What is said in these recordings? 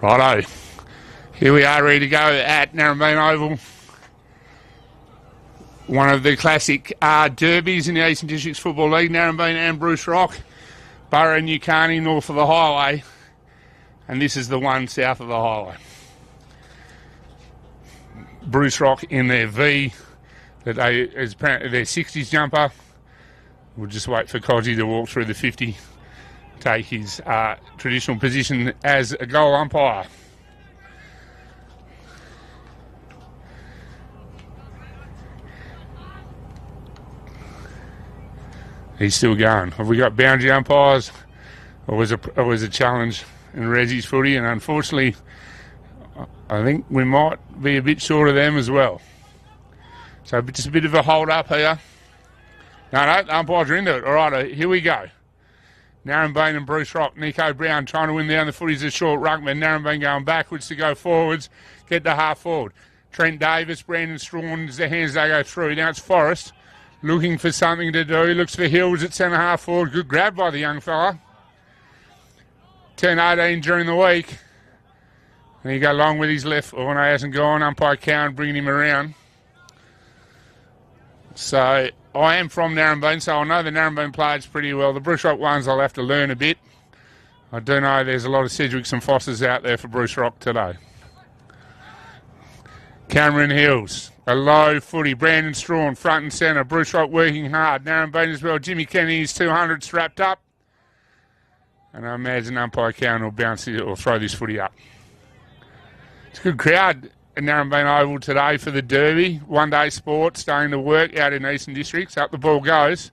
Righto. Here we are ready to go at Narembeen Oval. One of the classic derbies in the Eastern Districts Football League, Narembeen and Bruce Rock. Borough New Carney, north of the highway. And this is the one south of the highway. Bruce Rock in their V, that is apparently their 60s jumper. We'll just wait for Codgy to walk through the 50, take his traditional position as a goal umpire. He's still going. Have we got boundary umpires? It was a challenge in Reggie's footy, and unfortunately, I think we might be a bit short of them as well. So just a bit of a hold up here. No, the umpires are into it. All right, here we go. Narembeen and Bruce Rock. Nico Brown trying to win down the footies, a short ruckman. Narembeen going backwards to go forwards. Get the half forward. Trent Davis, Brandon Strawn's the hands they go through. Now it's Forrest looking for something to do. He looks for Hills at centre half forward. Good grab by the young fella. Turn 18 during the week. And he go long with his left. Oh, no, he hasn't gone. Umpire Cowan bringing him around. So I am from Narembeen, so I know the Narembeen players pretty well. The Bruce Rock ones I'll have to learn a bit. I do know there's a lot of Sedgwicks and Fossers out there for Bruce Rock today. Cameron Hills, a low footy. Brandon Strawn, front and centre. Bruce Rock working hard. Narembeen as well. Jimmy Kennedy's 200 strapped up. And I imagine umpire Cowan will bounce it or throw this footy up. It's a good crowd at Narembeen Oval today for the derby. One-day sport, starting to work out in Eastern Districts. Up the ball goes.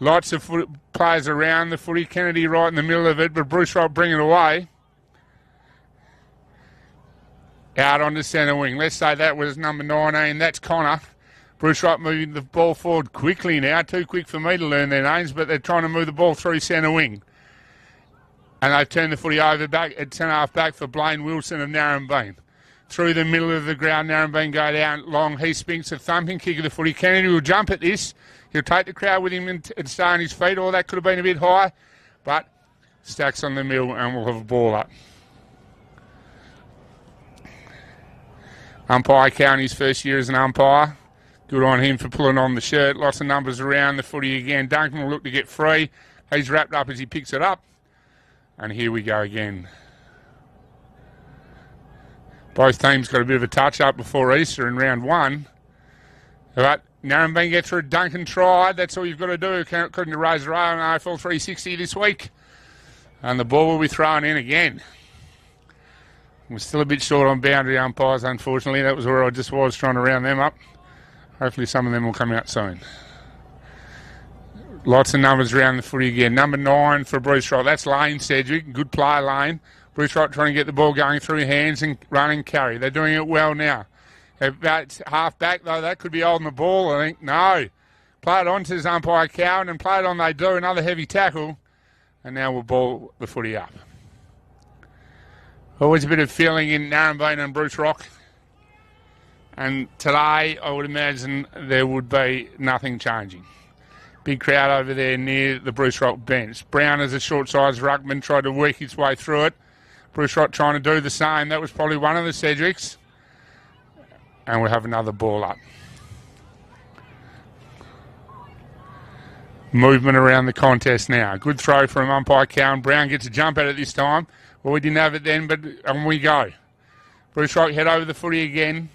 Lots of players around the footy. Kennedy right in the middle of it, but Bruce Rock bringing it away. Out on the centre wing. Let's say that was number 19. That's Connor. Bruce Rock moving the ball forward quickly now. Too quick for me to learn their names, but they're trying to move the ball through centre wing. And they've turned the footy over back at centre half back for Blaine Wilson of Narembeen. Through the middle of the ground, Narembeen go down long. He spinks a thumping kick of the footy. Kennedy will jump at this. He'll take the crowd with him and stay on his feet. Or that could have been a bit high, but stacks on the middle and we'll have a ball up. Umpire County's first year as an umpire. Good on him for pulling on the shirt. Lots of numbers around the footy again. Duncan will look to get free. He's wrapped up as he picks it up. And here we go again. Both teams got a bit of a touch-up before Easter in round one. But Narembeen gets through. Duncan tried. That's all you've got to do, according to Razor on AFL 360 this week. And the ball will be thrown in again. We're still a bit short on boundary umpires, unfortunately. That was where I just was, trying to round them up. Hopefully some of them will come out soon. Lots of numbers around the footy again. Number 9 for Bruce Rock. That's Lane Sedgwick. Good play, Lane. Bruce Rock trying to get the ball going through hands and run and carry. They're doing it well now. About half back, though. That could be holding the ball, I think. No. Play it on to his umpire Cowan and play it on. They do. Another heavy tackle. And now we'll ball the footy up. Always a bit of feeling in Narembeen and Bruce Rock. And today, I would imagine there would be nothing changing. Big crowd over there near the Bruce Rock bench. Brown as a short-sized ruckman tried to work his way through it. Bruce Rock trying to do the same. That was probably one of the Sedgwicks. And we'll have another ball up. Movement around the contest now. Good throw from umpire Cowan. Brown gets a jump at it this time. Well, we didn't have it then, but on we go. Bruce Rock head over the footy again.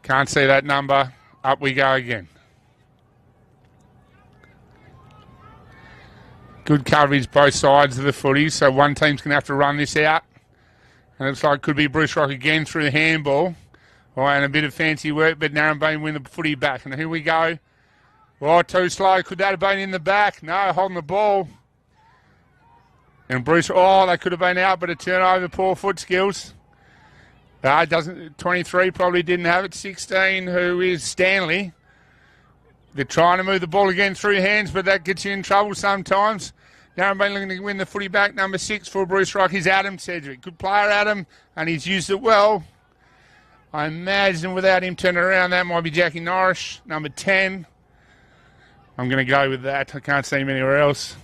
Can't see that number. Up we go again. Good coverage both sides of the footy, so one team's going to have to run this out. And it looks like it could be Bruce Rock again through the handball. Oh, and a bit of fancy work, but Narembeen win the footy back. And here we go. Oh, too slow. Could that have been in the back? No, holding the ball. And Bruce, oh, they could have been out, but a turnover, poor foot skills. 23 probably didn't have it. 16, who is Stanley. They're trying to move the ball again through hands, but that gets you in trouble sometimes. Narembeen looking to win the footy back. Number 6 for Bruce Rock is Adam Sedgwick. Good player, Adam, and he's used it well. I imagine without him turning around, that might be Jackie Norris, number 10. I'm going to go with that. I can't see him anywhere else.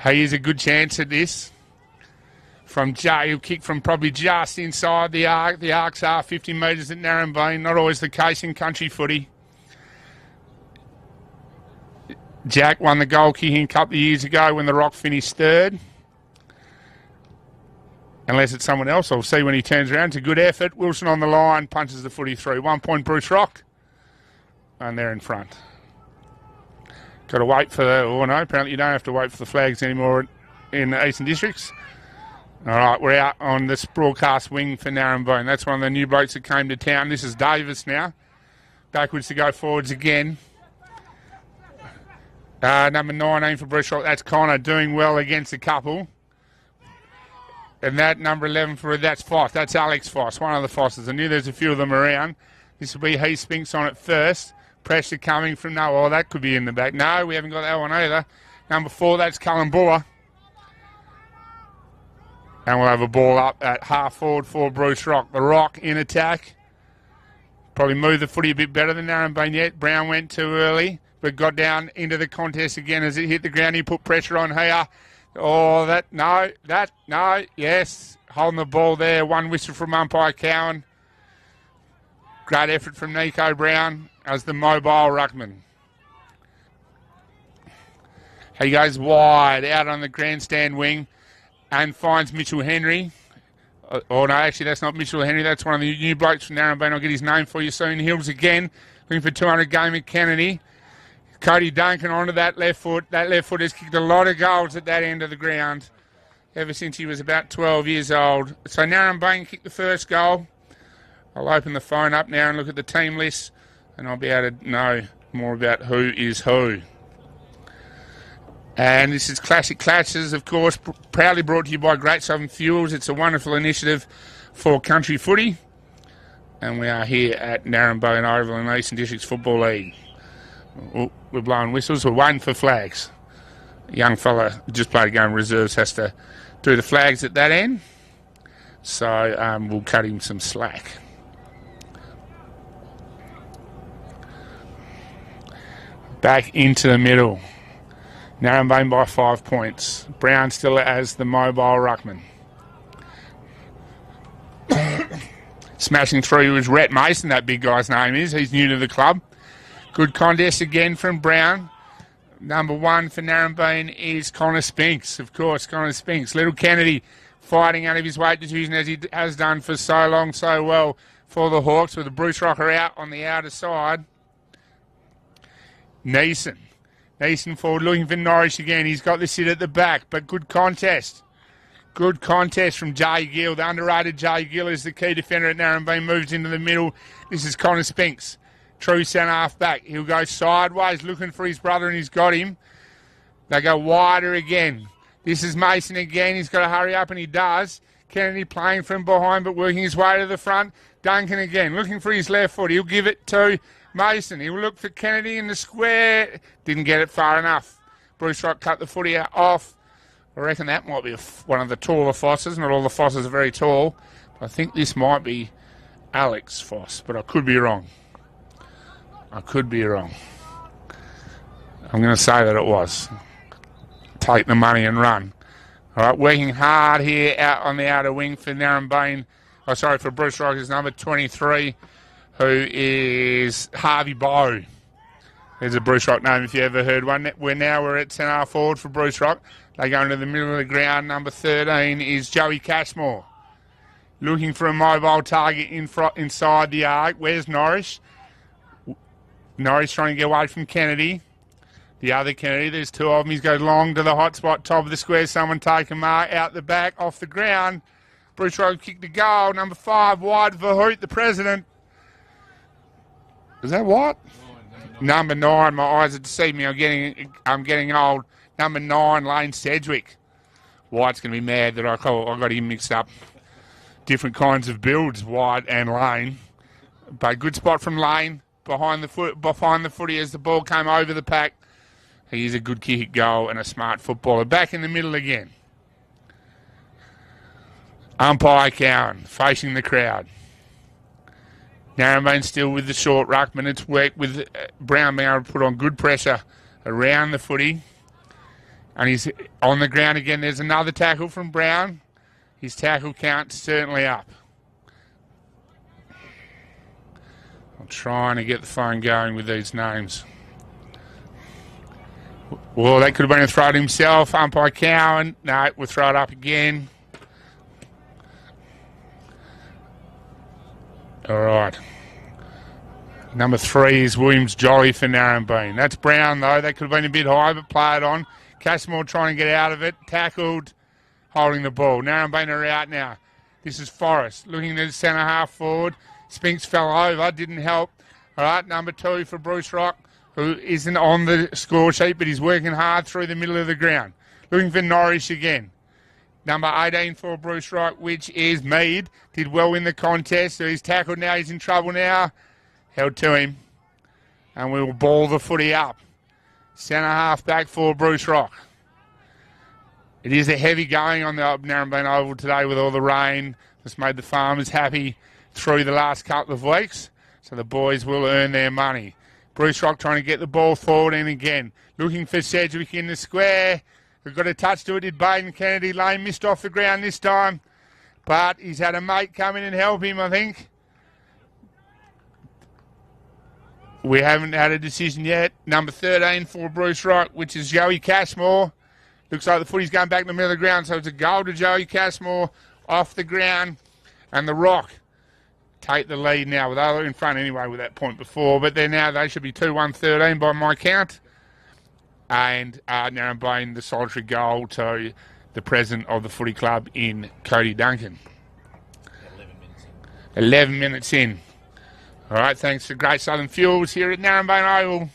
He is a good chance at this. from Jay. He'll kick from probably just inside the arc. The arcs are 50 metres at Narembeen. Not always the case in country footy. Jack won the goal kicking a couple of years ago when the Rock finished third. Unless it's someone else, I'll see when he turns around. It's a good effort. Wilson on the line, punches the footy through. 1 point Bruce Rock. And they're in front. Got to wait for the... Oh, no, apparently you don't have to wait for the flags anymore in the Eastern Districts. All right, we're out on this broadcast wing for Narembeen. That's one of the new blokes that came to town. This is Davis now. Backwards to go forwards again. Number 19 for Bruce Rock. That's Connor doing well against a couple. And that number 11 that's Foss. That's Alex Foss, one of the Fosses. I knew there's a few of them around. This will be Heath Spinks on it first. Pressure coming from... No, well, that could be in the back. No, we haven't got that one either. Number 4, that's Cullen Buller. And we'll have a ball up at half forward for Bruce Rock. The Rock in attack. Probably moved the footy a bit better than Narembeen yet. Brown went too early, but got down into the contest again as it hit the ground. He put pressure on here. Oh, no, yes. Holding the ball there. One whistle from umpire Cowan. Great effort from Nico Brown as the mobile ruckman. He goes wide out on the grandstand wing and finds Mitchell Henry. Oh, no, actually, that's not Mitchell Henry. That's one of the new blokes from Narembeen. I'll get his name for you soon. Hills again, looking for 200 game at Kennedy. Cody Duncan onto that left foot. That left foot has kicked a lot of goals at that end of the ground ever since he was about 12 years old. So Narembeen kicked the first goal. I'll open the phone up now and look at the team list, and I'll be able to know more about who is who. And this is Classic Clashes, of course, proudly brought to you by Great Southern Fuels. It's a wonderful initiative for country footy. And we are here at Narembeen Oval in the Eastern Districts Football League. Oh, we're blowing whistles. We're waiting for flags. A young fella who just played a game of reserves has to do the flags at that end. So we'll cut him some slack. Back into the middle. Narembeen by 5 points. Brown still as the mobile ruckman. Smashing through is Rhett Mason, that big guy's name is. He's new to the club. Good contest again from Brown. Number 1 for Narembeen is Connor Spinks. Of course, Connor Spinks. Little Kennedy fighting out of his weight division as he has done for so long, so well for the Hawks, with the Bruce Rocker out on the outer side. Neeson forward looking for Norris again. He's got the sit at the back, but good contest. Good contest from Jay Gill. The underrated Jay Gill is the key defender at Narembeen. Moves into the middle. This is Connor Spinks. True centre half back. He'll go sideways looking for his brother and he's got him. They go wider again. This is Mason again. He's got to hurry up and he does. Kennedy playing from behind but working his way to the front. Duncan again looking for his left foot. He'll give it to Mason. He'll look for Kennedy in the square. Didn't get it far enough. Bruce Rock cut the footy off. I reckon that might be one of the taller Fosses. Not all the Fosses are very tall. I think this might be Alex Foss, but I could be wrong. I'm going to say that it was. Take the money and run. All right, working hard here out on the outer wing for Narembeen. For Bruce Rock is number 23, who is Harvey Bowe. There's a Bruce Rock name if you ever heard one. We're at centre forward for Bruce Rock. They go into the middle of the ground. Number 13 is Joey Cashmore. Looking for a mobile target inside the arc. Where's Norris? Norris trying to get away from Kennedy. The other Kennedy, there's two of them. He's goes long to the hot spot, top of the square. Someone take a mark out the back, off the ground. Bruce Rock kicked the goal. Number 5, wide for Hoot, the president. Is that what? Number 9. My eyes are deceiving me. I'm getting old. Number 9, Lane Sedgwick. White's going to be mad that I got him mixed up. Different kinds of builds, White and Lane. But good spot from Lane behind the footy as the ball came over the pack. He is a good kick goal and a smart footballer. Back in the middle again. Umpire Cowan facing the crowd. Narembeen still with the short ruckman. It's worked with Brown being able to put on good pressure around the footy. And he's on the ground again. There's another tackle from Brown. His tackle count's certainly up. I'm trying to get the phone going with these names. Well, that could have been a throw to himself. Umpire Cowan. No, we'll throw it up again. All right. Number 3 is Williams Jolly for Narembeen. That's Brown, though. That could have been a bit high, but play it on. Cashmore trying to get out of it. Tackled, holding the ball. Narembeen are out now. This is Forrest looking to the centre half forward. Spinks fell over, didn't help. All right, number 2 for Bruce Rock, who isn't on the score sheet, but he's working hard through the middle of the ground. Looking for Norris again. Number 18 for Bruce Rock, which is Mead. Did well in the contest, so he's tackled now. He's in trouble now. Held to him. And we will ball the footy up. Centre half back for Bruce Rock. It is a heavy going on the Narembeen Oval today with all the rain. That's made the farmers happy through the last couple of weeks. So the boys will earn their money. Bruce Rock trying to get the ball forward and again. Looking for Sedgwick in the square. We've got a touch to it. Did Baden Kennedy. Lane missed off the ground this time. But he's had a mate come in and help him, I think. We haven't had a decision yet. Number 13 for Bruce Rock, which is Joey Cashmore. Looks like the footy's going back in the middle of the ground, so it's a goal to Joey Cashmore off the ground. And the Rock take the lead now. They were in front anyway with that point before, but they should be 2-1-13 by my count. And Narembeen the solitary goal to the president of the footy club in Cody Duncan. 11 minutes in. All right, thanks to Great Southern Fuels here at Narembeen Oval.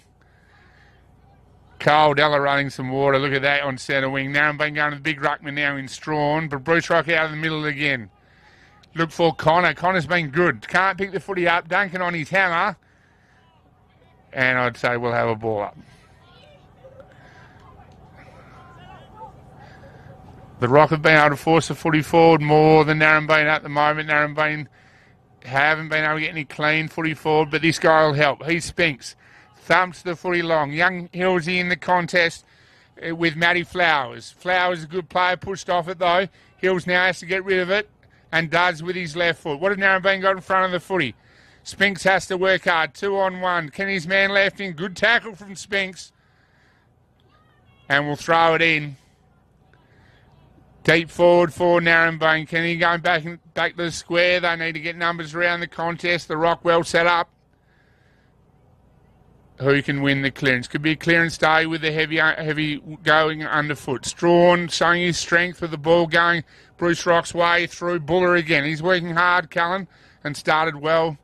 Cole Della running some water. Look at that on centre wing. Narembeen going to the big ruckman now in Strawn, but Bruce Rock out of the middle again. Look for Connor. Connor's been good. Can't pick the footy up. Duncan on his hammer. And I'd say we'll have a ball up. The Rock have been able to force the footy forward more than Narembeen at the moment. Narembeen haven't been able to get any clean footy forward, but this guy will help. He Spinks. Thumps the footy long. Young Hillsy in the contest with Matty Flowers. Flowers is a good player, pushed off it though. Hills now has to get rid of it and does with his left foot. What has Narembeen got in front of the footy? Spinks has to work hard. 2-on-1. Kenny's man left in. Good tackle from Spinks. And we'll throw it in. Deep forward for Narembeen. Kenny going back to the square. They need to get numbers around the contest. The Rock well set up. Who can win the clearance? Could be a clearance day with the heavy going underfoot. Strawn showing his strength with the ball going Bruce Rock's way through. Buller again. He's working hard, Cullen, and started well.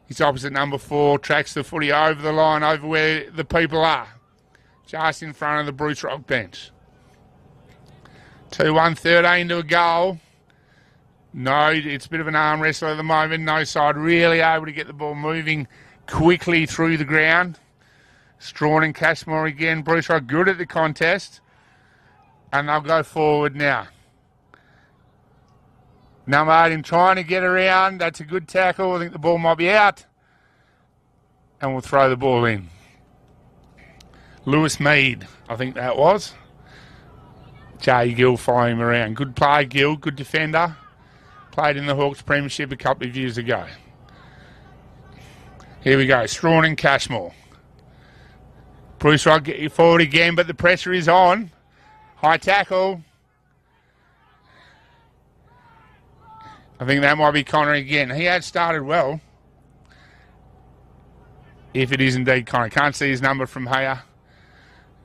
His opposite number 4 tracks the footy over the line, over where the people are. Just in front of the Bruce Rock bench. 2-1-13 to a goal. No, it's a bit of an arm wrestle at the moment. No side really able to get the ball moving quickly through the ground. Strawn and Cashmore again. Bruce Rock good at the contest. And they'll go forward now. Number 18 trying to get around. That's a good tackle. I think the ball might be out. And we'll throw the ball in. Lewis Mead, I think that was. Jay Gill following him around. Good play, Gill. Good defender. Played in the Hawks Premiership a couple of years ago. Here we go. Strawn and Cashmore. Bruce Rock get forward again, but the pressure is on. High tackle. I think that might be Connor again. He had started well. If it is indeed Connor. Can't see his number from here.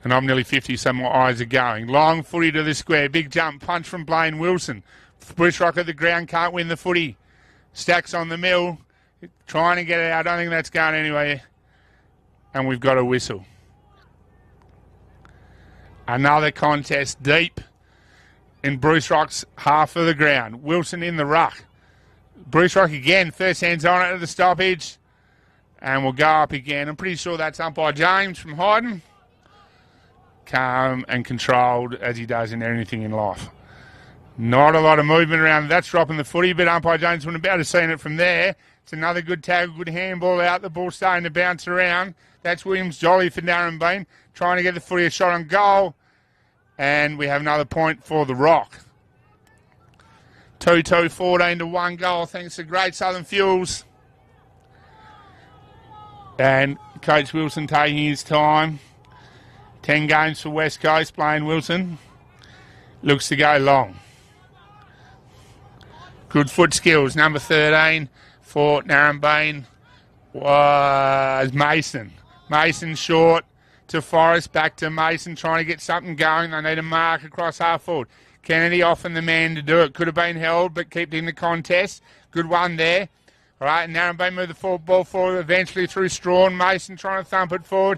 And I'm nearly 50, so my eyes are going. Long footy to the square. Big jump. Punch from Blaine Wilson. Bruce Rock at the ground. Can't win the footy. Stacks on the mill. Trying to get it out. I don't think that's going anywhere. And we've got a whistle. Another contest deep in Bruce Rock's half of the ground. Wilson in the ruck. Bruce Rock again. First hands on it at the stoppage. And we'll go up again. I'm pretty sure that's umpire James from Hyden. Calm and controlled as he does in anything in life. Not a lot of movement around. That's dropping the footy, but umpire James wouldn't have been able to see it from there. It's another good tackle, good handball out. The ball starting to bounce around. That's Williams Jolly for Narembeen. Trying to get the footy a shot on goal. And we have another point for the Rock. 2-2, 14 to 1 goal, thanks to Great Southern Fuels. And Coach Wilson taking his time. 10 games for West Coast, playing Wilson. Looks to go long. Good foot skills. Number 13 for Narembeen was Mason. Mason short to Forrest, back to Mason, trying to get something going. They need a mark across half forward. Kennedy often the man to do it. Could have been held, but kept in the contest. Good one there. All right, and Narembeen move the ball forward eventually through Strawn. Mason trying to thump it forward.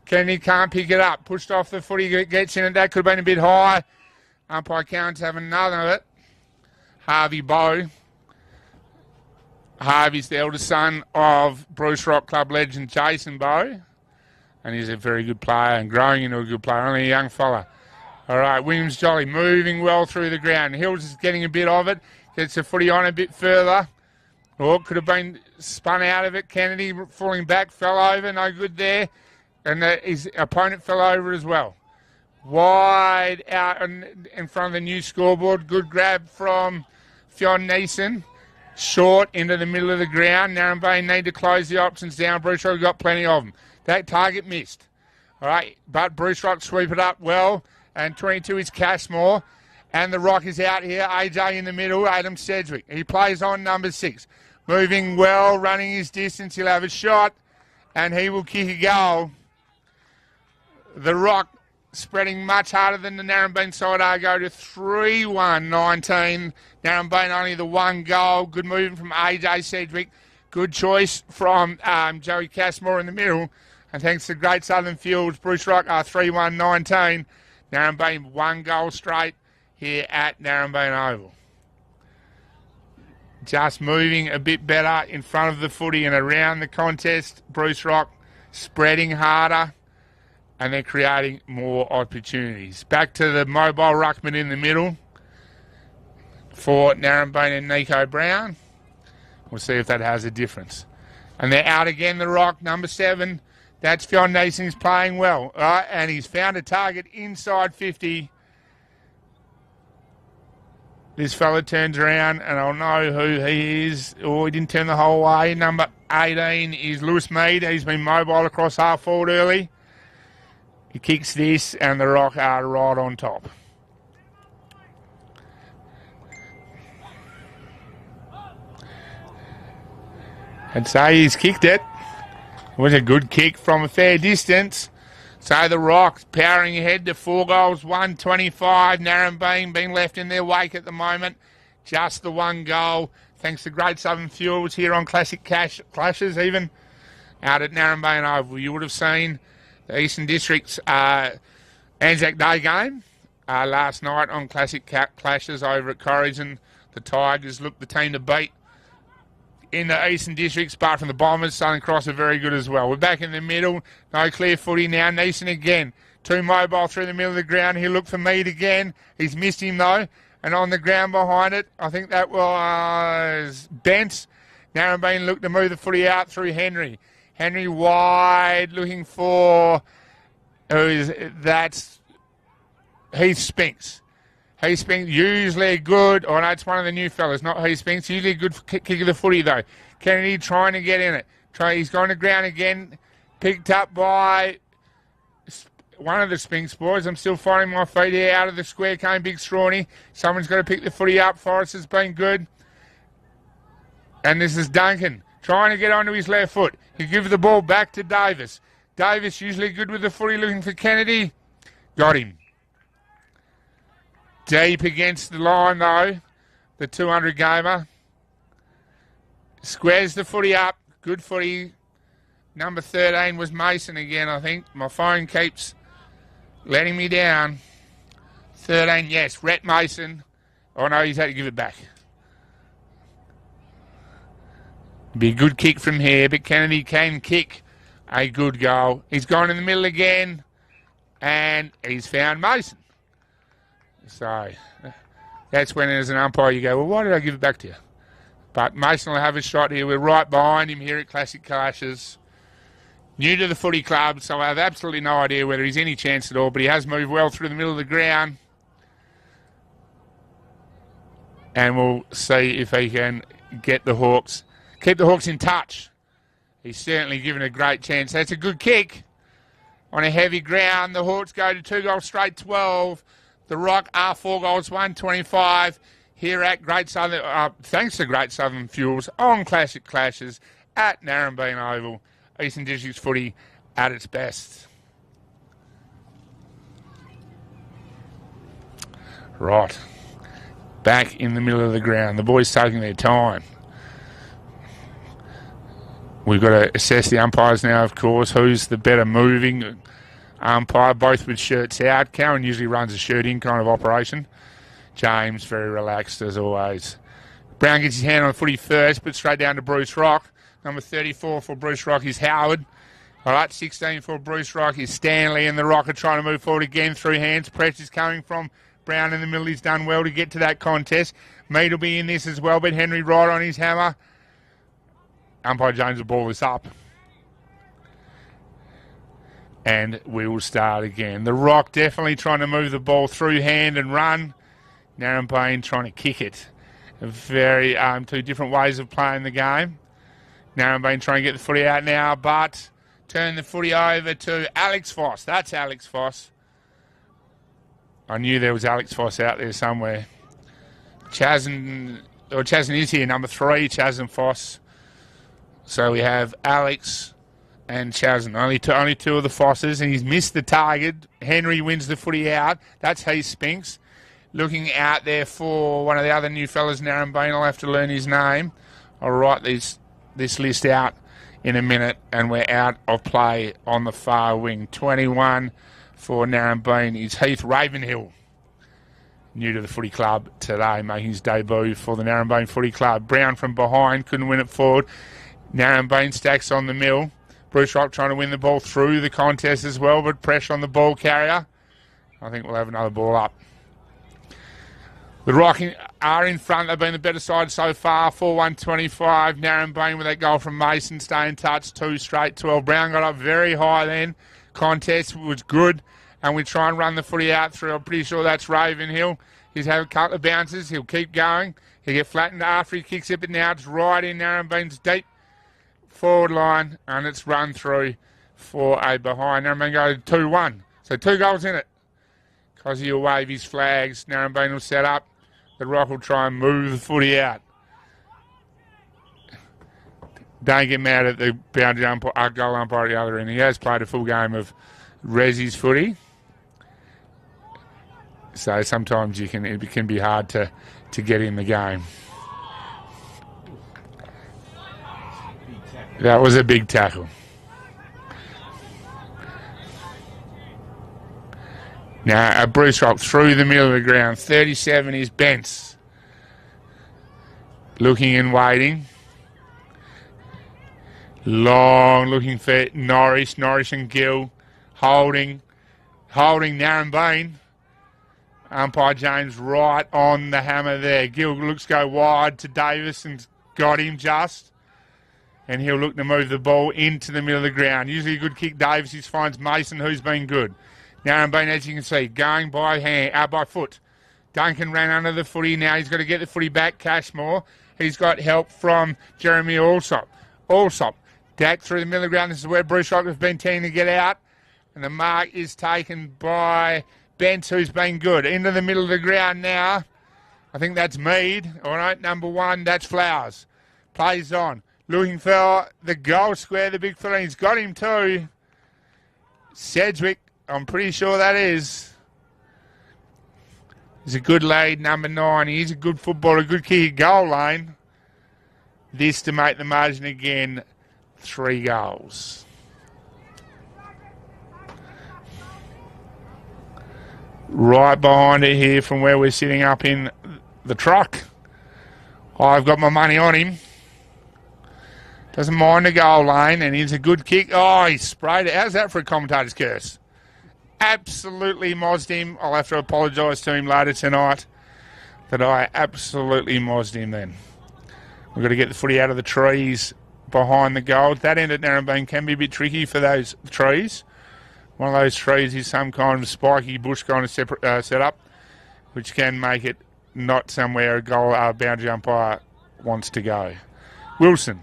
Kennedy can't pick it up. Pushed off the footy, gets in it. That could have been a bit high. Umpire Cowan's having none of it. Harvey Bowe. Harvey's the eldest son of Bruce Rock Club legend Jason Bowe. And he's a very good player and growing into a good player. Only a young fella. All right, Williams Jolly moving well through the ground. Hills is getting a bit of it. Gets the footy on a bit further. Oh, could have been spun out of it. Kennedy falling back, fell over. No good there. And his opponent fell over as well. Wide out in front of the new scoreboard. Good grab from Fionn Neeson. Short into the middle of the ground. Narembeen need to close the options down. Bruce Rock got plenty of them. That target missed. All right, but Bruce Rock sweep it up well. And 22 is Cashmore. And the Rock is out here. AJ in the middle. Adam Sedgwick. He plays on number 6. Moving well, running his distance. He'll have a shot. And he will kick a goal. The Rock spreading much harder than the Narembeen side. I go to 3-1-19. Narembeen only the 1 goal. Good movement from AJ Sedgwick. Good choice from Joey Cashmore in the middle. And thanks to Great Southern Fuels, Bruce Rock are 3-1-19. Narembeen 1 goal straight here at Narembeen Oval. Just moving a bit better in front of the footy and around the contest. Bruce Rock spreading harder. And they're creating more opportunities. Back to the mobile ruckman in the middle for Narembeen and Nico Brown. We'll see if that has a difference. And they're out again, the Rock, number 7. That's Fionn Neeson. He's playing well. All right, and he's found a target inside 50. This fella turns around, and I'll know who he is. Oh, he didn't turn the whole way. Number 18 is Lewis Mead. He's been mobile across half forward early. He kicks this, and the Rock are right on top. I'd say he's kicked it. It was a good kick from a fair distance. So the Rock powering ahead to 4 goals, 125. Narembeen being left in their wake at the moment. Just the 1 goal. Thanks to Great Southern Fuels here on Classic Clashes, even out at Narembeen Oval. You would have seen the Eastern District's Anzac Day game last night on Classic Clashes over at Corrigan. The Tigers looked the team to beat in the Eastern Districts, apart from the Bombers. Southern Cross are very good as well. We're back in the middle. No clear footy now. Neeson again. 2 mobile through the middle of the ground. He'll look for Mead again. He's missed him though. And on the ground behind it, I think that was Bent. Narembeen looked to move the footy out through Henry. Henry wide, looking for that's Heath Spinks. Heath Spinks usually good. Oh no, it's one of the new fellas, not Heath Spinks. Usually a good kick of the footy though. Kennedy trying to get in it. He's gone to ground again. Picked up by one of the Spinks boys. I'm still finding my feet here. Out of the square came Big Strawny. Someone's got to pick the footy up. Forrest has been good. And this is Duncan trying to get onto his left foot. He gives the ball back to Davis. Davis usually good with the footy, looking for Kennedy. Got him. Deep against the line though, the 200 gamer. Squares the footy up. Good footy. Number 13 was Mason again, I think. My phone keeps letting me down. 13, yes, Rhett Mason. Oh no, he's had to give it back. Be a good kick from here, but Kennedy can kick a good goal. He's gone in the middle again, and he's found Mason. So that's when, as an umpire, you go, well, why did I give it back to you? But Mason will have a shot here. We're right behind him here at Classic Clashes. New to the footy club, so I have absolutely no idea whether he's any chance at all, but he has moved well through the middle of the ground. and we'll see if he can get the Hawks, keep the Hawks in touch. He's certainly given a great chance. That's a good kick on a heavy ground. The Hawks go to 2 goals straight, 12. The Rock are 4 goals, 125. Here at Great Southern, thanks to Great Southern Fuels on Classic Clashes at Narembeen Oval. Eastern District's footy at its best. Right. Back in the middle of the ground. The boys taking their time. We've got to assess the umpires now, of course. Who's the better moving umpire, both with shirts out. Karen usually runs a shirt in kind of operation. James, very relaxed as always. Brown gets his hand on the footy first, but straight down to Bruce Rock. Number 34 for Bruce Rock is Howard. All right, 16 for Bruce Rock is Stanley, and the Rock are trying to move forward again through hands. Pressure's coming from Brown in the middle. He's done well to get to that contest. Mead will be in this as well, but Henry right on his hammer. Umpire James will ball this up. And we will start again. The Rock definitely trying to move the ball through hand and run. Narembeen trying to kick it. Very two different ways of playing the game. Narembeen trying to get the footy out now, but turn the footy over to Alex Foss. That's Alex Foss. I knew there was Alex Foss out there somewhere. Chasn is here, number 3, Chas and Foss. So we have Alex and Chasn. Only two of the Fosses, and he's missed the target. Henry wins the footy out. That's Heath Spinks. Looking out there for one of the other new fellas, Narembeen. I'll have to learn his name. I'll write this list out in a minute, and we're out of play on the far wing. 21 for Narembeen is Heath Ravenhill. New to the footy club today, making his debut for the Narembeen Footy Club. Brown from behind, couldn't win it forward. Narembeen stacks on the mill. Bruce Rock trying to win the ball through the contest as well, but pressure on the ball carrier. I think we'll have another ball up. The Rock are in front. They've been the better side so far. 4-1-25. Narembeen with that goal from Mason. Stay in touch. 2 straight, 12. Brown got up very high then. Contest was good. And we try and run the footy out through. I'm pretty sure that's Ravenhill. He's had a couple of bounces. He'll keep going. He'll get flattened after he kicks it, but now it's right in Narembeen's deep forward line. And it's run through for a behind. Narembeen go 2-1. So 2 goals in it. Cosy will wave his flags. Narembeen will set up. The Rock will try and move the footy out. Don't get mad at the boundary umpire, goal umpire at the other end. He has played a full game of Resi's footy. So sometimes it can be hard to get in the game. That was a big tackle. Now, Bruce Rock through the middle of the ground. 37 is Bence. Looking and waiting. Long looking for Norris. Norris and Gill holding Narembeen. Umpire James right on the hammer there. Gill looks go wide to Davis and got him just. And he'll look to move the ball into the middle of the ground. Usually a good kick, Davis. He finds Mason, who's been good. Narembeen, as you can see, going by foot. Duncan ran under the footy. Now he's got to get the footy back. Cashmore. He's got help from Jeremy Allsop. Dak through the middle of the ground. This is where Bruce Rock has been tending to get out. And the mark is taken by Bence, who's been good. Into the middle of the ground now. I think that's Mead. All right, number 1, that's Flowers. Plays on. Looking for the goal square, the big fella. He's got him too. Sedgwick. I'm pretty sure that is. He's a good lead, number 9. He's a good footballer, good kick, goal lane. This to make the margin again, 3 goals. Right behind it here from where we're sitting up in the truck. I've got my money on him. Doesn't mind the goal lane, and he's a good kick. Oh, he sprayed it. How's that for a commentator's curse? Absolutely mozzed him. I'll have to apologise to him later tonight that I absolutely mozzed him then. We've got to get the footy out of the trees behind the goal. That end at Narembeen can be a bit tricky for those trees. One of those trees is some kind of spiky bush kind of set up, which can make it not somewhere a goal boundary umpire wants to go. Wilson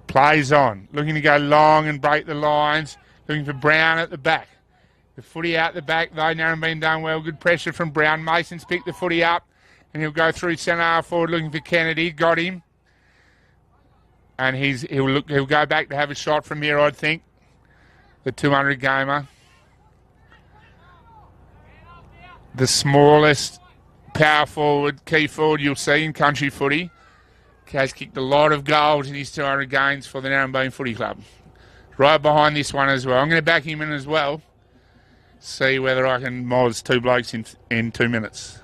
plays on, looking to go long and break the lines, looking for Brown at the back. The footy out the back, though. Narembeen done well. Good pressure from Brown. Mason's picked the footy up, and he'll go through centre half forward looking for Kennedy. Got him. And he'll go back to have a shot from here, I think. The 200 gamer. The smallest power forward, key forward you'll see in country footy. Has kicked a lot of goals in his 200 games for the Narembeen Footy Club. Right behind this one as well. I'm going to back him in as well. See whether I can moz two blokes in 2 minutes.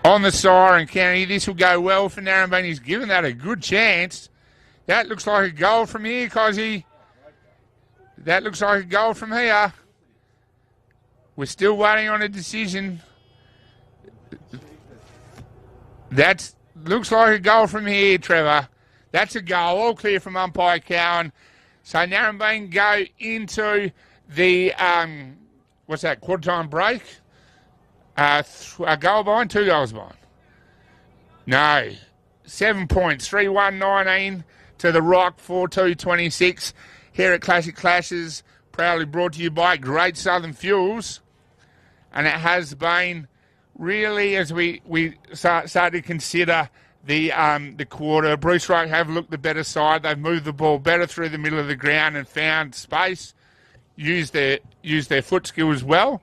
On the siren, Kennedy. This will go well for Narembeen. He's given that a good chance. That looks like a goal from here, Cozzy. That looks like a goal from here. We're still waiting on a decision. That looks like a goal from here, Trevor. That's a goal. All clear from umpire Cowan. So Narembeen go into the, quarter time break. A goal behind, 2 goals behind. No. 7 points. 3-1-19 to the Rock, 4-2-26. Here at Classic Clashes, proudly brought to you by Great Southern Fuels. And it has been really, as we start to consider the quarter, Bruce Rock have looked the better side. They've moved the ball better through the middle of the ground and found space. Used their foot skills well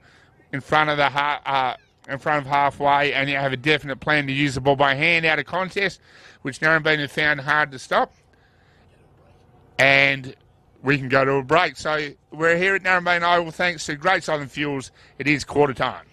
in front of halfway, and you have a definite plan to use the ball by hand out of contest, which Narembeen have found hard to stop. And we can go to a break. So we're here at Narembeen Oval thanks to Great Southern Fuels. It is quarter time.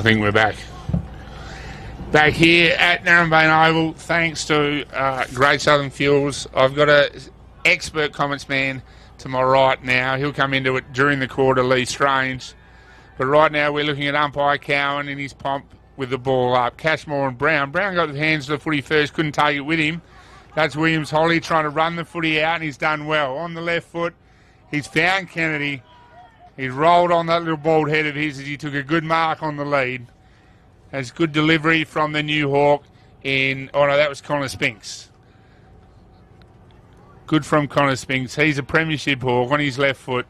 think we're back. Back here at Narembeen Oval, thanks to Great Southern Fuels. I've got an expert comments man to my right now. He'll come into it during the quarter, Lee Strange. But right now we're looking at umpire Cowan in his pomp with the ball up. Cashmore and Brown. Brown got the hands to the footy first, couldn't take it with him. That's Williams Holly trying to run the footy out, and he's done well. On the left foot, he's found Kennedy. He's rolled on that little bald head of his as he took a good mark on the lead. Has good delivery from the new Hawk in... Oh, no, that was Connor Spinks. Good from Connor Spinks. He's a premiership Hawk on his left foot.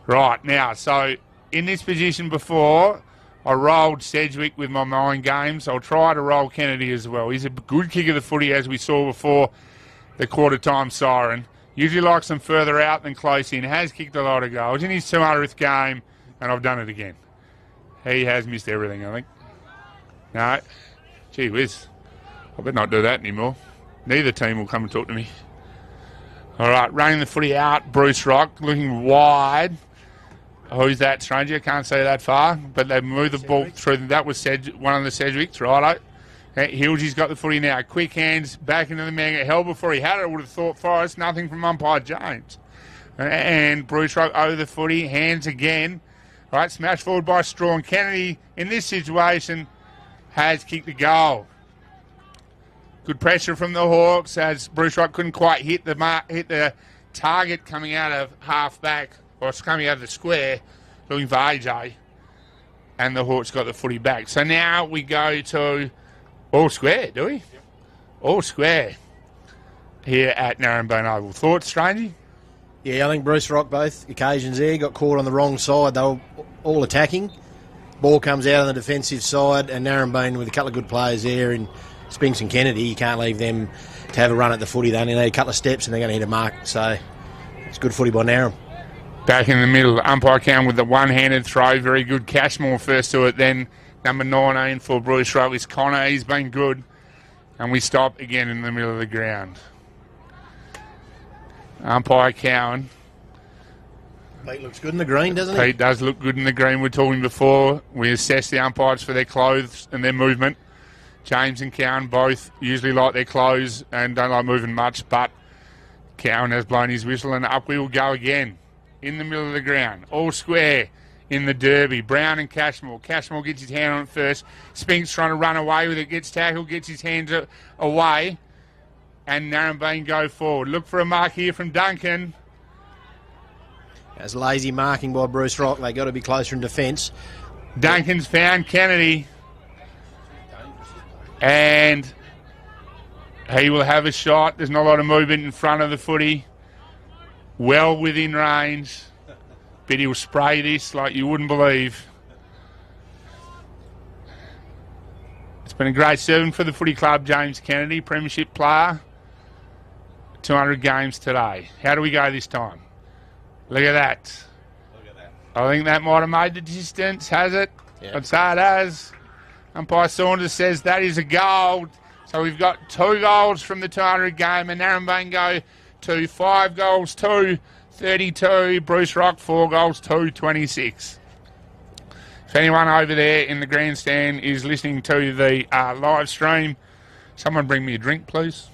Right, now, so in this position before, I rolled Sedgwick with my mind games. I'll try to roll Kennedy as well. He's a good kick of the footy, as we saw before the quarter-time siren. Usually likes them further out than close in. Has kicked a lot of goals. In his 200th game, and I've done it again. He has missed everything, I think. No. Gee whiz. I better not do that anymore. Neither team will come and talk to me. All right, running the footy out. Bruce Rock looking wide. Who's that, stranger? Can't see that far. But they moved the ball through. That was one of the Sedgwicks, righto. Hilgy's got the footy now. Quick hands back into the man. Hell before he had it, I would have thought Forrest. Nothing from umpire James. And Bruce Rock over the footy. Hands again. Right, smash forward by Strawn. Kennedy, in this situation, has kicked the goal. Good pressure from the Hawks as Bruce Rock couldn't quite hit the target coming out of half back, or it's coming out of the square, looking for AJ. And the Hawks got the footy back. So now we go to all square, do we? Yep. All square here at Narembeen Oval. Thoughts, Strangey? Yeah, I think Bruce Rock, both occasions there, got caught on the wrong side. They were all attacking. Ball comes out on the defensive side, and Narembeen with a couple of good players there in Spinks and Kennedy. You can't leave them to have a run at the footy. They only need a couple of steps, and they're going to hit a mark. So it's good footy by Narem. Back in the middle, umpire Cowan with the one-handed throw. Very good. Cashmore first to it, then number 19 for Bruce Rock is Connor. He's been good. And we stop again in the middle of the ground. Umpire Cowan. Pete looks good in the green, doesn't he? Pete does look good in the green. We were talking before. We assess the umpires for their clothes and their movement. James and Cowan both usually like their clothes and don't like moving much, but Cowan has blown his whistle and up we will go again. In the middle of the ground. All square in the derby. Brown and Cashmore. Cashmore gets his hand on it first. Spinks trying to run away with it. Gets tackled, gets his hands away. And Narembeen go forward. Look for a mark here from Duncan. That's lazy marking by Bruce Rock. They got to be closer in defence. Duncan's found Kennedy. And he will have a shot. There's not a lot of movement in front of the footy. Well within range. But he'll spray this like you wouldn't believe. It's been a great servant for the footy club, James Kennedy, premiership player. 200 games today. How do we go this time? Look at that. Look at that. I think that might have made the distance, has it? Yeah. I'd say it has. Umpire Saunders says that is a goal. So we've got 2 goals from the 200 game, and Narembeen go to 5 goals, 2-32. Bruce Rock, 4 goals, 2-26. If anyone over there in the grandstand is listening to the live stream, someone bring me a drink, please.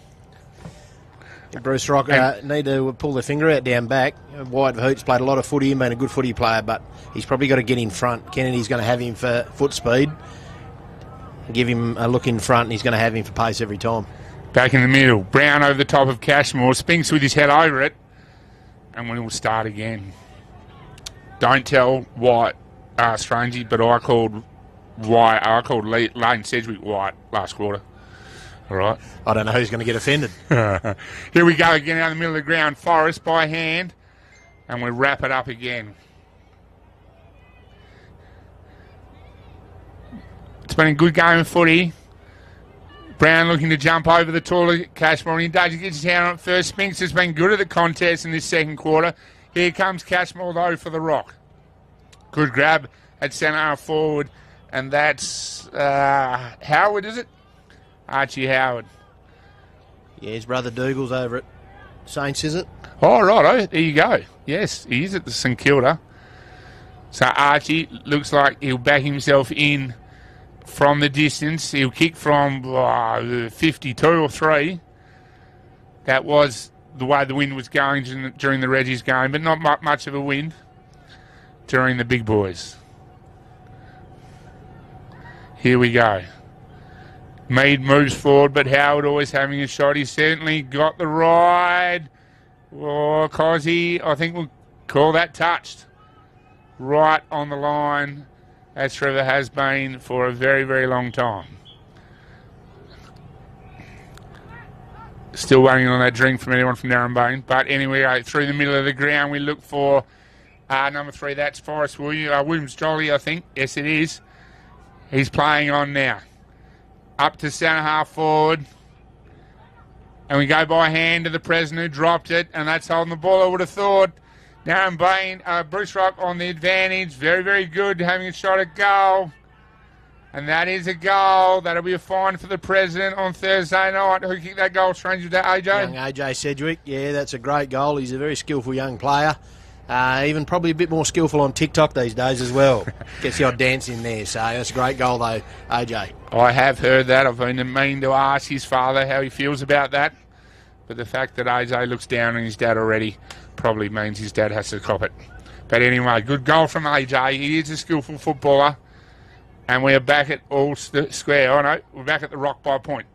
Bruce Rock need to pull the finger out down back. White Hoots played a lot of footy and been a good footy player, but he's probably got to get in front. Kennedy's going to have him for foot speed. Give him a look in front, and he's going to have him for pace every time. Back in the middle. Brown over the top of Cashmore. Spinks with his head over it. And we will start again. Don't tell White, Strangey, but I called Lane Sedgwick White last quarter. All right. I don't know who's going to get offended. Here we go again out in the middle of the ground. Forrest by hand. And we wrap it up again. It's been a good game of footy. Brown looking to jump over the taller Cashmore. He does. He gets his hand on it first. Spinks has been good at the contest in this second quarter. Here comes Cashmore, though, for the rock. Good grab at centre forward. And that's Howard, is it? Archie Howard. Yeah, his brother Dougal's over at Saints, is it? Oh, right. There you go. Yes, he is at the St Kilda. So Archie looks like he'll back himself in from the distance. He'll kick from 52 or 3. That was the way the wind was going during the Reggie's game, but not much of a wind during the big boys. Here we go. Mead moves forward, but Howard always having a shot. He's certainly got the ride. Oh, Cozzy, I think we'll call that touched. Right on the line, as Trevor has been for a very, very long time. Still waiting on that drink from anyone from Narembeen. But anyway, through the middle of the ground, we look for number 3. That's Forrest Williams Jolly, I think. Yes, it is. He's playing on now. Up to centre half forward. And we go by hand to the President who dropped it. And that's holding the ball, I would have thought. Narembeen, Bruce Rock on the advantage. Very, very good, having a shot at goal. And that is a goal. That'll be a fine for the President on Thursday night. Who kicked that goal, stranger to AJ? Young AJ Sedgwick. Yeah, that's a great goal. He's a very skillful young player. Even probably a bit more skillful on TikTok these days as well. Gets the odd dance in there. So that's a great goal, though, AJ. I have heard that. I've been meaning to ask his father how he feels about that. But the fact that AJ looks down on his dad already probably means his dad has to cop it. But anyway, good goal from AJ. He is a skillful footballer. And we are back at all square. Oh, no, we're back at the rock by point.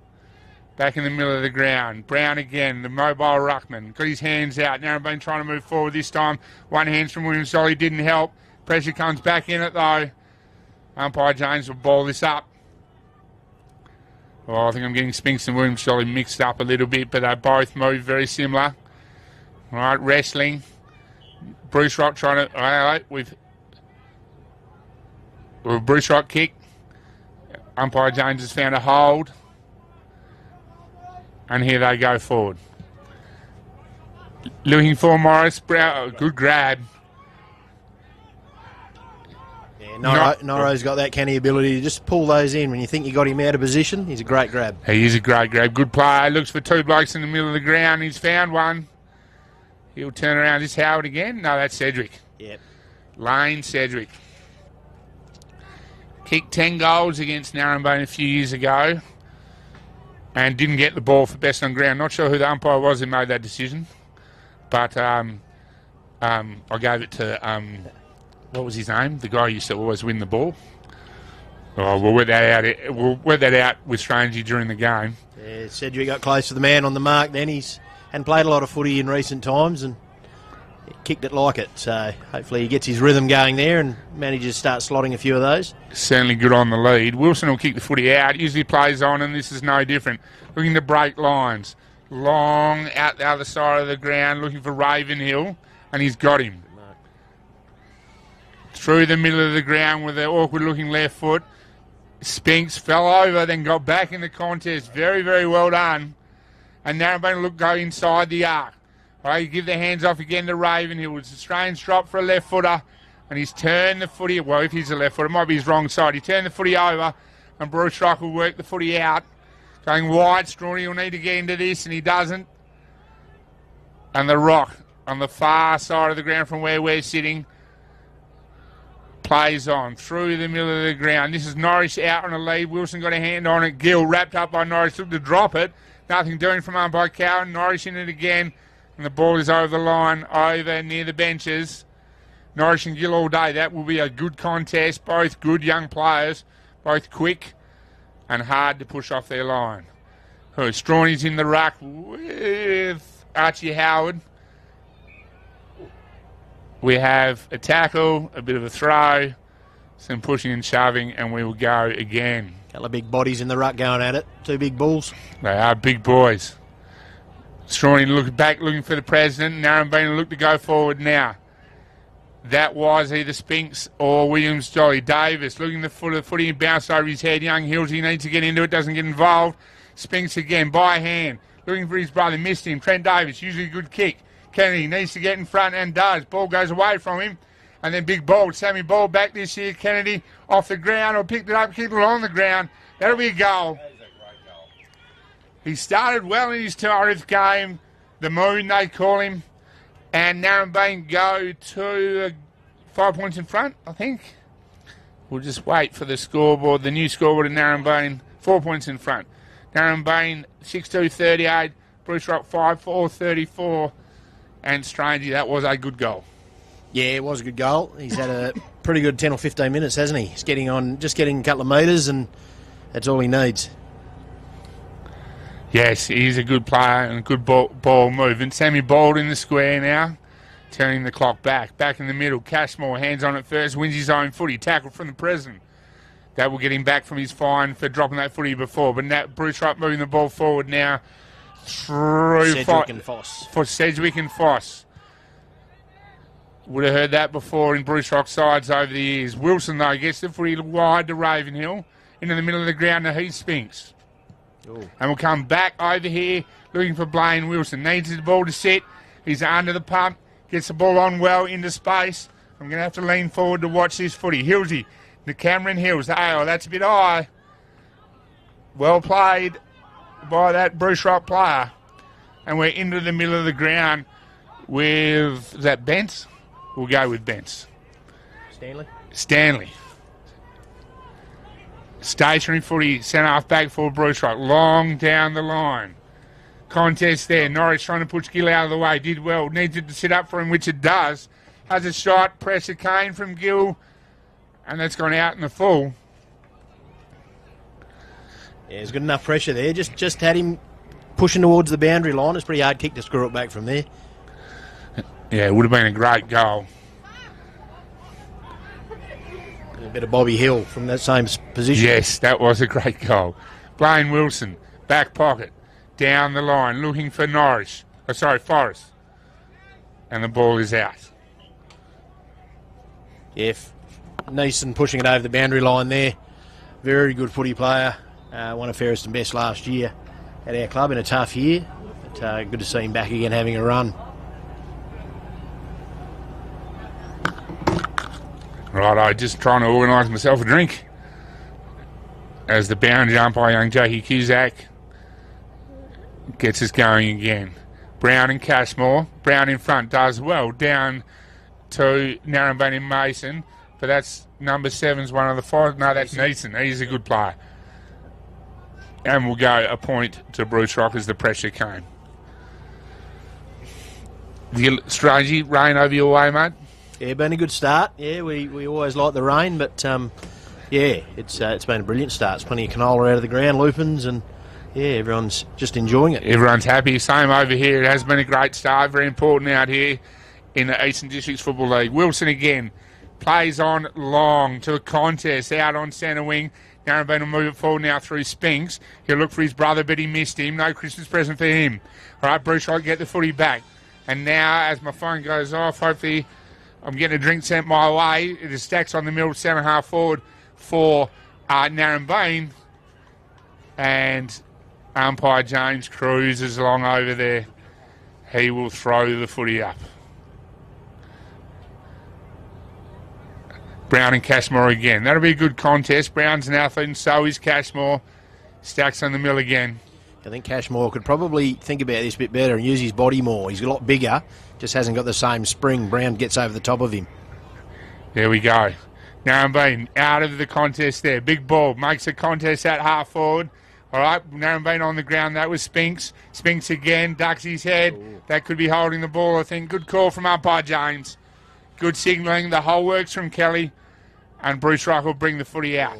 Back in the middle of the ground. Brown again, the mobile ruckman. Got his hands out. Narembeen trying to move forward this time. One hand from Williams Solly didn't help. Pressure comes back in it, though. Umpire James will ball this up. Oh, I think I'm getting Spinks and Williams Solly mixed up a little bit, but they both move very similar. All right, wrestling. Bruce Rock trying to... with Bruce Rock kick. Umpire James has found a hold. And here they go forward. Looking for Morris. Brown. Good grab. Yeah, Norro's got that canny ability to just pull those in when you think you got him out of position. He's a great grab. He is a great grab. Good player. Looks for 2 blokes in the middle of the ground. He's found one. He'll turn around. Is Howard again? No, that's Sedgwick. Yep. Lane Sedgwick. Kicked 10 goals against Narembeen a few years ago and didn't get the ball for best on ground. Not sure who the umpire was who made that decision, but I gave it to, what was his name? The guy who used to always win the ball. Oh, we'll work that out. We'll work that out with Strangey during the game. Yeah, Sedgwick got close to the man on the mark then. He's hadn't played a lot of footy in recent times and kicked it like it. So hopefully he gets his rhythm going there and manages to start slotting a few of those. Certainly good on the lead. Wilson will kick the footy out. Usually plays on, and this is no different. Looking to break lines. Long out the other side of the ground, looking for Ravenhill, and he's got him. Through the middle of the ground with the awkward-looking left foot. Spinks fell over, then got back in the contest. Very, very well done. And Narembeen will go inside the arc. All right, you give the hands off again to Ravenhill. It's a strange drop for a left footer. And he's turned the footy, well, if he's a left footer, it might be his wrong side. He turned the footy over, and Bruce Rock will work the footy out. Going wide, Strawny will need to get into this, and he doesn't. And the Rock, on the far side of the ground from where we're sitting, plays on through the middle of the ground. This is Norris out on a lead. Wilson got a hand on it. Gill wrapped up by Norris, looked to drop it. Nothing doing from umpire Cowan. Norris in it again. And the ball is over the line, over near the benches. Norris and Gill all day. That will be a good contest. Both good young players. Both quick and hard to push off their line. Strawny's in the ruck with Archie Howard. We have a tackle, a bit of a throw, some pushing and shoving, and we will go again. Couple of big bodies in the ruck going at it. 2 big bulls. They are big boys. Strawny looking back, looking for the President. Narembeen will look to go forward now. That was either Spinks or Williams Jolly. Davis looking for the footy and bounced over his head. Young Hills, he needs to get into it, doesn't get involved. Spinks again, by hand, looking for his brother, missed him. Trent Davis, usually a good kick. Kennedy needs to get in front and does. Ball goes away from him. And then big ball, Sammy Ball back this year. Kennedy off the ground or picked it up, kicked it on the ground. That'll be a goal. That is a great goal. He started well in his 200th game. The Moon, they call him. And Narembeen go to 5 points in front, I think. We'll just wait for the scoreboard, the new scoreboard in Narembeen. 4 points in front. Narembeen 6-2-38, Bruce Rock 5-4-34, and Strangey, that was a good goal. Yeah, it was a good goal. He's had a pretty good 10 or 15 minutes, hasn't he? He's getting a couple of metres, and that's all he needs. Yes, he's a good player and a good ball movement. Sammy Bold in the square now, turning the clock back. Back in the middle, Cashmore, hands on it first, wins his own footy, tackled from the president. That will get him back from his fine for dropping that footy before. But now Bruce Rock moving the ball forward now through Sedgwick and Foss. For Sedgwick and Foss. Would have heard that before in Bruce Rock sides over the years. Wilson, though, gets the footy wide to Ravenhill. Into the middle of the ground to Heath Spinks. Ooh. And we'll come back over here looking for Blaine Wilson. Needs the ball to set. He's under the pump. Gets the ball on well into space. I'm going to have to lean forward to watch this footy. Hillsy, the Cameron Hills. Oh, that's a bit high. Well played by that Bruce Rock player. And we're into the middle of the ground with that Bentz. We'll go with Bentz. Stanley. Stationary footy, centre half back for Bruce Rock. Long down the line. Contest there. Norris trying to push Gill out of the way. Did well. Needs it to sit up for him, which it does. Has a shot. Pressure came from Gill. And that's gone out in the full. Yeah, there's good enough pressure there. Just had him pushing towards the boundary line. It's a pretty hard kick to screw it back from there. Yeah, it would have been a great goal. A bit of Bobby Hill from that same position. Yes, that was a great goal. Blaine Wilson, back pocket, down the line, looking for Forrest. And the ball is out. Yeah, Neeson pushing it over the boundary line there. Very good footy player. One of fairest and best last year at our club in a tough year. But good to see him back again having a run. Right, just trying to organise myself a drink. As the boundary umpire, young Jackie Cusack, gets us going again. Brown and Cashmore. Brown in front does well. Down to Narembeen and Mason. But that's number 7's one of the 5. No, that's Neeson. He's a good player. And we'll go a point to Bruce Rock as the pressure came. The Strangey, rain over your way, mate? Yeah, been a good start. Yeah, we always like the rain, but yeah, it's been a brilliant start. It's plenty of canola out of the ground, lupins, and yeah, everyone's just enjoying it. Everyone's happy. Same over here. It has been a great start. Very important out here in the Eastern Districts Football League. Wilson again plays on long to a contest out on centre wing. Narembeen will move it forward now through Spinks. He'll look for his brother, but he missed him. No Christmas present for him. All right, Bruce will get the footy back. And now, as my phone goes off, hopefully I'm getting a drink sent my way. It is Stacks on the middle, centre half forward for Narembeen. And umpire James cruises along over there. He will throw the footy up. Brown and Cashmore again. That'll be a good contest. Brown's an athlete and so is Cashmore. Stacks on the mill again. I think Cashmore could probably think about this a bit better and use his body more. He's a lot bigger, just hasn't got the same spring. Brown gets over the top of him. There we go. Narembeen out of the contest there. Big ball makes a contest at half forward. All right, Narembeen on the ground. That was Spinks. Spinks again, ducks his head. Ooh. That could be holding the ball, I think. Good call from umpire James. Good signalling. The whole works from Kelly. And Bruce Rock will bring the footy out.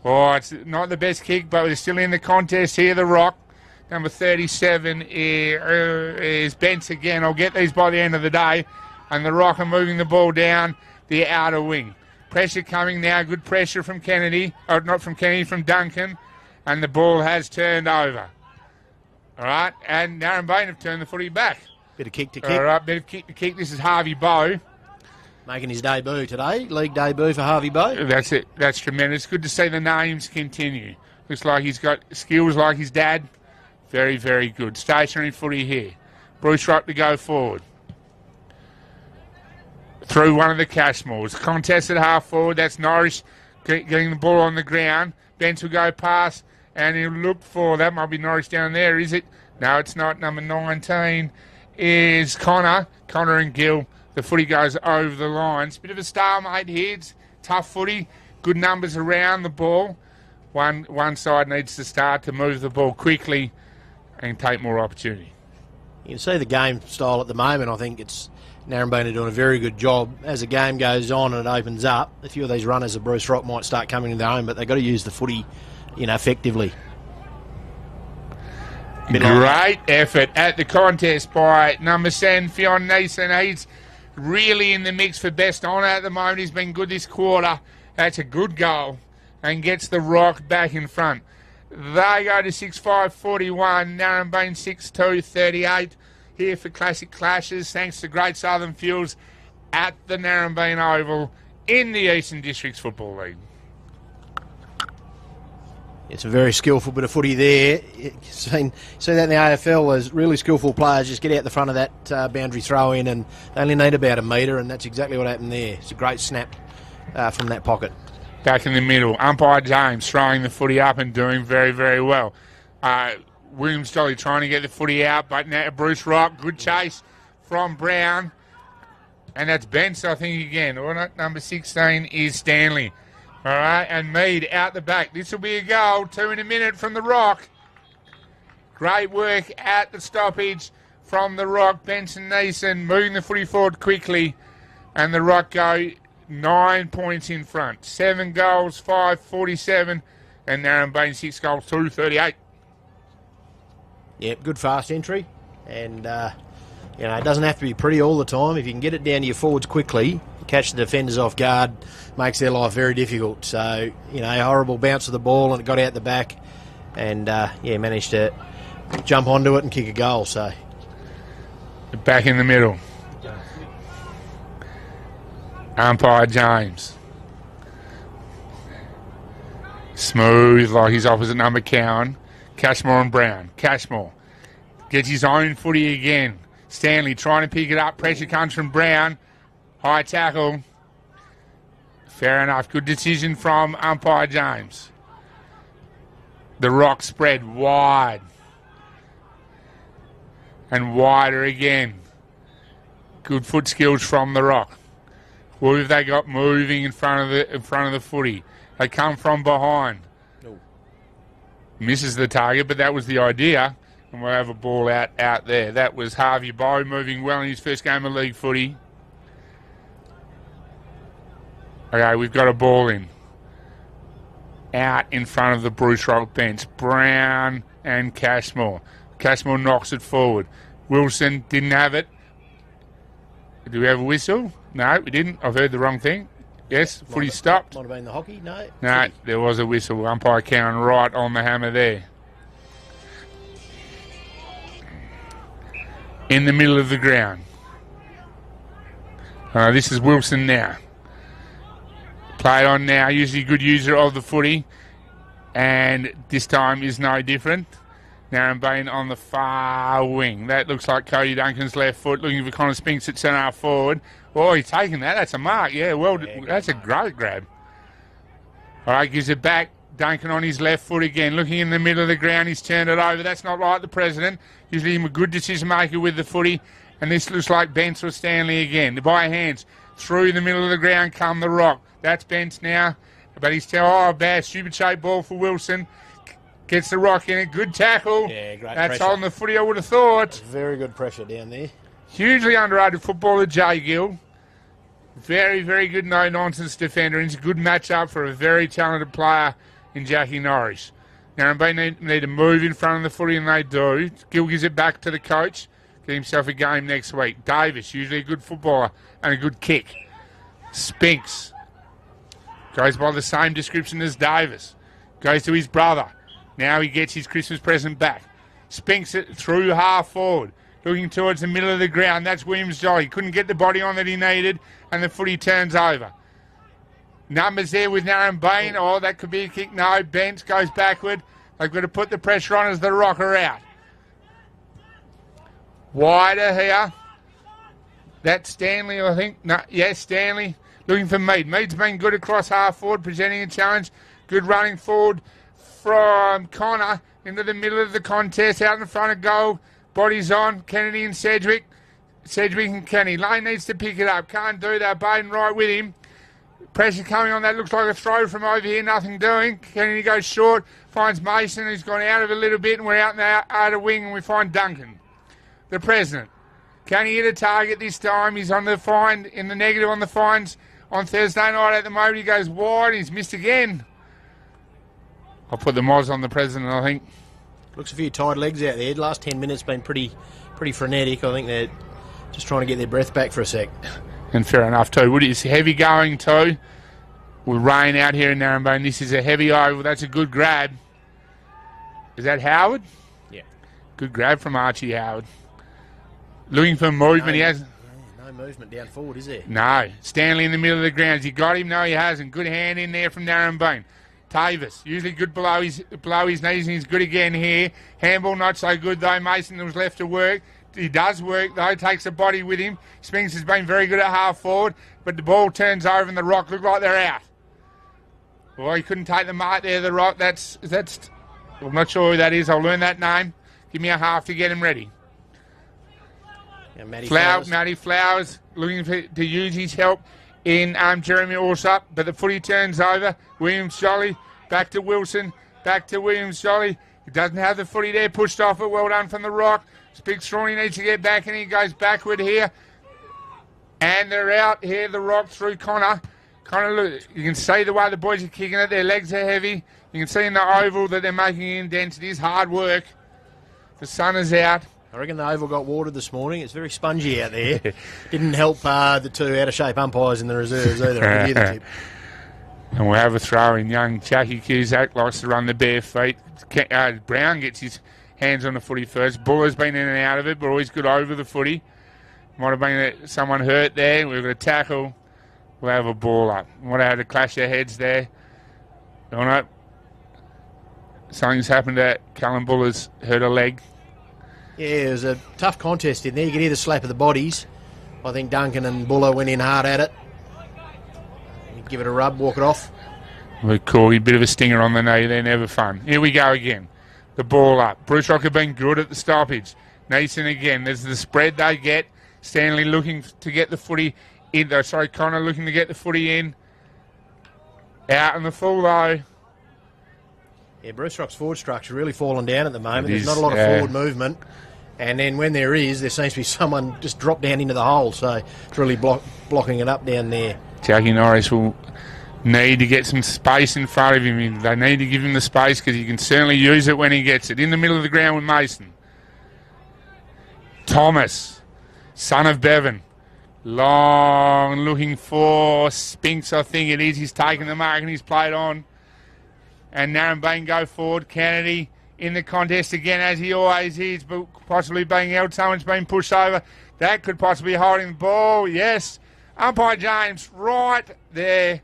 Oh, it's not the best kick, but we're still in the contest here. The Rock. Number 37 is Bentz again. I'll get these by the end of the day. And the Rock are moving the ball down the outer wing. Pressure coming now. Good pressure from Kennedy. Oh, not from Kennedy, from Duncan. And the ball has turned over. All right. And Narembeen have turned the footy back. Bit of kick to kick. All right, bit of kick to kick. This is Harvey Bowe. Making his debut today. League debut for Harvey Bowe. That's it. That's tremendous. Good to see the names continue. Looks like he's got skills like his dad. Very, very good. Stationary footy here. Bruce Rock to go forward. Through one of the Cashmores. Contest at half forward. That's Norris getting the ball on the ground. Bentz will go past and he'll look for, that might be Norris down there, is it? No, it's not. Number 19 is Connor. Connor and Gill. The footy goes over the lines. Bit of a stalemate here. It's tough footy. good numbers around the ball. One side needs to start to move the ball quickly and take more opportunity. You can see the game style at the moment. I think it's Narembeen are doing a very good job. As the game goes on and it opens up, a few of these runners of Bruce Rock might start coming to their own, but they've got to use the footy, effectively. Great effort at the contest by number 7, Fionn Neeson. He's really in the mix for best honour at the moment. He's been good this quarter. That's a good goal and gets the Rock back in front. They go to 6-5-41, Narembeen 6-2-38 here for Classic Clashes, thanks to Great Southern Fuels at the Narembeen Oval in the Eastern Districts Football League. It's a very skillful bit of footy there. You see that in the AFL, there's really skillful players just get out the front of that boundary throw in and they only need about a metre, and that's exactly what happened there. It's a great snap from that pocket. Back in the middle, umpire James throwing the footy up and doing very, very well. Williams Jolly trying to get the footy out, but now Bruce Rock, good chase from Brown. And that's Bence, I think, again. Or not, number 16 is Stanley. All right, and Mead out the back. This will be a goal. 2 in a minute from the Rock. Great work at the stoppage from the Rock. Benson Neeson moving the footy forward quickly. And the Rock go 9 points in front. 7 goals, 5-47. And Narembeen 6 goals, 2-38. Yep, good fast entry. And, it doesn't have to be pretty all the time. If you can get it down to your forwards quickly, catch the defenders off guard, makes their life very difficult. So, horrible bounce of the ball and it got out the back. And, managed to jump onto it and kick a goal. So back in the middle. Umpire James. Smooth like his opposite number, Cowan. Cashmore and Brown. Cashmore gets his own footy again. Stanley trying to pick it up. Pressure comes from Brown. High tackle. Fair enough. Good decision from umpire James. The Rock spread wide. And wider again. Good foot skills from the Rock. What have they got moving in front of the footy? They come from behind. No. Misses the target, but that was the idea. And we'll have a ball out there. That was Harvey Bowe moving well in his first game of league footy. Okay, we've got a ball in. Out in front of the Bruce Rock bench. Brown and Cashmore. Cashmore knocks it forward. Wilson didn't have it. Do we have a whistle? No, we didn't. I've heard the wrong thing. Yes, footy stopped. Might have been the hockey, no? No, there was a whistle. Umpire Cowan right on the hammer there. In the middle of the ground. This is Wilson now. Played on now, usually a good user of the footy. And this time is no different. Narembeen on the far wing. That looks like Cody Duncan's left foot, looking for Connor Spinks at centre half forward. Oh, he's taking that. That's a mark. Yeah, well, that's a great grab. All right, gives it back. Duncan on his left foot again. Looking in the middle of the ground, he's turned it over. That's not like the president. Usually he's a good decision maker with the footy. And this looks like Bence or Stanley again. By hands. Through the middle of the ground come the Rock. That's Bence now. But he's bad, stupid shaped ball for Wilson. Gets the Rock in it. Good tackle. Yeah, great That's pressure. holding the footy, I would have thought. Very good pressure down there. Hugely underrated footballer, Jay Gill. Very, very good no-nonsense defender. And it's a good match-up for a very talented player in Jackie Norris. Narembeen need to move in front of the footy, and they do. Gill gives it back to the coach. Get himself a game next week. Davis, usually a good footballer and a good kick. Spinks. Goes by the same description as Davis. Goes to his brother. Now he gets his Christmas present back. Spinks it through half forward. Looking towards the middle of the ground. That's Williams Jolly. Couldn't get the body on that he needed. And the footy turns over. Numbers there with Narembeen. Oh, that could be a kick. No, Bence goes backward. They've got to put the pressure on as the Rocker out. Wider here. That's Stanley, I think. No, yes, Stanley. Looking for Mead. Mead's been good across half forward, presenting a challenge. Good running forward from Connor into the middle of the contest, out in front of goal. Bodies on. Kennedy and Sedgwick. Sedgwick and Kenny. Lane needs to pick it up. Can't do that. Baden right with him. Pressure coming on that. Looks like a throw from over here. Nothing doing. Kennedy goes short. Finds Mason, who's gone out of it a little bit, and we're out in the outer wing, and we find Duncan, the president. Can he hit a target this time? He's on the find, in the negative on the fines on Thursday night at the moment. He goes wide. He's missed again. I'll put the Moz on the president, I think. Looks a few tight legs out there. The last 10 minutes been pretty frenetic. I think they're just trying to get their breath back for a sec. And fair enough too. Woody, it's heavy going too. With rain out here in Narembeen. This is a heavy oval. That's a good grab. Is that Howard? Yeah. Good grab from Archie Howard. Looking for movement. He has no movement down forward, is there? No. Stanley in the middle of the ground. Has he got him? No, he hasn't. Good hand in there from Narembeen. Tavis, usually good below his knees, and he's good again here. Handball not so good though. Mason was left to work. He does work though, takes the body with him. Spinks has been very good at half forward, but the ball turns over and the Rock look like they're out. Well, he couldn't take the mark there, the Rock. That's I'm not sure who that is. I'll learn that name. Give me a half to get him ready. Yeah, Matty Flowers looking to use his help in Jeremy Allsop, but the footy turns over. Williams Jolly, back to Wilson, back to Williams Jolly. He doesn't have the footy there, pushed off it. Well done from the Rock. Big Strawny needs to get back, and he goes backward here. And they're out here, the Rock through Connor. Connor, you can see the way the boys are kicking it. Their legs are heavy. You can see in the oval that they're making indents. It is hard work. The sun is out. I reckon the oval got watered this morning. It's very spongy out there. Didn't help the two out-of-shape umpires in the reserves either. I'll give you the tip. And we'll have a throw in. Young Jackie Cusack likes to run the bare feet. Brown gets his hands on the footy first. Buller's been in and out of it, but always good over the footy. Might have been someone hurt there. We've got a tackle. We'll have a ball up. Might have had to clash their heads there. Don't know. Something's happened to Callum Buller's hurt a leg. Yeah, it was a tough contest in there. You could hear the slap of the bodies. I think Duncan and Buller went in hard at it. Give it a rub, walk it off. A bit of a stinger on the knee. They're never fun. Here we go again. The ball up. Bruce Rock have been good at the stoppage. Nason again. There's the spread they get. Stanley looking to get the footy in. Connor looking to get the footy in. Out in the full though. Yeah, Bruce Rock's forward structure really fallen down at the moment. There's not a lot of forward movement. And then when there is, there seems to be someone just dropped down into the hole. So it's really blocking it up down there. Jackie Norris will need to get some space in front of him. They need to give him the space because he can certainly use it when he gets it. In the middle of the ground with Mason. Thomas, son of Bevan. Long looking for Spinks, I think it is. He's taken the mark and he's played on. And Narembeen go forward. Kennedy in the contest again, as he always is, but possibly being held. Someone's been pushed over. That could possibly be holding the ball. Yes. Umpire James right there.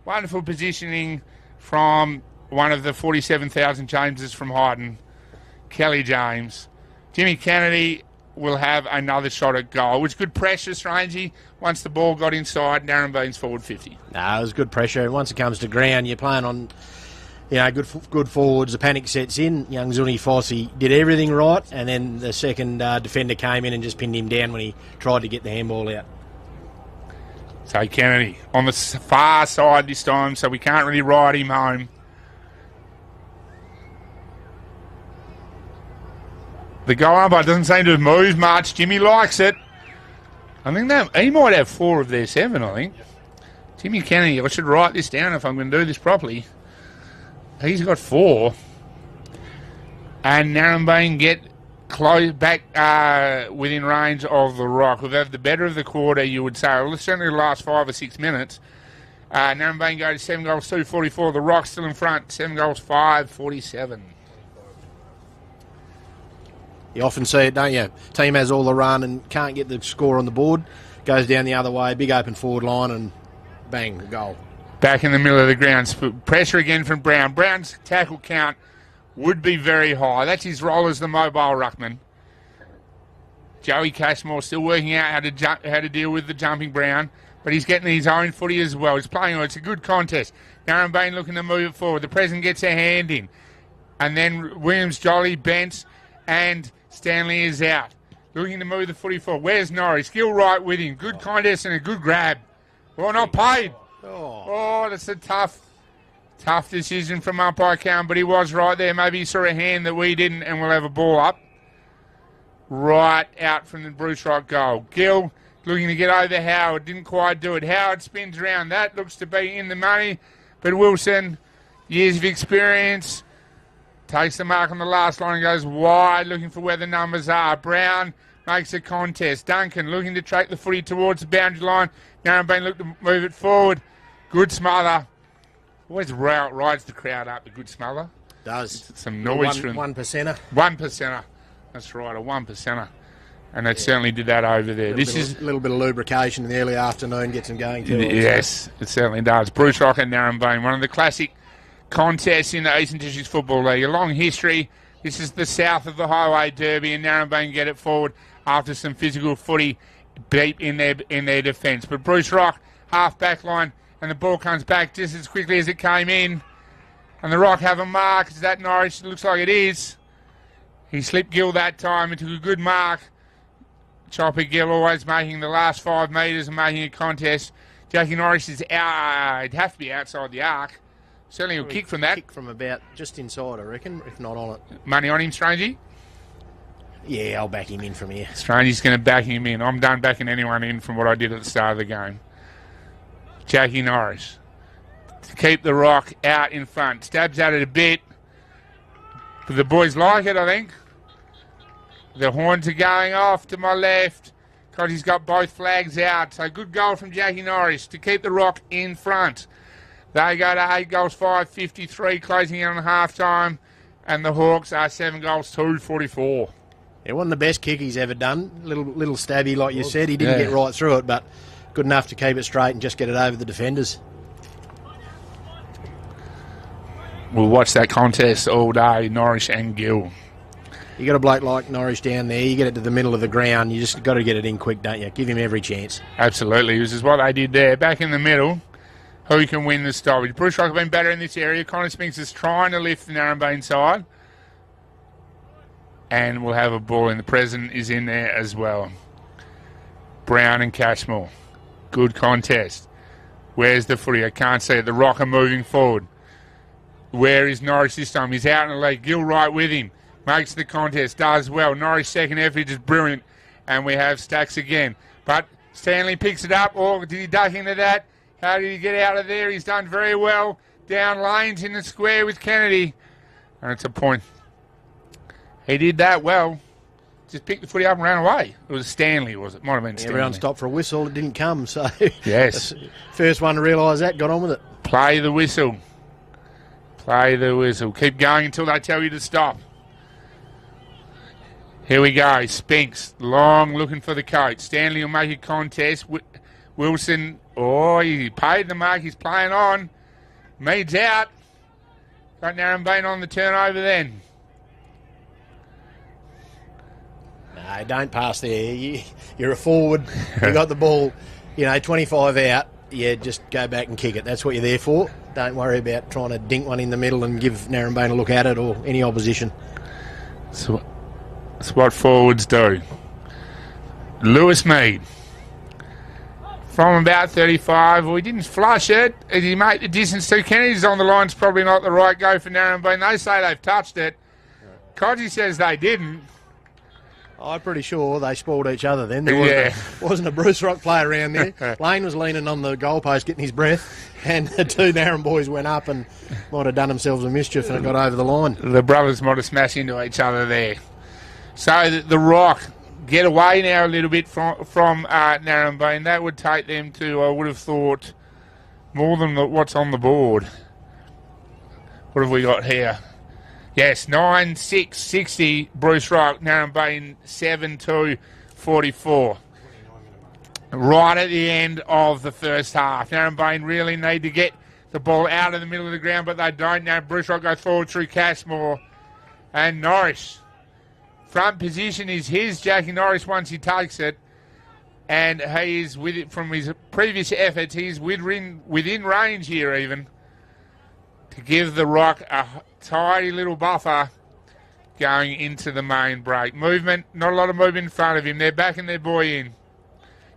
Wonderful positioning from one of the 47,000 Jameses from Hyden. Kelly James. Jimmy Kennedy will have another shot at goal. It was good pressure, Strangey. Once the ball got inside, Narembeen's forward 50. No, it was good pressure. Once it comes to ground, you're playing on, good forwards. The panic sets in. Young Zuni Fossey did everything right, and then the second defender came in and just pinned him down when he tried to get the handball out. So Kennedy on the far side this time, so we can't really ride him home. The goal umpire doesn't seem to move much. Jimmy likes it. I think he might have 4 of their 7, I think. Jimmy Kennedy, I should write this down if I'm going to do this properly. He's got 4. And Narembeen get close back within range of the Rock. We've had the better of the quarter, you would say. Well, certainly the last 5 or 6 minutes. Narembeen go to 7 goals, 2-44. The Rock still in front. 7 goals, 5-47. You often see it, don't you? Team has all the run and can't get the score on the board. Goes down the other way, big open forward line, and bang, goal. Back in the middle of the ground. Pressure again from Brown. Brown's tackle count would be very high. That's his role as the mobile ruckman. Joey Cashmore still working out how to deal with the jumping Brown, but he's getting his own footy as well. He's playing on. It's a good contest. Narembeen looking to move it forward. The President gets a hand in. And then Williams, Jolly, Bents, and Stanley is out. Looking to move the footy forward. Where's Norris? Skill right with him. Good contest and a good grab. Well, not paid. Oh, that's a tough decision from umpire Cowan, but he was right there. Maybe he saw a hand that we didn't, and we'll have a ball up. Right out from the Bruce Rock goal. Gill looking to get over Howard, didn't quite do it. Howard spins around. That looks to be in the money, but Wilson, years of experience, takes the mark on the last line and goes wide, looking for where the numbers are. Brown makes a contest. Duncan looking to track the footy towards the boundary line. Narembeen look to move it forward. Good smother. Always rides the crowd up, the good smother. Does. Some noise from... 1%er. 1%er. That's right, a 1%er. And it certainly did that over there. A little bit of lubrication in the early afternoon gets them going too. Yes, it certainly does. Bruce Rock and Narembeen, one of the classic contests in the Eastern Districts Football League. A long history. This is the south of the Highway Derby, and Narembeen get it forward after some physical footy deep in their defence. But Bruce Rock, half back line, and the ball comes back just as quickly as it came in. And the Rock have a mark. Is that Norwich? It looks like it is. He slipped Gill that time and took a good mark. Chopper Gill always making the last 5 metres and making a contest. Jackie Norris is out. It'd have to be outside the arc. Certainly he'll kick from that. Kick from about just inside, I reckon, if not on it. Money on him, Strangey? Yeah, I'll back him in from here. Strangey's going to back him in. I'm done backing anyone in from what I did at the start of the game. Jackie Norris to keep the Rock out in front. Stabs at it a bit. But the boys like it, I think. The horns are going off to my left because he's got both flags out. So good goal from Jackie Norris to keep the Rock in front. They go to 8 goals, 5-53, closing in on half-time. And the Hawks are 7 goals, 2-44. Yeah, one of the best kick he's ever done. Little stabby, like you said. He didn't get right through it, but good enough to keep it straight and just get it over the defenders. We'll watch that contest all day, Norris and Gill. You got a bloke like Norris down there, you get it to the middle of the ground, you just got to get it in quick, don't you? Give him every chance. Absolutely, this is what they did there. Back in the middle, who can win the stoppage? Bruce Rock have been better in this area. Connor Spinks is trying to lift the Narembeen side. And we'll have a ball in. The present is in there as well. Brown and Cashmore. Good contest. Where's the footy? I can't see it. The Rock are moving forward. Where is Norris this time? He's out in the lead. Gill right with him. Makes the contest. Does well. Norris' second effort is brilliant. And we have Stacks again. But Stanley picks it up. Or did he duck into that? How did he get out of there? He's done very well. Down lanes in the square with Kennedy. And it's a point. He did that well. Just picked the footy up and ran away. It was Stanley, was it? Might have been Stanley. Everyone stopped for a whistle. It didn't come. So yes. First one to realise that, got on with it. Play the whistle. Play the whistle. Keep going until they tell you to stop. Here we go. Spinks, long looking for the coach. Stanley will make a contest. Wilson, he paid the mark. He's playing on. Mead's out. Got Narembeen on the turnover then. No, don't pass there. You're a forward. You got the ball, 25 out. Yeah, just go back and kick it. That's what you're there for. Don't worry about trying to dink one in the middle and give Narembeen a look at it or any opposition. So that's what forwards do. Lewis Mead. From about 35. Well, he didn't flush it. Did he make the distance to Kennedy's on the line? It's probably not the right go for Narembeen. They say they've touched it. Kodji says they didn't. I'm pretty sure they spoiled each other then. There wasn't a Bruce Rock player around there. Lane was leaning on the goalpost getting his breath, and the two Narembeen boys went up and might have done themselves a mischief and it got over the line. The brothers might have smashed into each other there. So the Rock get away now a little bit from Narembeen. That would take them to, I would have thought, more than what's on the board. What have we got here? Yes, 9-6, 60, Bruce Rock, Narembeen 7-2, 44. Right at the end of the first half. Narembeen really need to get the ball out of the middle of the ground, but they don't. Now Bruce Rock goes forward through Cashmore and Norris. Front position is his, Jackie Norris, once he takes it. And he is with it from his previous efforts. He's within range here even to give the Rock a tidy little buffer going into the main break. Movement, not a lot of movement in front of him. They're backing their boy in.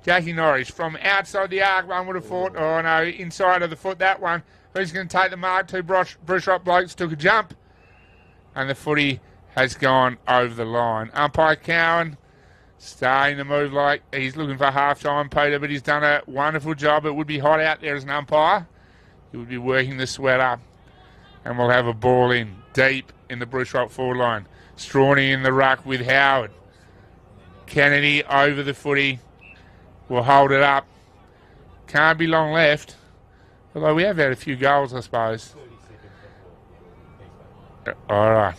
Jackie Norris from outside the arc, one would have thought. Oh no, inside of the foot, that one. Who's going to take the mark? Two Bruce Rock blokes took a jump. And the footy has gone over the line. Umpire Cowan starting to move like he's looking for half-time, Peter, but he's done a wonderful job. It would be hot out there as an umpire. He would be working the sweat up. And we'll have a ball in deep in the Bruce Rock forward line. Strawny in the ruck with Howard. Kennedy over the footy. We'll hold it up. Can't be long left. Although we have had a few goals, I suppose. All right.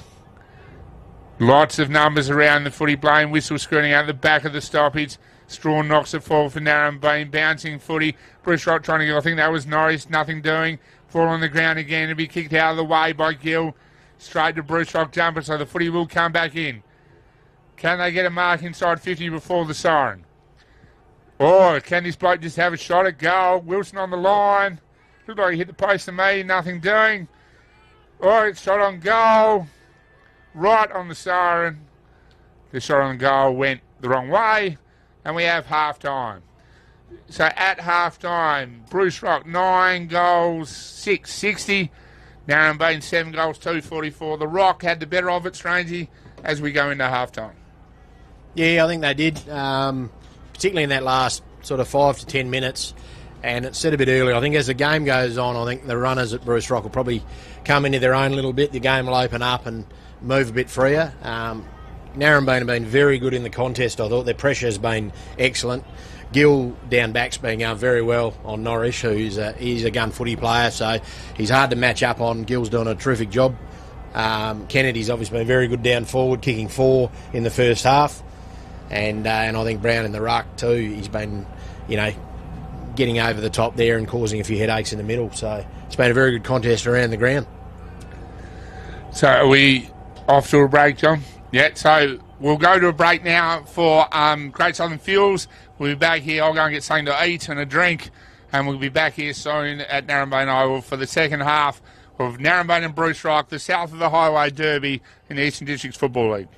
Lots of numbers around the footy. Blaine whistle screening out the back of the stoppage. Strawn knocks it forward for Narembeen. Bouncing footy. Bruce Rock trying to go. I think that was Norris. Nothing doing. Fall on the ground again to be kicked out of the way by Gill. Straight to Bruce Rock jumper, so the footy will come back in. Can they get a mark inside 50 before the siren? Oh, can this bloke just have a shot at goal? Wilson on the line. Looked like he hit the post to me. Nothing doing. Oh, it's shot on goal. Right on the siren. The shot on goal went the wrong way. And we have half-time. So at half-time, Bruce Rock 9 goals, 660. Narembeen 7 goals, 244. The Rock had the better of it, Strangey, as we go into half-time. Yeah, I think they did, particularly in that last sort of 5 to 10 minutes. And it said a bit earlier, I think as the game goes on, I think the runners at Bruce Rock will probably come into their own little bit. The game will open up and move a bit freer. Narembeen have been very good in the contest, I thought. Their pressure has been excellent. Gill down back's been going very well on Norris, he's a gun footy player, so he's hard to match up on. Gill's doing a terrific job. Kennedy's obviously been very good down forward, kicking 4 in the first half. And I think Brown in the ruck too, he's been, getting over the top there and causing a few headaches in the middle. So it's been a very good contest around the ground. So are we off to a break, John? Yeah, so we'll go to a break now for Great Southern Fuels. We'll be back here. I'll go and get something to eat and a drink, and we'll be back here soon at Narembeen Oval for the second half of Narembeen and Bruce Rock, the South of the Highway Derby in the Eastern Districts Football League.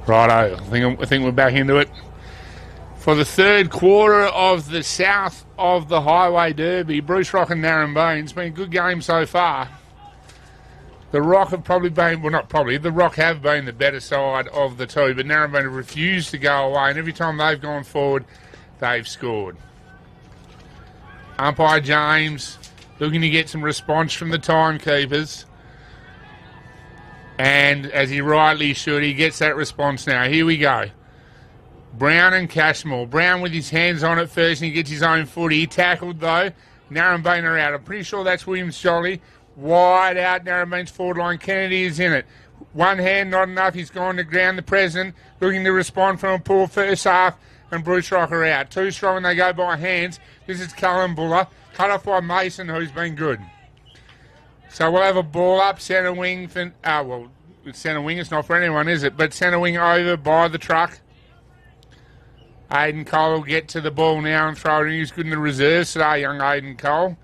Righto, I think we're back into it. For the third quarter of the South of the Highway Derby, Bruce Rock and Narembeen. It's been a good game so far. The Rock have probably been, well, not probably, the Rock have been the better side of the two, but Narembeen have refused to go away, and every time they've gone forward, they've scored. Umpire James looking to get some response from the timekeepers. And as he rightly should, he gets that response now. Here we go. Brown and Cashmore. Brown with his hands on it first, and he gets his own footy. He tackled, though. Narembeen are out. I'm pretty sure that's Williams Jolly. Wide out, Narembeen's forward line. Kennedy is in it. One hand, not enough. He's gone to ground. The President looking to respond from a poor first half, and Bruce Rock are out. Too strong, and they go by hands. This is Cullen Buller. Cut off by Mason, who's been good. So we'll have a ball up, centre wing. Centre wing, it's not for anyone, is it? But centre wing over by the truck. Aidan Cole will get to the ball now and throw it in. He's good in the reserves today, young Aidan Cole.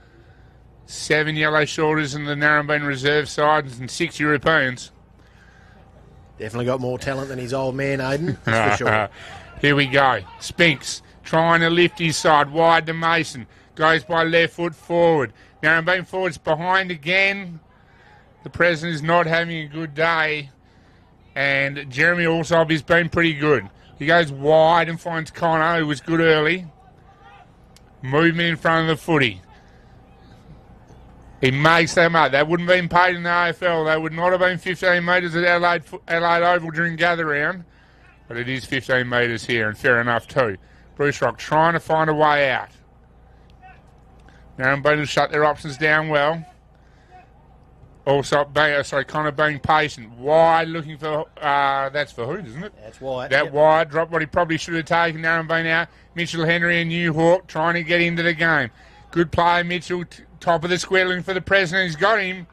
7 yellow shoulders in the Narembeen reserve side and 6 Europeans. Definitely got more talent than his old man, Aidan, that's for sure. Here we go. Spinks trying to lift his side wide to Mason. Goes by left foot forward. Narembeen forwards behind again. The President is not having a good day. And Jeremy Alsop has been pretty good. He goes wide and finds Connor, who was good early. Movement in front of the footy. He makes them up. That wouldn't have been paid in the AFL. They would not have been 15 metres at Adelaide Oval during gather round. But it is 15 metres here, and fair enough too. Bruce Rock trying to find a way out. Narembeen will shut their options down well. Also, Connor being patient. Wide looking for, that's for Hood, isn't it? That's wide. That wide, dropped what he probably should have taken. Narembeen out. Mitchell Henry and New Hawk trying to get into the game. Good play, Mitchell, top of the square looking for the President. He's got him.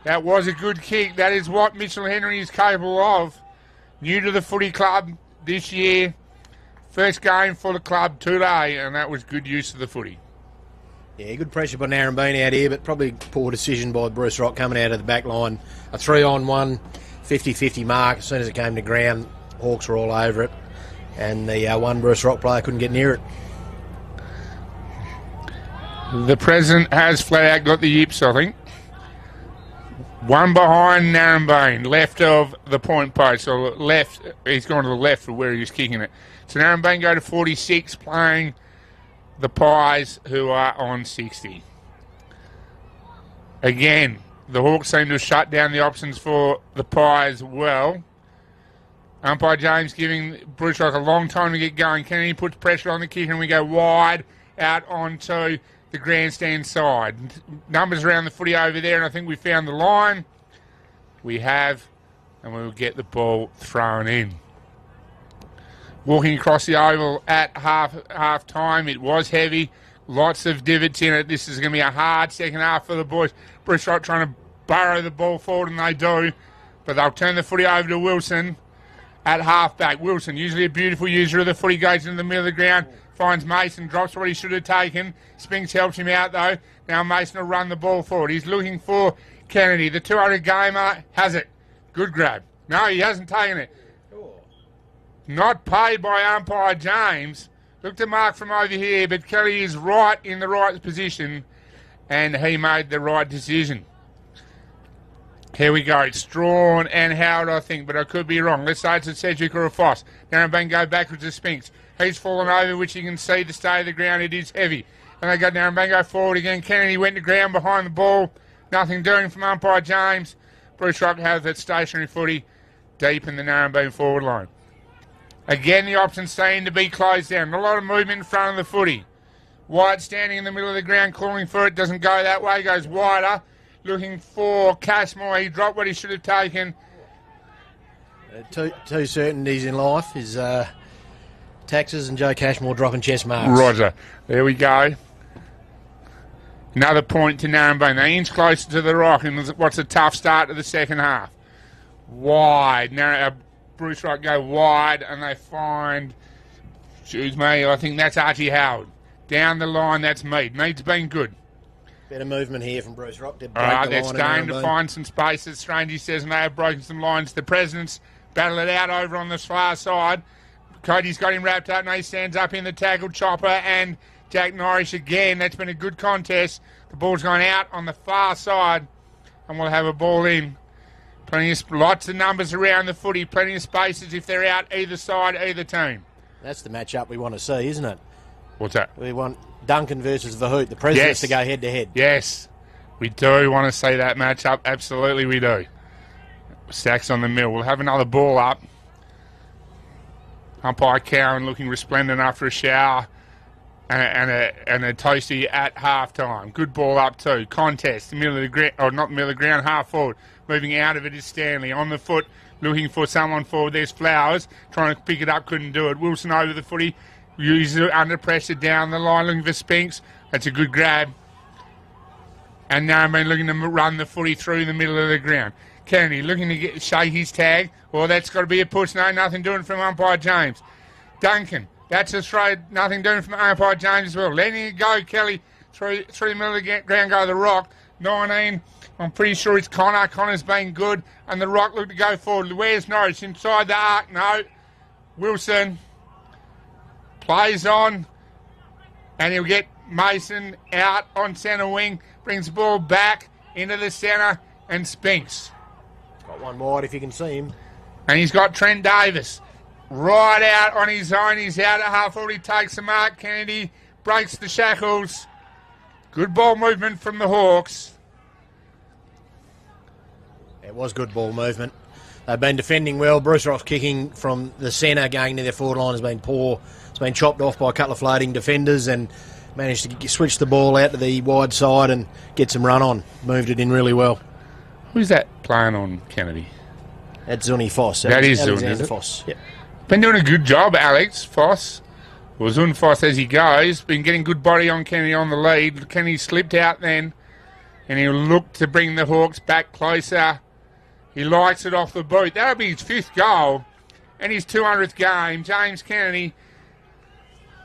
That was a good kick. That is what Mitchell Henry is capable of. New to the footy club this year. First game for the club today, and that was good use of the footy. Yeah, good pressure by Narembeen out here, but probably poor decision by Bruce Rock coming out of the back line. A 3-on-1, 50-50 mark. As soon as it came to ground, Hawks were all over it. And the one Bruce Rock player couldn't get near it. The President has flat out got the yips, I think. One behind Narembeen, left of the point post. So left, he's gone to the left for where he was kicking it. So Narembeen go to 46, playing the Pies, who are on 60. Again, the Hawks seem to have shut down the options for the Pies well. Umpire James giving Bruce Rock a long time to get going. Kennedy puts pressure on the kick, and we go wide out onto the grandstand side. Numbers around the footy over there, and I think we found the line. We have, and we will get the ball thrown in. Walking across the oval at half time. It was heavy. Lots of divots in it. This is going to be a hard second half for the boys. Bruce Rock trying to burrow the ball forward, and they do. But they'll turn the footy over to Wilson at half-back. Wilson, usually a beautiful user of the footy, goes into the middle of the ground, finds Mason, drops what he should have taken. Spinks helps him out, though. Now Mason will run the ball forward. He's looking for Kennedy. The 200 gamer has it. Good grab. No, he hasn't taken it. Not paid by umpire James. Look to mark from over here, but Kelly is right in the right position, and he made the right decision. Here we go. It's Strawn and Howard, I think, but I could be wrong. Let's say it's a Cedric or a Foss. Narembeen go backwards to Spinks. He's fallen over, which you can see the state of the ground. It is heavy. And they go Narembeen go forward again. Kennedy went to ground behind the ball. Nothing doing from umpire James. Bruce Rock has that stationary footy deep in the Narembeen forward line. Again, the options seem to be closed down. A lot of movement in front of the footy. White standing in the middle of the ground, calling for it. Doesn't go that way. Goes wider. Looking for Cashmore. He dropped what he should have taken. Two certainties in life is taxes and Joe Cashmore dropping chest marks. Roger. There we go. Another point to Narembeen. They inch closer to the rock, and what's a tough start to the second half. Wide. Bruce Rock go wide, and they find, excuse me, I think that's Archie Howard. Down the line, that's Mead. Mead's been good. Bit of movement here from Bruce Rock to break they're starting to find some spaces. Strangey says, and they have broken some lines. The Presidents battle it out over on the far side. Cody's got him wrapped up, and he stands up in the tackle. Chopper and Jack Norris again. That's been a good contest. The ball's gone out on the far side, and we'll have a ball in. Lots of numbers around the footy, plenty of spaces if they're out either side, either team. That's the matchup we want to see, isn't it? What's that? We want Duncan versus Vahoot, the presidents, to go head-to-head. Yes, we do want to see that matchup. Absolutely we do. Stacks on the mill. We'll have another ball up. Umpire Cowan looking resplendent after a shower and a toasty at half-time. Good ball up too. Contest, middle of the ground, or not middle of the ground, half forward. Moving out of it is Stanley. On the foot, looking for someone forward. There's Flowers. Trying to pick it up, couldn't do it. Wilson over the footy. Uses it under pressure down the line, looking for Spinks. That's a good grab. And Narembeen looking to run the footy through the middle of the ground. Kennedy looking to shake his tag. Well, that's got to be a push. No, nothing doing from umpire James. Duncan, that's a throw. Nothing doing from umpire James as well. Letting it go, Kelly, through the middle of the ground, go the Rock. 19, I'm pretty sure it's Connor. Connor's been good. And the Rock looked to go forward. Where's Norris? Inside the arc. No. Wilson plays on. And he'll get Mason out on centre wing. Brings the ball back into the centre. And Spinks. Got one wide if you can see him. And he's got Trent Davis right out on his own. He's out at half forward. He takes the mark. Kennedy breaks the shackles. Good ball movement from the Hawks. It was good ball movement. They've been defending well. Bruce Rock's kicking from the centre going to their forward line has been poor. It's been chopped off by a couple of floating defenders and managed to switch the ball out to the wide side and get some run on. Moved it in really well. Who's that playing on Kennedy? That's Zuni Foss. That is Zuni, is it? Foss. Yep. Been doing a good job, Alex Foss. Well, Zuni Foss as he goes. Been getting good body on Kennedy on the lead. Kennedy slipped out then. And he'll look to bring the Hawks back closer. He likes it off the boot. That'll be his 5th goal and his 200th game. James Kennedy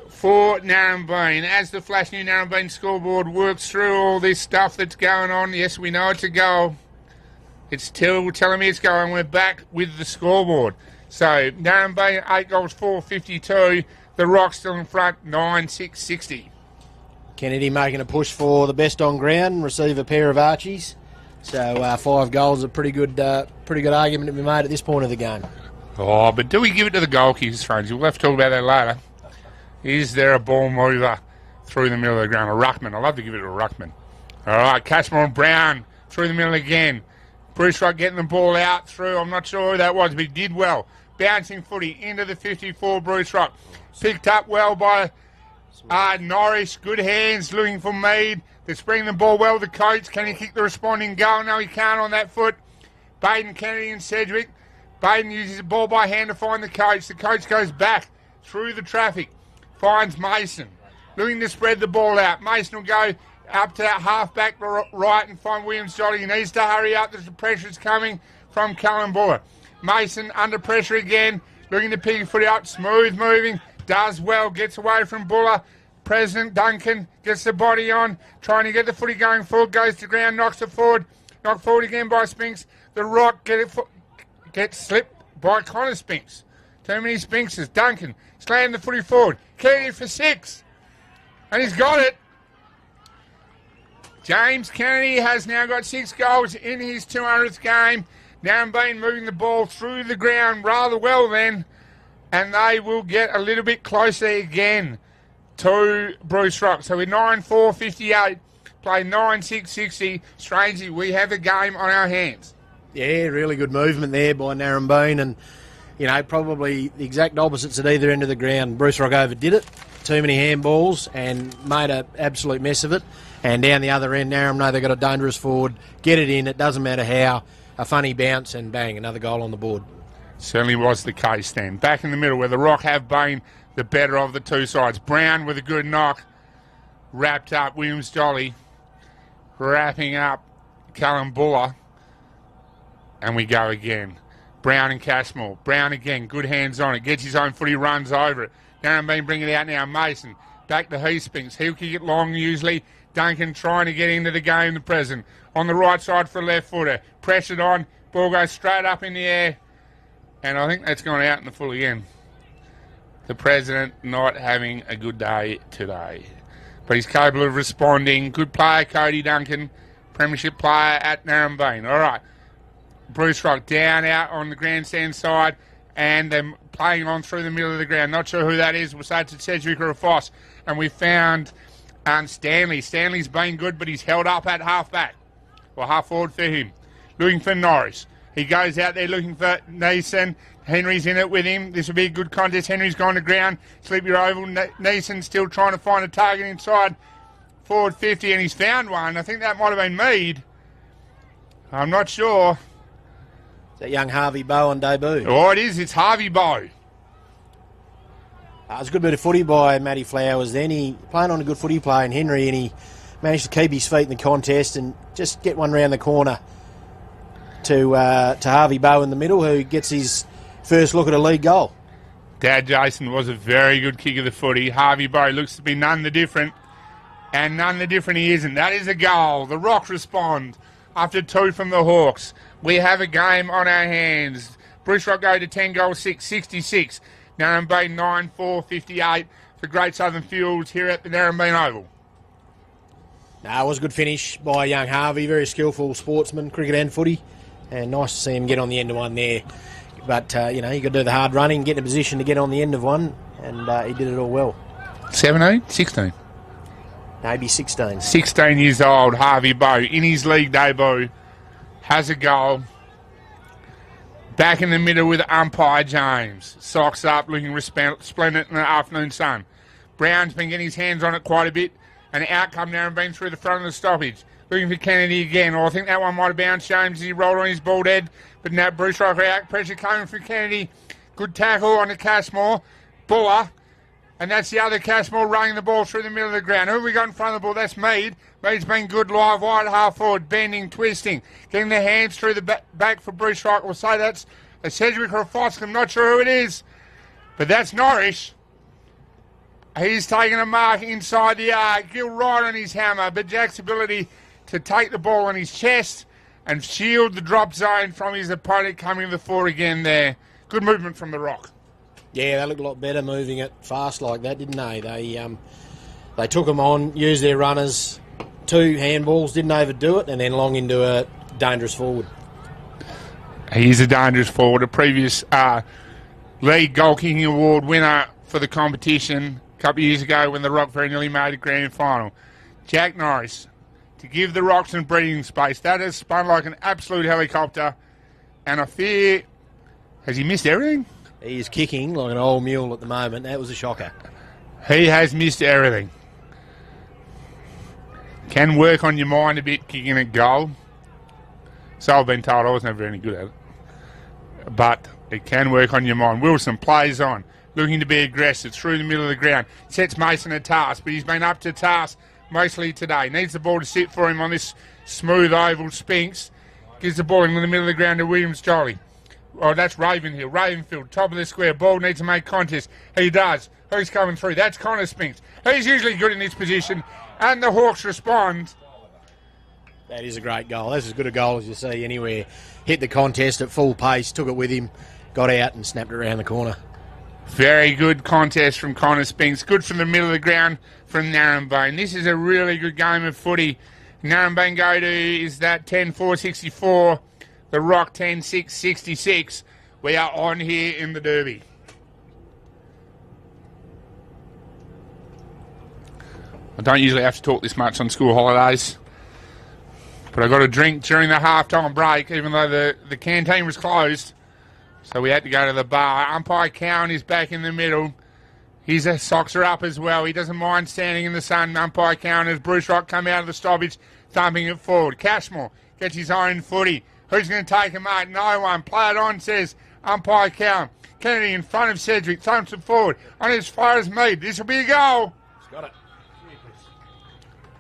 for Narembeen. As the Flash New Narembeen scoreboard works through all this stuff that's going on, yes, we know it's a goal. It's telling me it's going. We're back with the scoreboard. So Narembeen 8 goals, 452. The Rock still in front, 9-6-60. Kennedy making a push for the best on ground, receive a pair of Archies. So 5 goals, a pretty good argument to be made at this point of the game. Oh, but do we give it to the goalkeepers, friends? We'll have to talk about that later. Is there a ball mover through the middle of the ground? A ruckman. I love to give it to a ruckman. All right, Cashmore and Brown through the middle again. Bruce Rock getting the ball out through. I'm not sure who that was, but he did well. Bouncing footy into the 54, Bruce Rock. Picked up well by Norris. Good hands looking for Mead. They're springing the ball well. The coach, can he kick the responding goal? No, he can't on that foot. Baden, Kennedy and Sedgwick. Baden uses the ball by hand to find the coach. The coach goes back through the traffic. Finds Mason. Looking to spread the ball out. Mason will go up to that half-back right and find Williams Jolly. He needs to hurry up. The pressure's coming from Callum Buller. Mason under pressure again. Looking to pick footy up. Smooth moving. Does well. Gets away from Buller. President Duncan gets the body on. Trying to get the footy going forward. Goes to ground. Knocks it forward. Knocked forward again by Spinks. The Rock gets slipped by Connor Spinks. Too many Spinkses. Duncan slammed the footy forward. Kennedy for 6. And he's got it. James Kennedy has now got 6 goals in his 200th game. Narembeen moving the ball through the ground rather well then. And they will get a little bit closer again to Bruce Rock. So we're 9-4-58. Play 9-6-60. Strangely, we have a game on our hands. Yeah, really good movement there by Narembeen. And, you know, probably the exact opposites at either end of the ground. Bruce Rock overdid it. Too many handballs and made an absolute mess of it. And down the other end, Narembeen know they've got a dangerous forward. Get it in, it doesn't matter how. A funny bounce and bang, another goal on the board. Certainly was the case then. Back in the middle where the Rock have been the better of the two sides. Brown with a good knock. Wrapped up Williams Jolly. Wrapping up Callum Buller. And we go again. Brown and Cashmore. Brown again, good hands on it. Gets his own footy, runs over it. Narembeen bring it out now. Mason. Back to Heaspinks. He'll kick it long usually. Duncan trying to get into the game, the present. On the right side for a left footer. Pressured on. Ball goes straight up in the air. And I think that's gone out in the full again. The president not having a good day today. But he's capable of responding. Good player, Cody Duncan, premiership player at Narembeen. All right. Bruce Rock down out on the grandstand side, and they're playing on through the middle of the ground. Not sure who that is. We'll say it's a Sedgwick or a Foss. And we found Stanley. Stanley's been good, but he's held up at half-back. Or half-forward for him. Looking for Norris. He goes out there looking for Neeson. Henry's in it with him. This will be a good contest. Henry's gone to ground. Sleepy Oval. Neeson still trying to find a target inside forward 50, and he's found one. I think that might have been Mead. I'm not sure. That young Harvey Bow on debut. Oh, it is. It's Harvey Bow. It was a good bit of footy by Matty Flowers then. He playing on a good footy play in Henry, and he managed to keep his feet in the contest and just get one round the corner to Harvey Bow in the middle, who gets his first look at a league goal. Dad Jason was a very good kick of the footy. Harvey Bow looks to be none the different, and none the different he isn't. That is a goal. The Rocks respond after 2 from the Hawks. We have a game on our hands. Bruce Rock go to 10 goals, 6, 66. Narembeen 9-4, 58 for Great Southern Fuels here at the Narembeen Oval. No, it was a good finish by young Harvey. Very skillful sportsman, cricket and footy. And nice to see him get on the end of one there. But, you got to do the hard running, get in a position to get on the end of one. And he did it all well. 17? 16? Maybe 16. 16 years old, Harvey Bow, in his league debut, has a goal. Back in the middle with umpire James. Socks up, looking resplendent in the afternoon sun. Brown's been getting his hands on it quite a bit. And out come Narembeen through the front of the stoppage. Looking for Kennedy again. Oh, I think that one might have bounced James as he rolled on his bald head. But now Bruce Rock out. Pressure coming from Kennedy. Good tackle on the Cashmore. Buller. And that's the other Cashmore running the ball through the middle of the ground. Who have we got in front of the ball? That's Mead. Mead's been good live wide, half forward, bending, twisting. Getting the hands through the back for Bruce Rock. We'll say that's a Sedgwick or a Foss. I'm not sure who it is. But that's Norris. He's taking a mark inside the arc. Gill right on his hammer. But Jack's ability to take the ball on his chest and shield the drop zone from his opponent coming to the fore again there. Good movement from the Rock. Yeah, they looked a lot better moving it fast like that, didn't they? They took them on, used their runners, 2 handballs, didn't overdo it, and then long into a dangerous forward. He's a dangerous forward, a previous league goal kicking award winner for the competition a couple of years ago when the Rock very nearly made a grand final. Jack Norris, to give the Rocks some breathing space. That has spun like an absolute helicopter, and I fear, has he missed everything? He is kicking like an old mule at the moment. That was a shocker. He has missed everything. Can work on your mind a bit kicking a goal. So I've been told. I was never any good at it. But it can work on your mind. Wilson plays on, looking to be aggressive through the middle of the ground. Sets Mason a task, but he's been up to task mostly today. Needs the ball to sit for him on this smooth oval. Spinks gives the ball in the middle of the ground to Williams Jolly. Oh, that's Ravenhill. Ravenfield, top of the square. Ball needs to make contest. He does. Who's coming through? That's Connor Spinks. He's usually good in this position. And the Hawks respond. That is a great goal. That's as good a goal as you see anywhere. Hit the contest at full pace, took it with him, got out and snapped it around the corner. Very good contest from Connor Spinks. Good from the middle of the ground from Narembeen. This is a really good game of footy. Narembeen go to is that 10-4, 64. The Rock 10-6, 66. We are on here in the Derby. I don't usually have to talk this much on school holidays, but I got a drink during the half-time break, even though the canteen was closed. So we had to go to the bar. Umpire Cowan is back in the middle. His socks are up as well. He doesn't mind standing in the sun. Umpire Cowan as Bruce Rock come out of the stoppage, thumping it forward. Cashmore gets his own footy. Who's going to take him, mate? No one. Play it on, says umpire Cowan. Kennedy in front of Sedgwick, thumps it forward. On as far as Mead. This will be a goal. He's got it.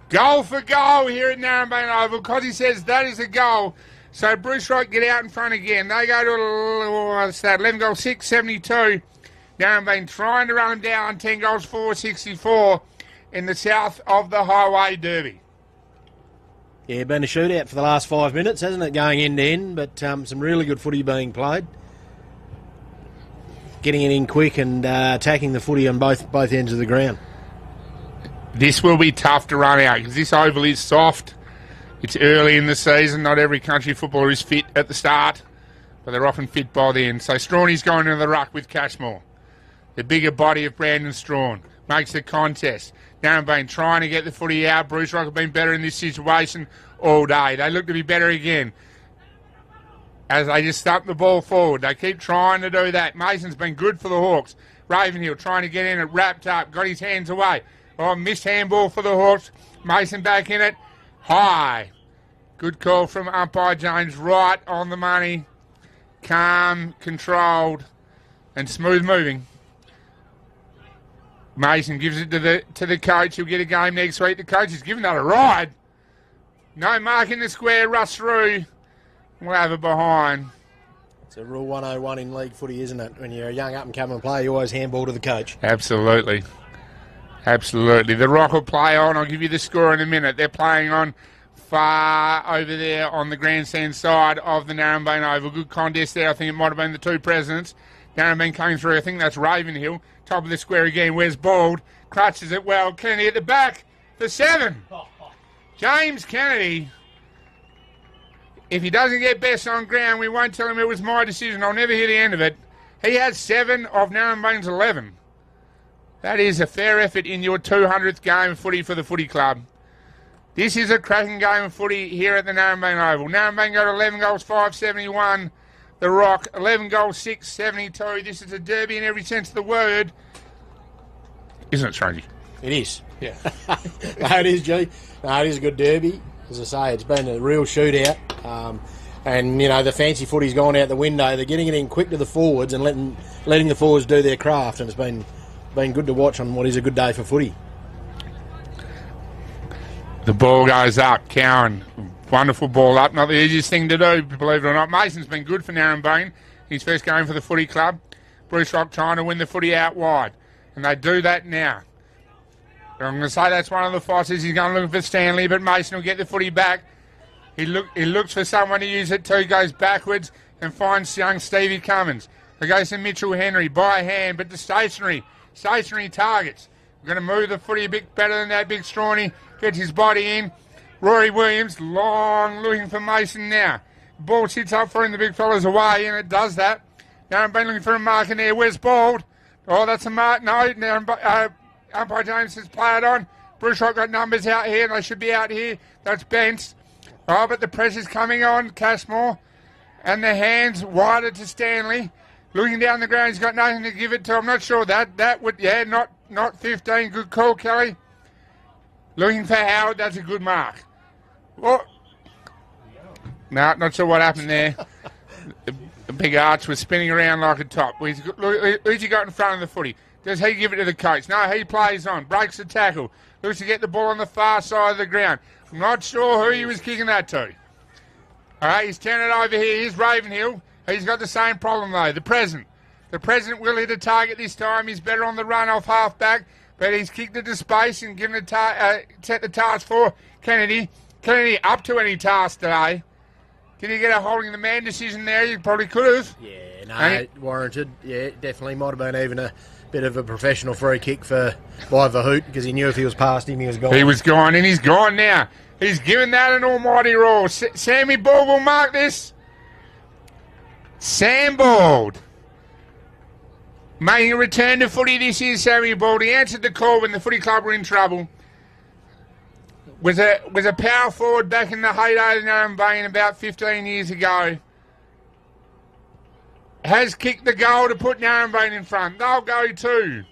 Goal for goal here at Narembeen Oval. Cozzy says that is a goal. So Bruce Rock get out in front again. They go to, what's that, 11 goals, 6, 72. Narembeen trying to run them down, 10 goals, 4, 64 in the south of the Highway Derby. Yeah, been a shootout for the last 5 minutes, hasn't it, going end to end, but some really good footy being played. getting it in quick and attacking the footy on both ends of the ground. This will be tough to run out because this oval is soft. It's early in the season. Not every country footballer is fit at the start, but they're often fit by the end. So Strawny's going into the ruck with Cashmore. The bigger body of Brandon Strawn makes the contest. Narembeen trying to get the footy out. Bruce Rock have been better in this situation all day. They look to be better again as they just stump the ball forward. They keep trying to do that. Mason's been good for the Hawks. Ravenhill trying to get in it, wrapped up, got his hands away. Oh, missed handball for the Hawks. Mason back in it. High. Good call from umpire James. Right on the money. Calm, controlled, and smooth moving. Mason gives it to the coach. He'll get a game next week. The coach is giving that a ride. No mark in the square. Rush through. We'll have it behind. It's a rule 101 in league footy, isn't it? When you're a young up-and-coming player, you always handball to the coach. Absolutely. Absolutely. The Rock will play on. I'll give you the score in a minute. They're playing on far over there on the grandstand side of the Narembeen Oval. Good contest there. I think it might have been the two presidents. Narembeen coming through. I think that's Ravenhill. Top of the square again. Where's Bald? Clutches it well. Kennedy at the back for 7. James Kennedy. If he doesn't get best on ground, we won't tell him it was my decision. I'll never hear the end of it. He has 7 of Narembeen's 11. That is a fair effort in your 200th game of footy for the footy club. This is a cracking game of footy here at the Narembeen Oval. Narembeen got 11 goals, 571. The Rock, 11 goals, 672. This is a derby in every sense of the word. Isn't it, Strangy? It is. Yeah. No, it is, G. No, it is a good derby. As I say, it's been a real shootout. And, you know, the fancy footy's gone out the window. They're getting it in quick to the forwards and letting the forwards do their craft. And it's been good to watch on what is a good day for footy. The ball goes up. Cowan, wonderful ball up. Not the easiest thing to do, believe it or not. Mason's been good for Narembeen. His first game for the footy club. Bruce Rock trying to win the footy out wide. And they do that now. I'm going to say that's one of the fosses. He's going looking for Stanley, but Mason will get the footy back. He looks for someone to use it too, goes backwards and finds young Stevie Cummins. He goes to Mitchell Henry by hand, but the stationary targets. We're going to move the footy a bit better than that. Big Strawny gets his body in. Rory Williams, long looking for Mason now. Ball sits up for him, the big fella's away, and it does that. Now I've been looking for a mark in there. Where's Bald? Oh, that's a mark. No, now umpire James has played on. Bruce Rock got numbers out here, and they should be out here. That's Bence. Oh, but the pressure's coming on. Cashmore. And the hands wider to Stanley. Looking down the ground, he's got nothing to give it to. I'm not sure that would, yeah, not 15. Good call, Kelly. Looking for Howard. That's a good mark. Oh. No, not sure what happened there. The big arch was spinning around like a top. Who's he got in front of the footy? Does he give it to the coach? No, he plays on. Breaks the tackle. Looks to get the ball on the far side of the ground. I'm not sure who he was kicking that to. All right, he's turning it over here. Here's Ravenhill. He's got the same problem, though. The present will hit a target this time. He's better on the run off half-back, but he's kicked it to space and given set the task for Kennedy. Kennedy up to any task today. Did he get a holding the man decision there? He probably could have. Yeah, no, warranted. Yeah, definitely might have been even a bit of a professional free kick by Vahoot because he knew if he was past him, he was gone. He was gone, and he's gone now. He's given that an almighty roar. Sammy Bald will mark this. Sam Bald. Making a return to footy this year, Sammy Bald. He answered the call when the footy club were in trouble. Was a power forward back in the heyday of Narembeen about 15 years ago. Has kicked the goal to put Narembeen in front. They'll go too.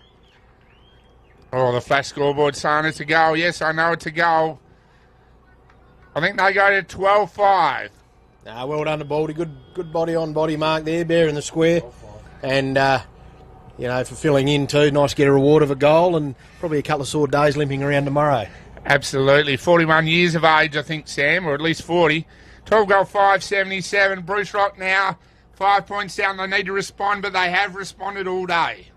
Oh, the flash scoreboard saying it's a goal. Yes, I know it's a goal. I think they go to 12-5. Well done to Baldy. Good body on body mark there, bear in the square. And, you know, for filling in too, nice to get a reward of a goal and probably a couple of sore days limping around tomorrow. Absolutely. 41 years of age, I think, Sam, or at least 40. 12 goal, 577. Bruce Rock now 5 points down. They need to respond, but they have responded all day.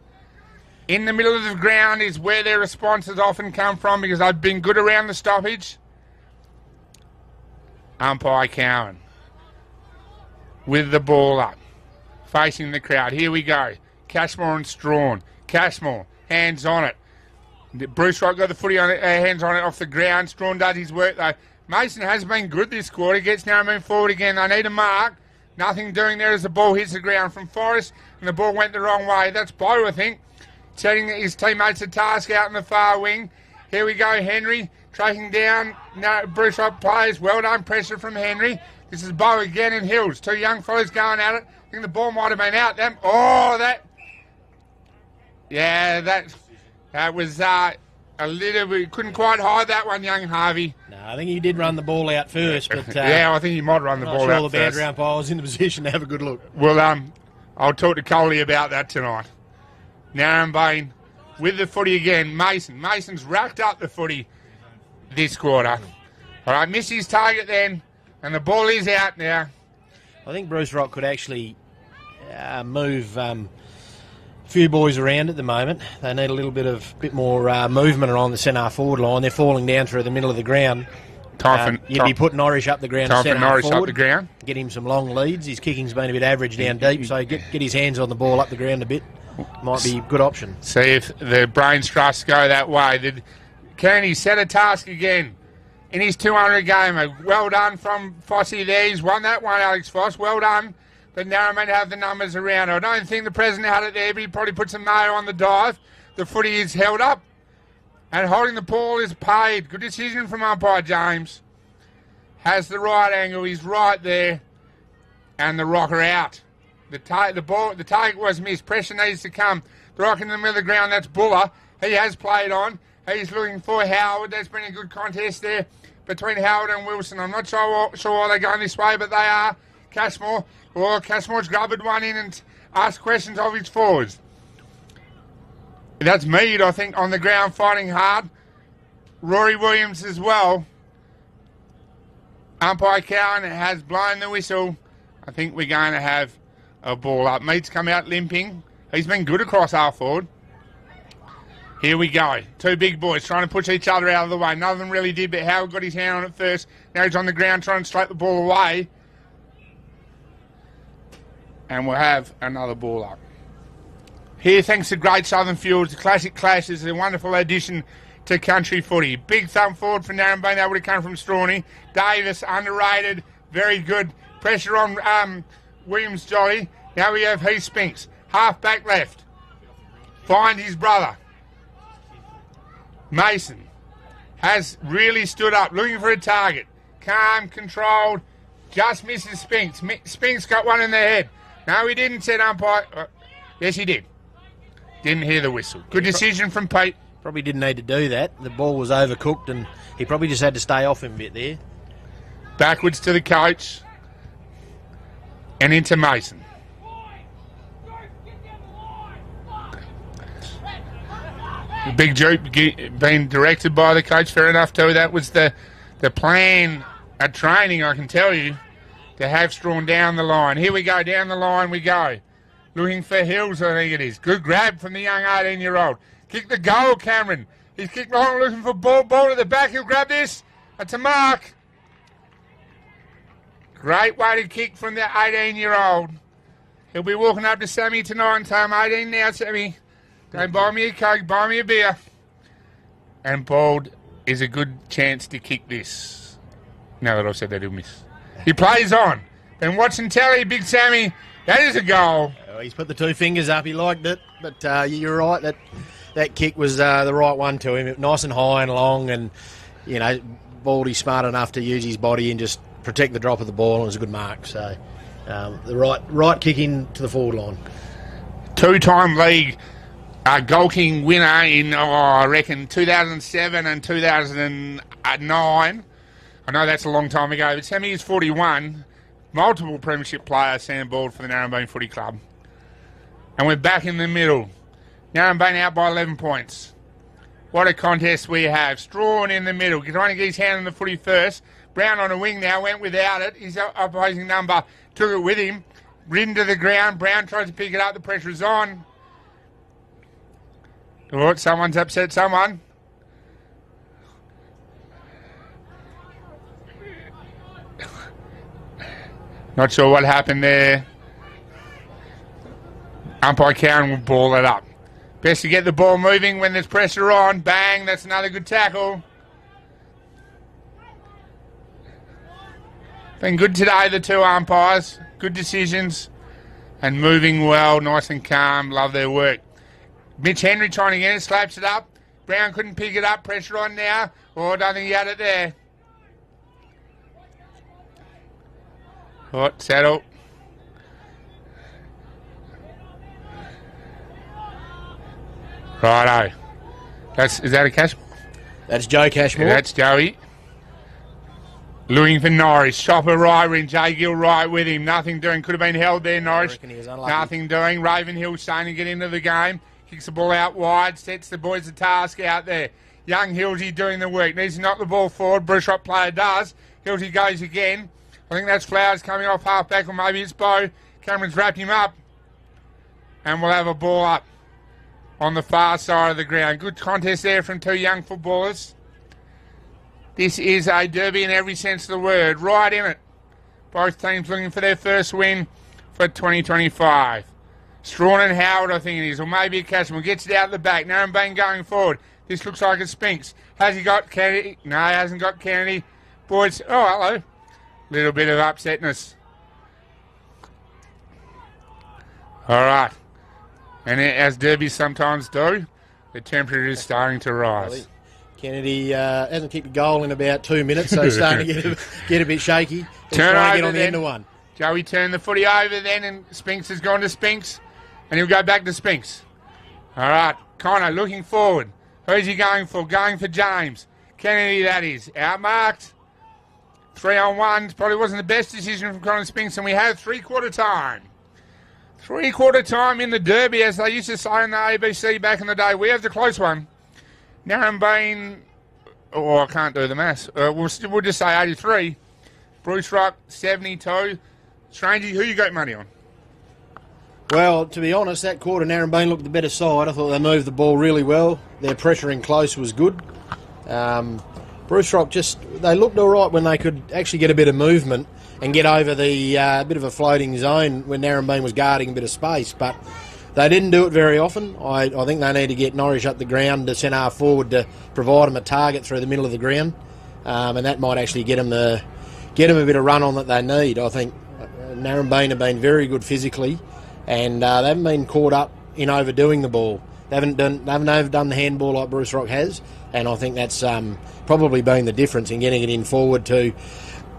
In the middle of the ground is where their responses often come from because they've been good around the stoppage. Umpire Cowan with the ball up, facing the crowd. Here we go. Cashmore and Strawn. Cashmore, hands on it. Bruce Wright got the footy on it, hands on it off the ground. Strawn does his work though. Mason has been good this quarter. Gets Narembeen forward again. They need a mark. Nothing doing there as the ball hits the ground from Forrest, and the ball went the wrong way. That's Bo, I think, setting his teammates a task out in the far wing. Here we go, Henry tracking down Bruce Wright players. Well done, pressure from Henry. This is Bo again and Hills. Two young fellas going at it. I think the ball might have been out. That was a little bit, couldn't quite hide that one, young Harvey. No, I think he did run the ball out first, but yeah, I think he might run the ball out first. I'm not sure the boundary umpire was in the position to have a good look. Well, I'll talk to Coley about that tonight. Narembeen with the footy again. Mason's racked up the footy this quarter. All right, missed his target then, and the ball is out now. I think Bruce Rock could actually move a few boys around at the moment. They need a little bit more movement along the centre forward line. They're falling down through the middle of the ground. You'd be putting Norris up the ground. Time for Norris up the ground. Get him some long leads. His kicking's been a bit average down deep, so get his hands on the ball up the ground a bit. Might be a good option. See if the brains trust go that way. Can he set a task again in his 200 gamer? Well done from Fossey there. He's won that one, Alex Foss. Well done. But Narembeen have the numbers around. I don't think the president had it there, but he probably put some mayo on the dive. The footy is held up. And holding the ball is paid. Good decision from umpire James. Has the right angle. He's right there. And the rocker out. The target was missed. Pressure needs to come. The rock in the middle of the ground. That's Buller. He has played on. He's looking for Howard. That's been a good contest there between Howard and Wilson. I'm not sure why they're going this way, but they are. Cashmore. Well, Cashmore's grubbed one in and asked questions of his forwards. That's Mead, I think, on the ground fighting hard. Rory Williams as well. Umpire Cowan has blown the whistle. I think we're going to have a ball up. Mead's come out limping. He's been good across half forward. Here we go. Two big boys trying to push each other out of the way. None of them really did, but Howard got his hand on it first. Now he's on the ground trying to straight the ball away. And we'll have another ball up. Here, thanks to Great Southern Fuels, the Classic Clash is a wonderful addition to country footy. Big thumb forward for Narembeen. That would have come from Strawny. Davis, underrated, very good. Pressure on Williams Jolly. Now we have Heath Spinks. Half back left. Find his brother. Mason has really stood up, looking for a target. Calm, controlled, just misses Spinks. Spinks got one in the head. No, he didn't, said umpire. Yes, he did. Didn't hear the whistle. Good decision from Pete. Probably didn't need to do that. The ball was overcooked and he probably just had to stay off him a bit there. Backwards to the coach. And into Mason. The big joke being directed by the coach, fair enough too. That was the plan at training, I can tell you, to have Strawn down the line. Here we go, down the line we go. Looking for Hills, I think it is. Good grab from the young 18-year-old. Kick the goal, Cameron. He's kicked long, looking for ball at the back. He'll grab this. That's a mark. Great way to kick from the 18-year-old. He'll be walking up to Sammy tonight and tell him, 18 now, Sammy. Don't buy me a Coke, buy me a beer. And Bald is a good chance to kick this. Now that I've said that, he'll miss. He plays on. Been watching telly, Big Sammy. That is a goal. Oh, he's put the two fingers up. He liked it. But you're right, that kick was the right one to him. Nice and high and long. And, you know, Baldy's smart enough to use his body and just protect the drop of the ball. And it was a good mark. So the right kick in to the forward line. Two-time league Goal King winner in, I reckon, 2007 and 2009. I know that's a long time ago, but Sammy is 41. Multiple premiership player, Sam Bald for the Narembeen Footy Club. And we're back in the middle. Narembeen out by 11 points. What a contest we have. Strawn in the middle. Trying to get his hand on the footy first. Brown on a wing now, went without it. His opposing number took it with him. Ridden to the ground. Brown tries to pick it up. The pressure is on. Oh, someone's upset someone. Not sure what happened there. Umpire Cowan will ball it up. Best to get the ball moving when there's pressure on. Bang, that's another good tackle. Been good today, the two umpires. Good decisions and moving well, nice and calm. Love their work. Mitch Henry trying to get it, slaps it up. Brown couldn't pick it up. Pressure on now. Oh, I don't think he had it there. Hot saddle. Righto. Is that a Cashmore? That's Joe Cashmore. Yeah, that's Joey. Looking for Norris. Chopper right, and Jay Gill right with him. Nothing doing. Could have been held there, Norris. Nothing doing. Ravenhill starting to get into the game. Kicks the ball out wide. Sets the boys a task out there. Young Hilsey doing the work. Needs to knock the ball forward. Bruce Rock player does. Hilsey goes again. I think that's Flowers coming off half back, or maybe it's Bo. Cameron's wrapped him up. And we'll have a ball up on the far side of the ground. Good contest there from two young footballers. This is a derby in every sense of the word. Right in it. Both teams looking for their first win for 2025. Strawn and Howard, I think it is, or maybe a Cashman. Gets it out the back. Narembeen going forward. This looks like a Spinks. Has he got Kennedy? No, he hasn't got Kennedy. Boys, oh, hello. Little bit of upsetness. All right. And as derbies sometimes do, the temperature is starting to rise. Kennedy hasn't kicked a goal in about 2 minutes, so he's starting to get a bit shaky. He's Turn trying over to get on the then. end of one. Joey turned the footy over then, and Spinks has gone to Spinks, and he'll go back to Spinks. All right, Connor looking forward. Who's he going for? Going for James. Kennedy, that is. Outmarked. 3-on-1. Probably wasn't the best decision from Connor Spinks, and we have three-quarter time. Three-quarter time in the derby, as they used to say in the ABC back in the day. We have the close one. Narembeen, I can't do the maths. We'll just say 83. Bruce Rock, 72. Strangey, who you got money on? Well, to be honest, that quarter Narembeen looked the better side. I thought they moved the ball really well. Their pressuring close was good. Bruce Rock they looked all right when they could actually get a bit of movement and get over the bit of a floating zone when Narembeen was guarding a bit of space. But they didn't do it very often. I think they need to get Norwich up the ground to centre half forward to provide them a target through the middle of the ground, and that might actually get them a bit of run on that they need. I think Narembeen have been very good physically, and they haven't been caught up in overdoing the ball. They haven't overdone the handball like Bruce Rock has, and I think that's probably been the difference in getting it in forward to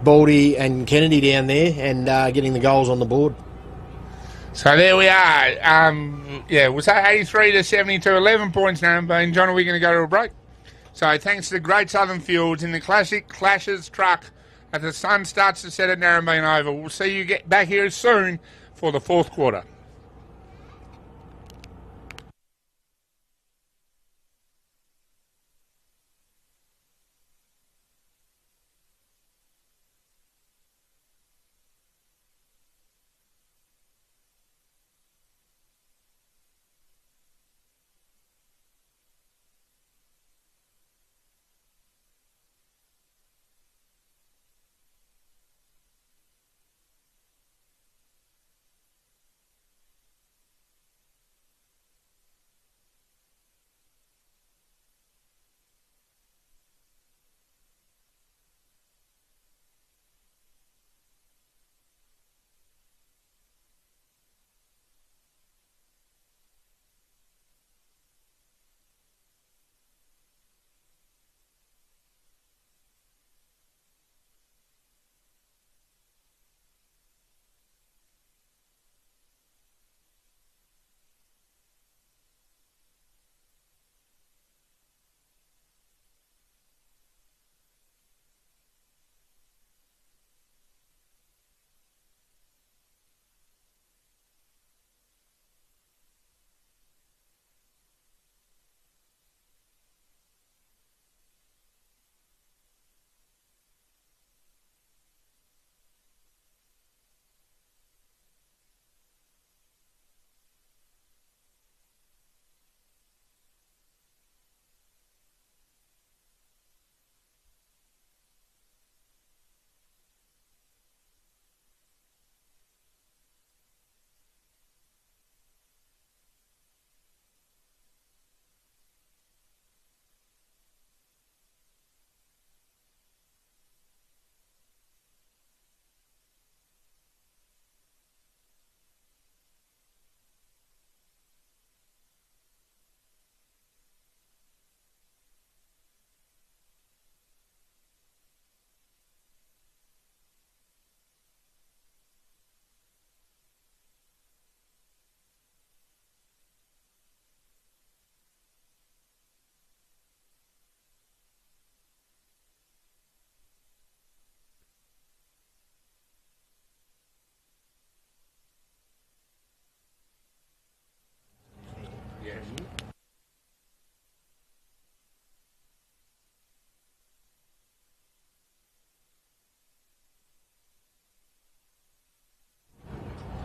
Baldy and Kennedy down there and getting the goals on the board. So there we are. We'll say 83 to 72, 11 points now. And John, are we going to go to a break? So thanks to the Great Southern Fuels in the classic Clashes truck as the sun starts to set at Narembeen Oval. We'll see you get back here soon for the fourth quarter.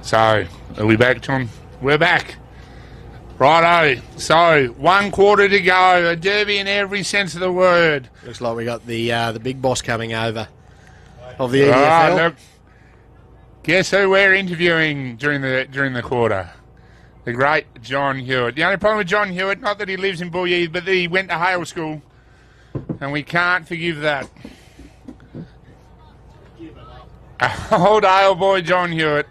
So, are we back, John? We're back. Righto. So, 1 quarter to go. A derby in every sense of the word. Looks like we got the big boss coming over of the Right, EFL. look. Guess who we're interviewing during the quarter? The great John Hewitt. The only problem with John Hewitt, not that he lives in Bullyheath, but that he went to Hale School, and we can't forgive that. Old Hale boy John Hewitt.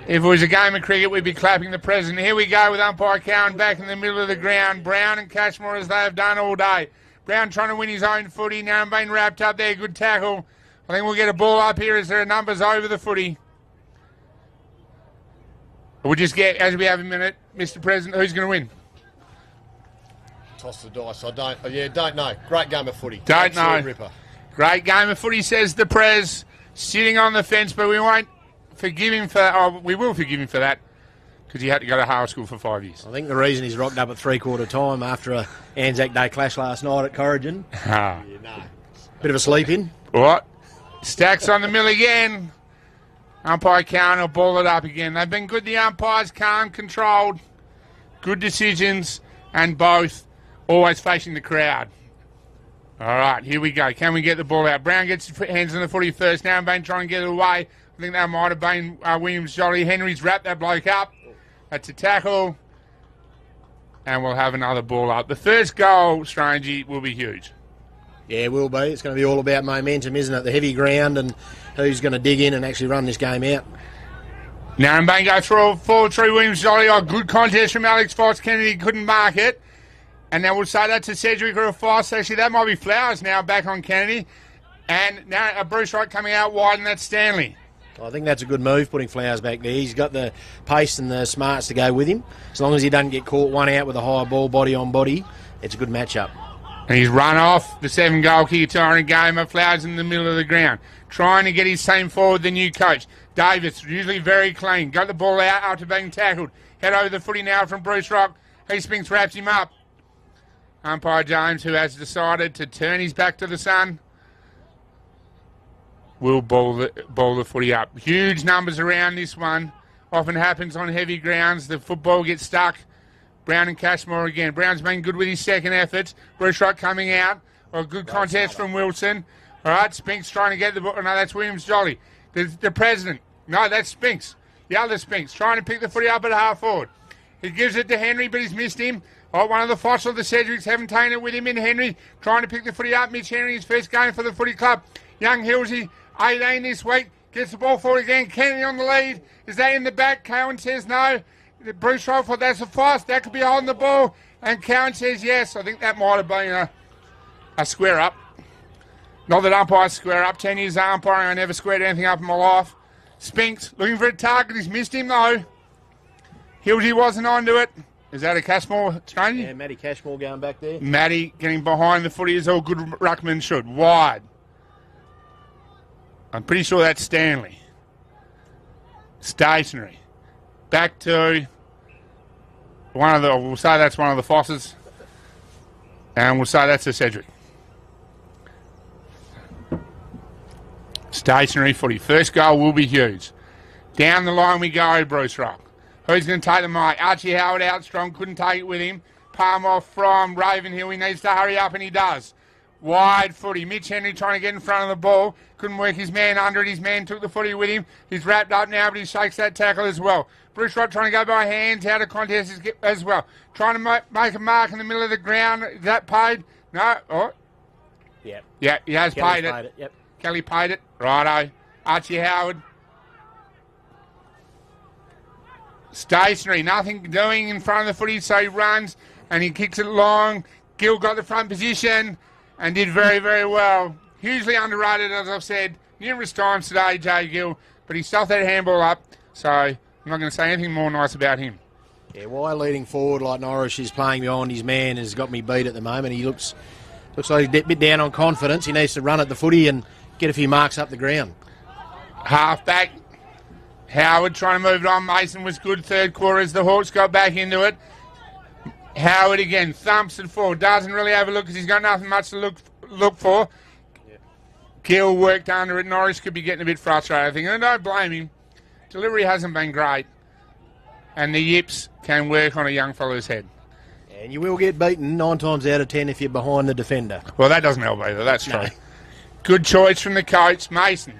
If it was a game of cricket, we'd be clapping the president. Here we go with umpire Cowan back in the middle of the ground. Brown and Cashmore as they have done all day. Brown trying to win his own footy. Narembeen wrapped up there. Good tackle. I think we'll get a ball up here as there are numbers over the footy. We'll just get, as we have a minute, Mr. President, who's going to win? Toss the dice. I don't know. Great game of footy. Don't Absolute know. Ripper. Great game of footy, says the Prez. Sitting on the fence, but we won't forgive him for that. Oh, we will forgive him for that because he had to go to Hale School for 5 years. I think the reason he's rocked up at 3/4 time after a Anzac Day clash last night at Corrigan. Bit of a sleep in. What? Stacks on the mill again. Umpire Cowan will ball it up again. They've been good, the umpires, calm, controlled. Good decisions, and both always facing the crowd. All right, here we go. Can we get the ball out? Brown gets his hands on the footy first. Narembeen trying to get it away. I think that might have been Williams Jolly. Henry's wrapped that bloke up. That's a tackle. And we'll have another ball up. The first goal, Strangey, will be huge. Yeah, it will be. It's going to be all about momentum, isn't it? The heavy ground and who's going to dig in and actually run this game out. Narembeen go forward through Williams Jolly. Oh, good contest from Alex Fox. Kennedy couldn't mark it. And now we'll say that to Cedric or a Foss. Actually, that might be Flowers now back on Kennedy. And now Bruce Wright coming out wide, and that's Stanley. I think that's a good move, putting Flowers back there. He's got the pace and the smarts to go with him. As long as he doesn't get caught one out with a high ball, body on body, it's a good matchup. And he's run off the 7-goal kicker tyrant gamer. Flowers in the middle of the ground. Trying to get his team forward, the new coach. Davis, usually very clean. Got the ball out after being tackled. Head over the footy now from Bruce Rock. He spins, wraps him up. Umpire James, who has decided to turn his back to the sun, will bowl the footy up. Huge numbers around this one. Often happens on heavy grounds. The football gets stuck. Brown and Cashmore again. Brown's been good with his second efforts. Bruce Rock coming out. A good contest from Wilson. All right, Spinks trying to get the ball. No, that's Williams Jolly. The president. No, that's Spinks. The other Spinks trying to pick the footy up at half forward. He gives it to Henry, but he's missed him. Oh, one of the Fossils, the Cedrics haven't taken it with him in Henry. Trying to pick the footy up. Mitch Henry, his first game for the footy club. Young Hillsey, 18 this week. Gets the ball forward again. Kennedy on the lead. Is that in the back? Cowan says no. Bruce Rock thought that's a Foss. That could be holding the ball. And Cowan says yes. I think that might have been a square up. Not that umpires square up. 10 years umpiring, I never squared anything up in my life. Spinks looking for a target. He's missed him though. Hillsey wasn't onto it. Is that a Cashmore stranger? Yeah, Matty Cashmore going back there. Matty getting behind the footy as all good ruckmen should. Wide. I'm pretty sure that's Stanley. Stationary. Back to we'll say that's one of the Fosses. And we'll say that's a Cedric. Stationary footy. First goal will be huge. Down the line we go, Bruce Rock. Who's going to take the mic? Archie Howard out strong, couldn't take it with him. Palm off from Ravenhill. He needs to hurry up, and he does. Wide footy. Mitch Henry trying to get in front of the ball. Couldn't work his man under it. His man took the footy with him. He's wrapped up now, but he shakes that tackle as well. Bruce Rock trying to go by hands out of contest as well. Trying to make a mark in the middle of the ground. Is that paid? No? Oh. Yeah. Yeah, he has paid it. Yep. Kelly paid it. Righto. Archie Howard. Stationary, nothing doing in front of the footy, so he runs and he kicks it long. Gill got the front position and did very, very well. Hugely underrated, as I've said numerous times today, Jay Gill, but he stuffed that handball up, so I'm not going to say anything more nice about him. Yeah, why leading forward like Norris is playing behind his man has got me beat at the moment. He looks like he's a bit down on confidence. He needs to run at the footy and get a few marks up the ground. Half back. Howard trying to move it on. Mason was good third quarter as the Hawks got back into it. Howard again, thumps it forward. Doesn't really have a look because he's got nothing much to look for. Yeah. Gill worked under it. Norris could be getting a bit frustrated, I think. And I don't blame him. Delivery hasn't been great. And the yips can work on a young fella's head. And you will get beaten 9 times out of 10 if you're behind the defender. Well, that doesn't help either. That's true. No. Good choice from the coach, Mason.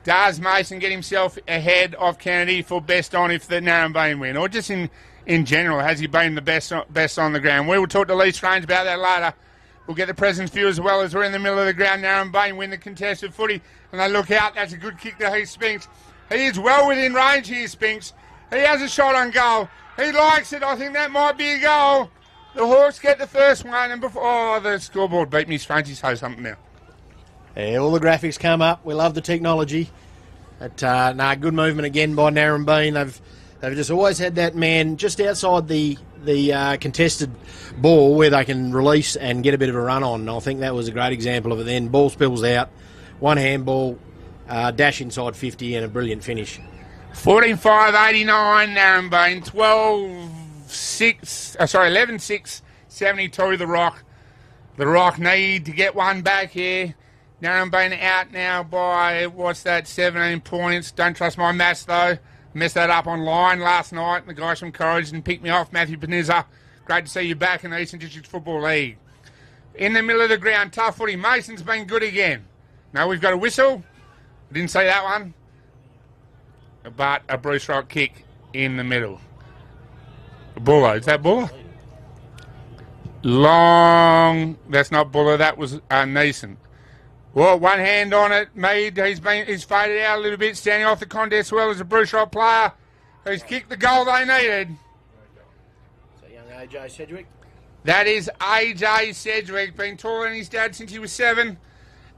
Does Mason get himself ahead of Kennedy for best on if the Narembeen win? Or just in general, has he been the best on the ground? We will talk to Lee Strange about that later. We'll get the President's view as well as we're in the middle of the ground. Narembeen win the contested footy. And they look out. That's a good kick to Heath Spinks. He is well within range here, Spinks. He has a shot on goal. He likes it. I think that might be a goal. The Hawks get the first one. And before... Oh, the scoreboard beat me. Strange, say something now. Yeah, all the graphics come up. We love the technology. But, good movement again by Narembeen. They've just always had that man just outside the contested ball where they can release and get a bit of a run on. And I think that was a great example of it then. Ball spills out, one handball, dash inside 50 and a brilliant finish. 14-5-89 Narembeen, 11-6, 72 the Rock. The Rock need to get one back here. Narembeen out now by, 17 points. Don't trust my maths, though. Messed that up online last night. The guys from Courage and picked me off, Matthew Panizza. Great to see you back in the Eastern District Football League. In the middle of the ground, tough footy. Mason's been good again. Now we've got a whistle. I didn't say that one. But a Bruce Rock kick in the middle. Buller. Is that Buller? Long. That's not Buller. That was Neeson. Well, one hand on it. Mead, he's faded out a little bit, standing off the contest well as a Bruce Rock player who's kicked the goal they needed. So young AJ Sedgwick. That is AJ Sedgwick, been taller than his dad since he was 7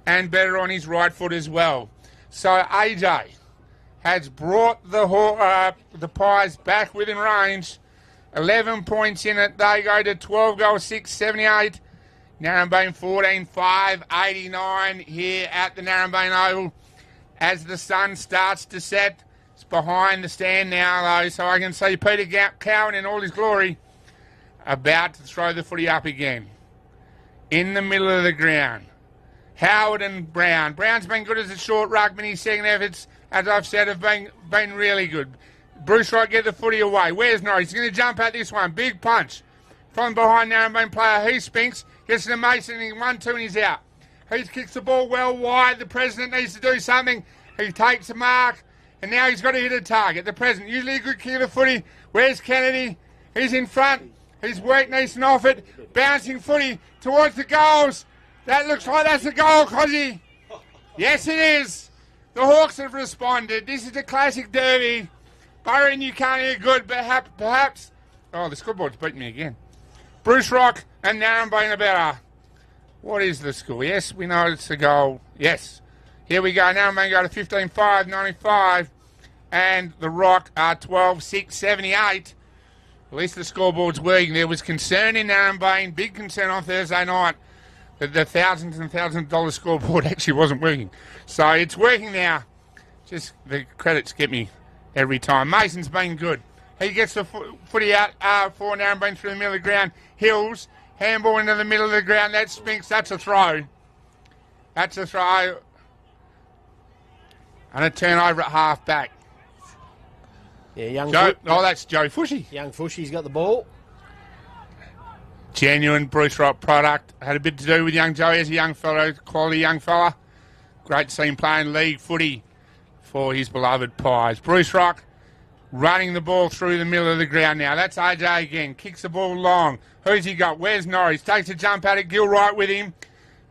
and better on his right foot as well. So AJ has brought the Pies back within range. 11 points in it. They go to 12 goals, 6, 78. Narembeen 14-5, 89 here at the Narembeen Oval. As the sun starts to set, it's behind the stand now, though, so I can see Peter Cowan in all his glory about to throw the footy up again. In the middle of the ground, Howard and Brown. Brown's been good as a short ruckman. His second efforts, as I've said, have been really good. Bruce Wright get the footy away. Where's Norris? He's going to jump at this one. Big punch from behind Narembeen player Heath Spinks. Gets to Mason in 1-2 and he's out. Heath kicks the ball well wide. The President needs to do something. He takes a mark and now he's got to hit a target. The President, usually a good kick of the footy. Where's Kennedy? He's in front. He's worked Neeson off it. Bouncing footy towards the goals. That looks like that's a goal, Cozzy. Yes, it is. The Hawks have responded. This is a classic derby. Byron, you can't hear good, but perhaps... Oh, the scoreboard's beating me again. Bruce Rock and Narembeen are better. What is the score? Yes, we know it's a goal. Yes. Here we go. Narembeen go to 15-5, 95. And the Rock are 12-6, 78. At least the scoreboard's working. There was concern in Narembeen, big concern on Thursday night, that the thousands and thousands of dollar scoreboard actually wasn't working. So it's working now. Just the credits get me every time. Mason's been good. He gets the footy out for Narembeen through the middle of the ground. Hills, handball into the middle of the ground. That Spinks, that's a throw. That's a throw. And a turnover at half back. Yeah, that's Joe Fushy. Young Fushy's got the ball. Genuine Bruce Rock product. Had a bit to do with young Joey as a young fellow, quality young fella. Great to see him playing league footy for his beloved Pies. Bruce Rock running the ball through the middle of the ground now. That's AJ again. Kicks the ball long. Who's he got? Where's Norris? Takes a jump at it. Gilwright with him.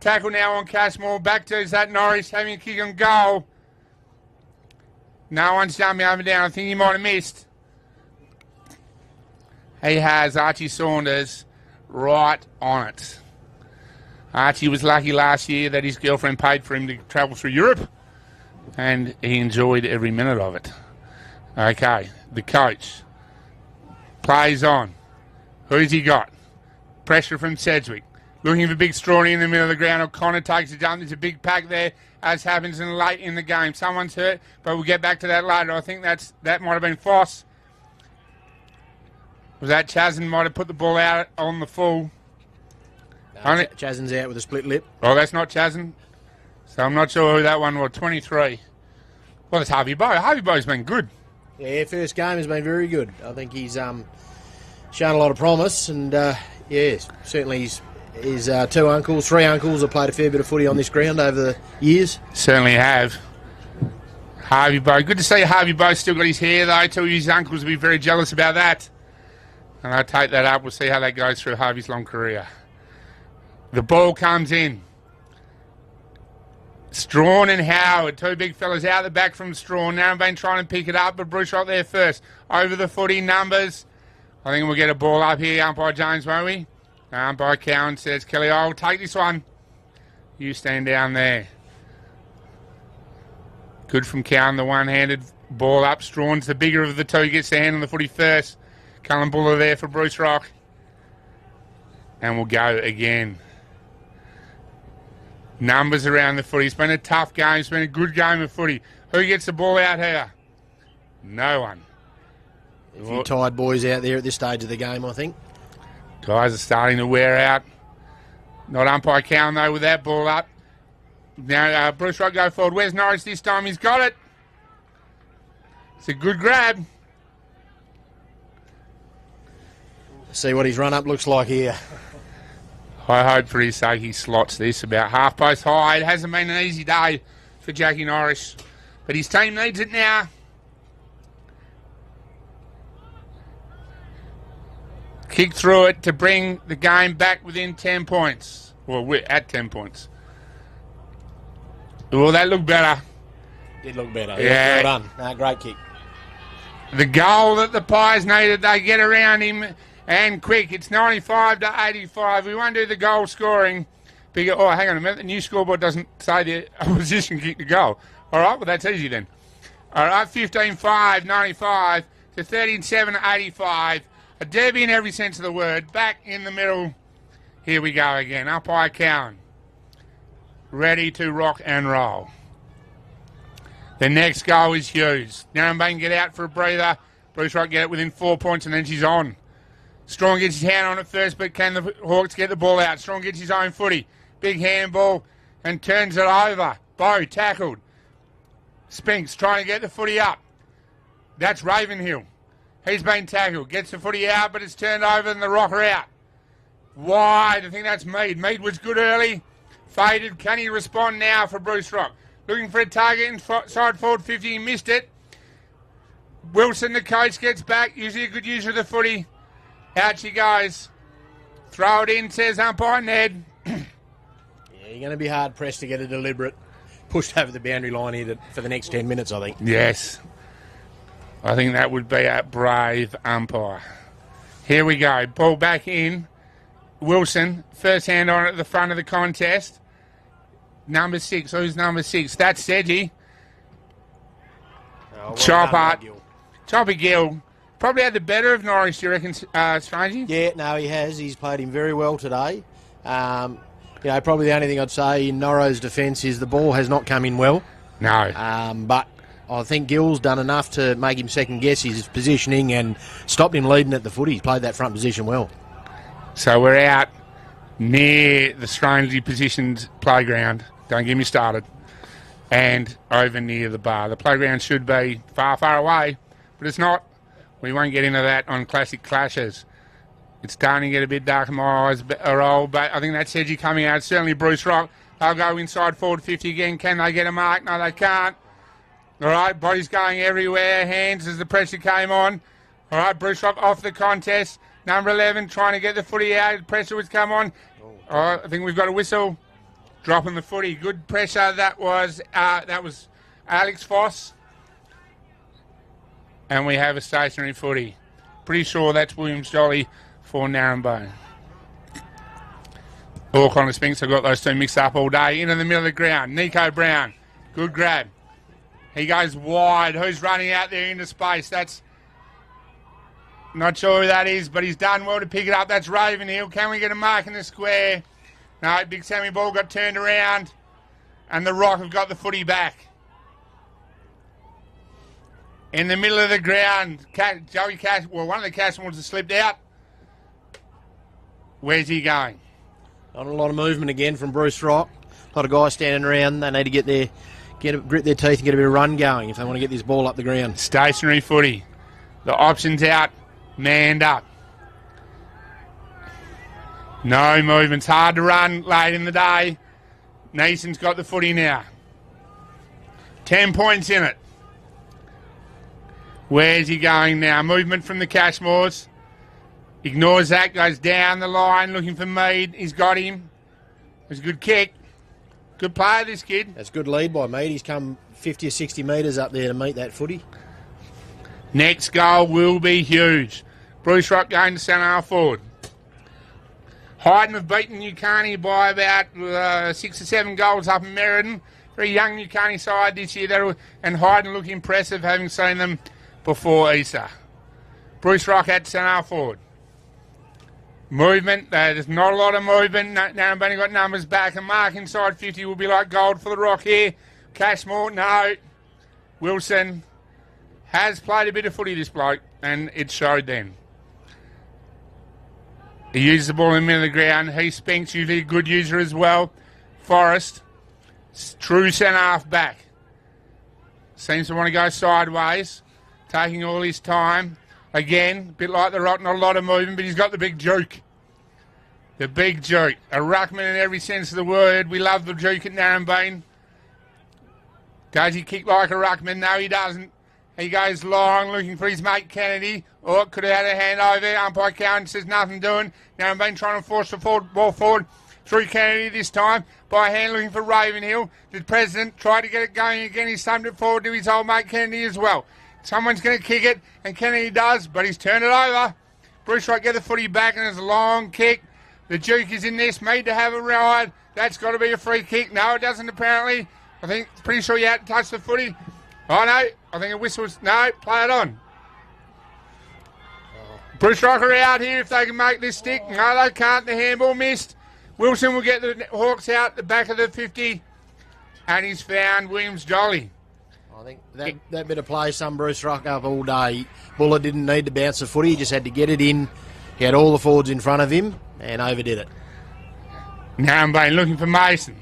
Tackle now on Cashmore. Back to that Norris having a kick and goal. No one's jumping up and down. I think he might have missed. He has Archie Saunders right on it. Archie was lucky last year that his girlfriend paid for him to travel through Europe, and he enjoyed every minute of it. Okay, the coach plays on. Who's he got? Pressure from Sedgwick. Looking for big Strawny in the middle of the ground. O'Connor takes a jump. There's a big pack there, as happens late in the game. Someone's hurt, but we'll get back to that later. I think that might have been Foss. Was that Chazen might have put the ball out on the full? Chazen's out with a split lip. Oh, that's not Chazen. So I'm not sure who that one was. 23. Well, it's Harvey Bowe. Harvey Bowe's been good. Yeah, first game has been very good. I think he's shown a lot of promise, and certainly his three uncles have played a fair bit of footy on this ground over the years. Certainly have. Harvey Bow. Good to see Harvey Bow still got his hair, though. Two of his uncles will be very jealous about that. And I'll take that up. We'll see how that goes through Harvey's long career. The ball comes in. Strawn and Howard, two big fellas out the back from Strawn. Narembeen trying to pick it up, but Bruce Rock there first. Over the footy, numbers. I think we'll get a ball up here, umpire James, won't we? Umpire Cowan says, Kelly, I'll take this one. You stand down there. Good from Cowan, the one-handed ball up. Strawn's the bigger of the two, gets the hand on the footy first. Cullen Buller there for Bruce Rock. And we'll go again. Numbers around the footy. It's been a tough game. It's been a good game of footy. Who gets the ball out here? No one. A few tired boys out there at this stage of the game, I think. Guys are starting to wear out. Not umpire Cowan, though, with that ball up. Now, Bruce Rock go forward. Where's Norris this time? He's got it. It's a good grab. See what his run-up looks like here. I hope for his sake he slots this about half post high. It hasn't been an easy day for Jackie Norris, but his team needs it now. Kick through it to bring the game back within 10 points. Well, we're at 10 points. Will that look better? Did look better. Yeah. Well done. Great kick. The goal that the Pies needed, they get around him and quick. It's 95 to 85. We won't do the goal scoring. Oh, hang on a minute. The new scoreboard doesn't say the opposition kicked the goal. All right, well, that's easy then. All right, 15-5, 95 to 13-7, 85. A derby in every sense of the word. Back in the middle. Here we go again. Umpire Cowan. Ready to rock and roll. The next goal is Hughes. Narembeen get out for a breather. Bruce Rock get it within 4 points and then she's on. Strong gets his hand on it first, but can the Hawks get the ball out? Strong gets his own footy. Big handball and turns it over. Bow tackled. Spinks trying to get the footy up. That's Ravenhill. He's been tackled. Gets the footy out, but it's turned over and the rocker out. Wide. I think that's Mead. Mead was good early. Faded. Can he respond now for Bruce Rock? Looking for a target inside forward 50. He missed it. Wilson, the coach, gets back. Usually a good user of the footy. Out she goes. Throw it in, says umpire Ned. Yeah, you're going to be hard pressed to get a deliberate pushed over the boundary line here for the next 10 minutes, I think. Yes. I think that would be a brave umpire. Here we go. Ball back in. Wilson, first hand on it at the front of the contest. Number 6. Who's number 6? That's Sedgy. Oh, well Chopper. Chopper Gill. Probably had the better of Norris, do you reckon, Strangey? Yeah, no, he has. He's played him very well today. Probably the only thing I'd say in Norro's defence is the ball has not come in well. No. But I think Gill's done enough to make him second-guess his positioning and stopped him leading at the footy. He's played that front position well. So we're out near the strangely positioned playground. Don't get me started. And over near the bar. The playground should be far, far away, but it's not. We won't get into that on Classic Clashes. It's starting to get a bit dark. My eyes are old, but I think that's Edgy coming out. Certainly Bruce Rock. They'll go inside forward 50 again. Can they get a mark? No, they can't. All right, bodies going everywhere. Hands as the pressure came on. All right, Bruce Rock off the contest. Number 11 trying to get the footy out. Pressure was come on. I think we've got a whistle. Dropping the footy. Good pressure. That was Alex Foss. And we have a stationary footy. Pretty sure that's Williams Jolly for Narembeen. All Connor Spinks have got those two mixed up all day. Into the middle of the ground. Nico Brown. Good grab. He goes wide. Who's running out there into space? That's not sure who that is, but he's done well to pick it up. That's Ravenhill. Can we get a mark in the square? No, Big Sammy Ball got turned around. And the Rock have got the footy back. In the middle of the ground, Joey Cash, well, one of the Cashmores has slipped out. Where's he going? Not a lot of movement again from Bruce Rock. A lot of guys standing around. They need to get grit their teeth and get a bit of run going if they want to get this ball up the ground. Stationary footy. The options out, manned up. No movements. Hard to run late in the day. Neeson's got the footy now. 10 points in it. Where's he going now? Movement from the Cashmores. Ignores that, goes down the line looking for Mead. He's got him. It was a good kick. Good player, this kid. That's a good lead by Mead. He's come 50 or 60 metres up there to meet that footy. Next goal will be huge. Bruce Rock going to centre half forward. Hyden have beaten Newcarney by about 6 or 7 goals up in Meriden. Very young Newcarney side this year. And Hyden look impressive, having seen them before Easter. Bruce Rock at centre half forward. Movement. There's not a lot of movement. Narembeen got numbers back. A mark inside 50 will be like gold for the Rock here. Cashmore, no. Wilson has played a bit of footy, this bloke, and it showed then. He used the ball in the middle of the ground. He Spinks, usually a good user as well. Forrest, true centre half back. Seems to want to go sideways, taking all his time. Again, a bit like the Rock, not a lot of movement, but he's got the big juke. The big juke. A ruckman in every sense of the word. We love the juke at Narembeen. Does he kick like a ruckman? No, he doesn't. He goes long, looking for his mate Kennedy. Oh, could have had a hand over. Umpire Cowan says nothing doing. Narembeen trying to force the ball forward through Kennedy this time. By hand looking for Ravenhill. The President tried to get it going again. He's thumped it forward to his old mate Kennedy as well. Someone's going to kick it, and Kennedy does, but he's turned it over. Bruce Wright get the footy back, and there's a long kick. The Duke is in this, made to have a ride. That's got to be a free kick. No, it doesn't apparently. I think, pretty sure you had to touch the footy. Oh, no, I think a whistle was... No, play it on. Bruce Rocker out here if they can make this stick. No, they can't. The handball missed. Wilson will get the Hawks out the back of the 50, and he's found Williams Jolly. I think that bit of play summed Bruce Rock up all day. Buller didn't need to bounce the footy. He just had to get it in. He had all the forwards in front of him and overdid it. Narembeen looking for Mason.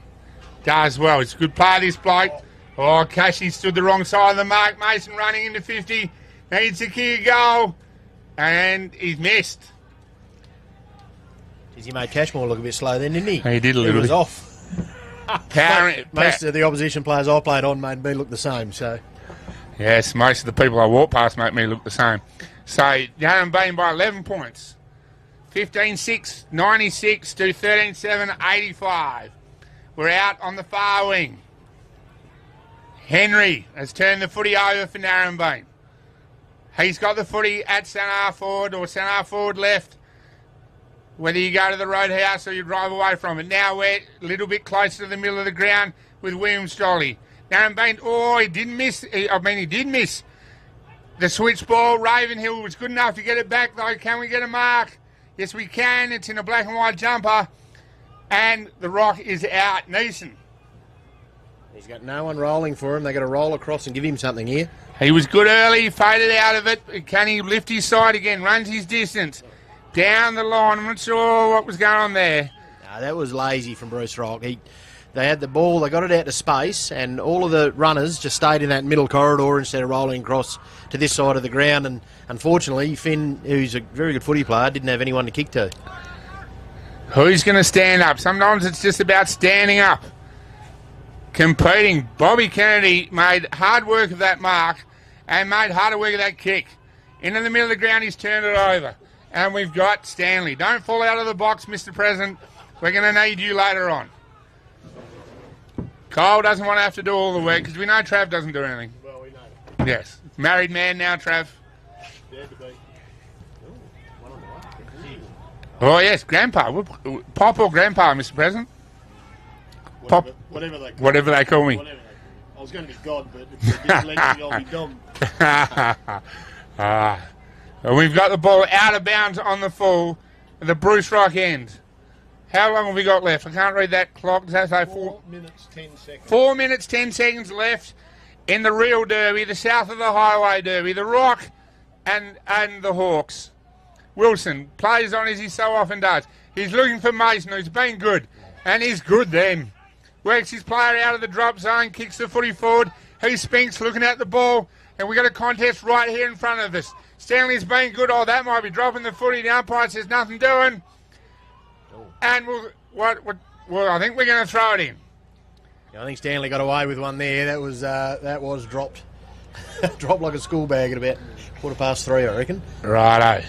Does well. It's a good play, this bloke. Oh, Cashy stood the wrong side of the mark. Mason running into 50. Needs to kick a goal. And he's missed. He made Cashmore look a bit slow then, didn't he? He did a little bit. He was off. Most of the opposition players I played on made me look the same. So, yes, most of the people I walk past make me look the same. So, Narembeen by 11 points. 15-6, 96 to 13-7, 85. We're out on the far wing. Henry has turned the footy over for Narembeen. He's got the footy at centre half forward or centre half forward left. Whether you go to the roadhouse or you drive away from it. Now we're a little bit closer to the middle of the ground with Williams Jolly. Narembeen, he didn't miss. He did miss the switch ball. Ravenhill was good enough to get it back, though. Can we get a mark? Yes, we can. It's in a black and white jumper. And the Rock is out. Neeson. He's got no one rolling for him. They've got to roll across and give him something here. He was good early, faded out of it. Can he lift his side again? Runs his distance. Down the line. I'm not sure what was going on there. No, that was lazy from Bruce Rock. They had the ball, they got it out to space, and all of the runners just stayed in that middle corridor instead of rolling across to this side of the ground. And unfortunately, Finn, who's a very good footy player, didn't have anyone to kick to. Who's going to stand up? Sometimes it's just about standing up. Competing. Bobby Kennedy made hard work of that mark and made harder work of that kick. Into the middle of the ground, he's turned it over. And we've got Stanley. Don't fall out of the box, Mr. President. We're going to need you later on. Kyle doesn't want to have to do all the work because we know Trav doesn't do anything. Well, we know. Yes. Married man now, Trav. Dared to be. Oh, yes, Grandpa. Pop or Grandpa, Mr. President? Pop. Whatever they call me. Whatever they call me. I was going to be God, but if it's a big legacy, I'll be Dom. We've got the ball out of bounds on the full, the Bruce Rock end. How long have we got left? I can't read that clock. Does that say 4 minutes, 10 seconds. 4 minutes, 10 seconds left in the real derby, the south of the highway derby, the Rock and the Hawks. Wilson plays on as he so often does. He's looking for Mason, who's been good, and he's good then. works his player out of the drop zone, kicks the footy forward. He's Spinks looking at the ball, and we've got a contest right here in front of us. Stanley's been good. Oh, that might be dropping the footy. The umpire says nothing doing. And well, I think we're going to throw it in. I think Stanley got away with one there. That was dropped. Dropped like a school bag at about 3:15, I reckon. Righto.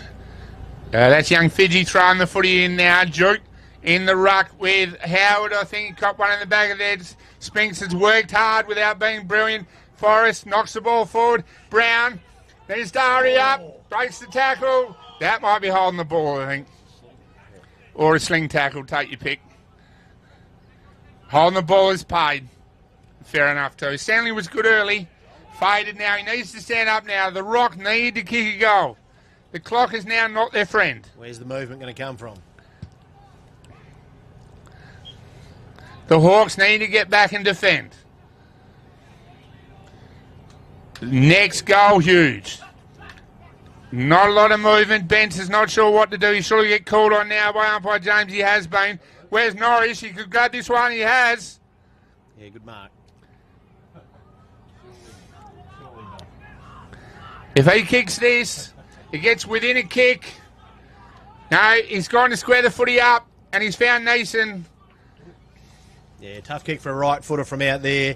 That's young Fidji throwing the footy in now. Duke in the ruck with Howard. I think he caught one in the back of the head. Spinks has worked hard without being brilliant. Forrest knocks the ball forward. Brown needs to hurry up. Breaks the tackle. That might be holding the ball, I think. Or a sling tackle. Take your pick. Holding the ball is paid. Fair enough too. Stanley was good early. Faded now. He needs to stand up now. The Rock need to kick a goal. The clock is now not their friend. Where's the movement going to come from? The Hawks need to get back and defend. Next goal, huge. Not a lot of movement. Bence is not sure what to do. He's sure to get called on now by umpire James. He has been. Where's Norris? He could grab this one. He has. Yeah, good mark. If he kicks this, he gets within a kick. No, he's gone to square the footy up, and he's found Neeson. Yeah, tough kick for a right footer from out there.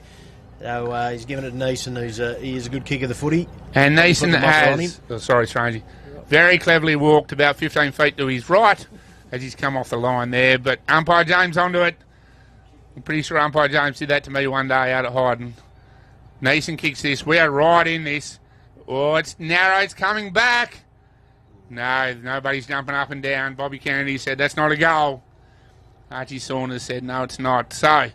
So he's given it to Neeson, he is a good kick of the footy. And Neeson has, Strangey, very cleverly walked about 15 feet to his right as he's come off the line there. But umpire James onto it. I'm pretty sure umpire James did that to me one day out at Hyden. Neeson kicks this. We are right in this. Oh, it's narrow. It's coming back. No, nobody's jumping up and down. Bobby Kennedy said that's not a goal. Archie Saunders said no, it's not. So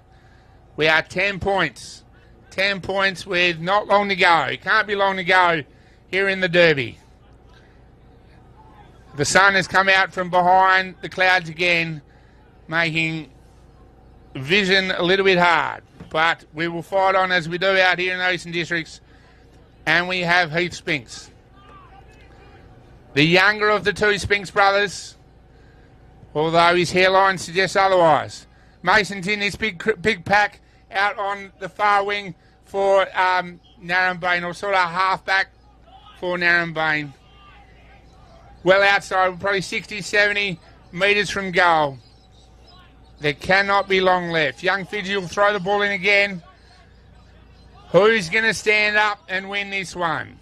we are 10 points. 10 points with not long to go. It can't be long to go here in the Derby. The sun has come out from behind the clouds again, making vision a little bit hard. But we will fight on as we do out here in the Eastern Districts. And we have Heath Spinks, the younger of the two Spinks brothers, although his hairline suggests otherwise. Mason's in this big pack out on the far wing for Narembeen, or sort of half-back for Narembeen. Well outside, probably 60, 70 metres from goal. There cannot be long left. Young Fidji will throw the ball in again. Who's going to stand up and win this one?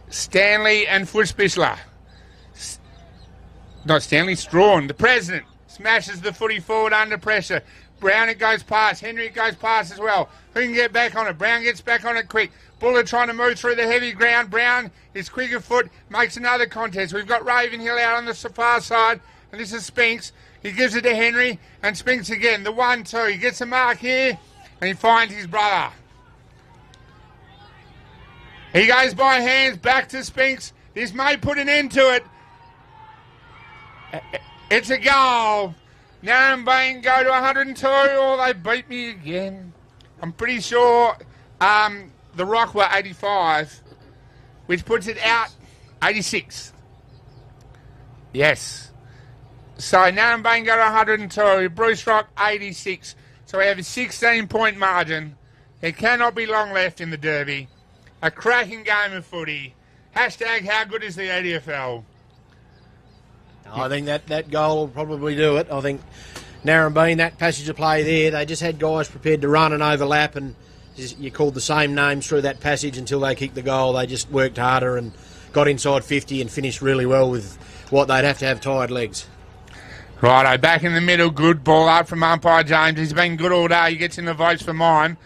Stanley and Futzbichler. Not Stanley, Strawn. The president smashes the footy forward under pressure. Brown, it goes past. Henry, it goes past as well. Who can get back on it? Brown gets back on it quick. Buller trying to move through the heavy ground. Brown is quick of foot, makes another contest. We've got Ravenhill out on the far side, and this is Spinks. He gives it to Henry, and Spinks again. The 1-2. He gets a mark here, and he finds his brother. He goes by hands back to Spinks. This may put an end to it. It's a goal. Narembeen go to 102. Oh, they beat me again. I'm pretty sure the Rock were 85, which puts it out 86. Yes. So Narembeen go to 102. Bruce Rock 86. So we have a 16-point margin. There cannot be long left in the Derby. A cracking game of footy. Hashtag how good is the ADFL? I think that goal will probably do it. I think Narembeen, that passage of play there, they just had guys prepared to run and overlap, and you called the same names through that passage until they kicked the goal. They just worked harder and got inside 50 and finished really well with what they'd have to have tired legs. Righto, back in the middle, good ball up from umpire James. He's been good all day. He gets in the votes for mine.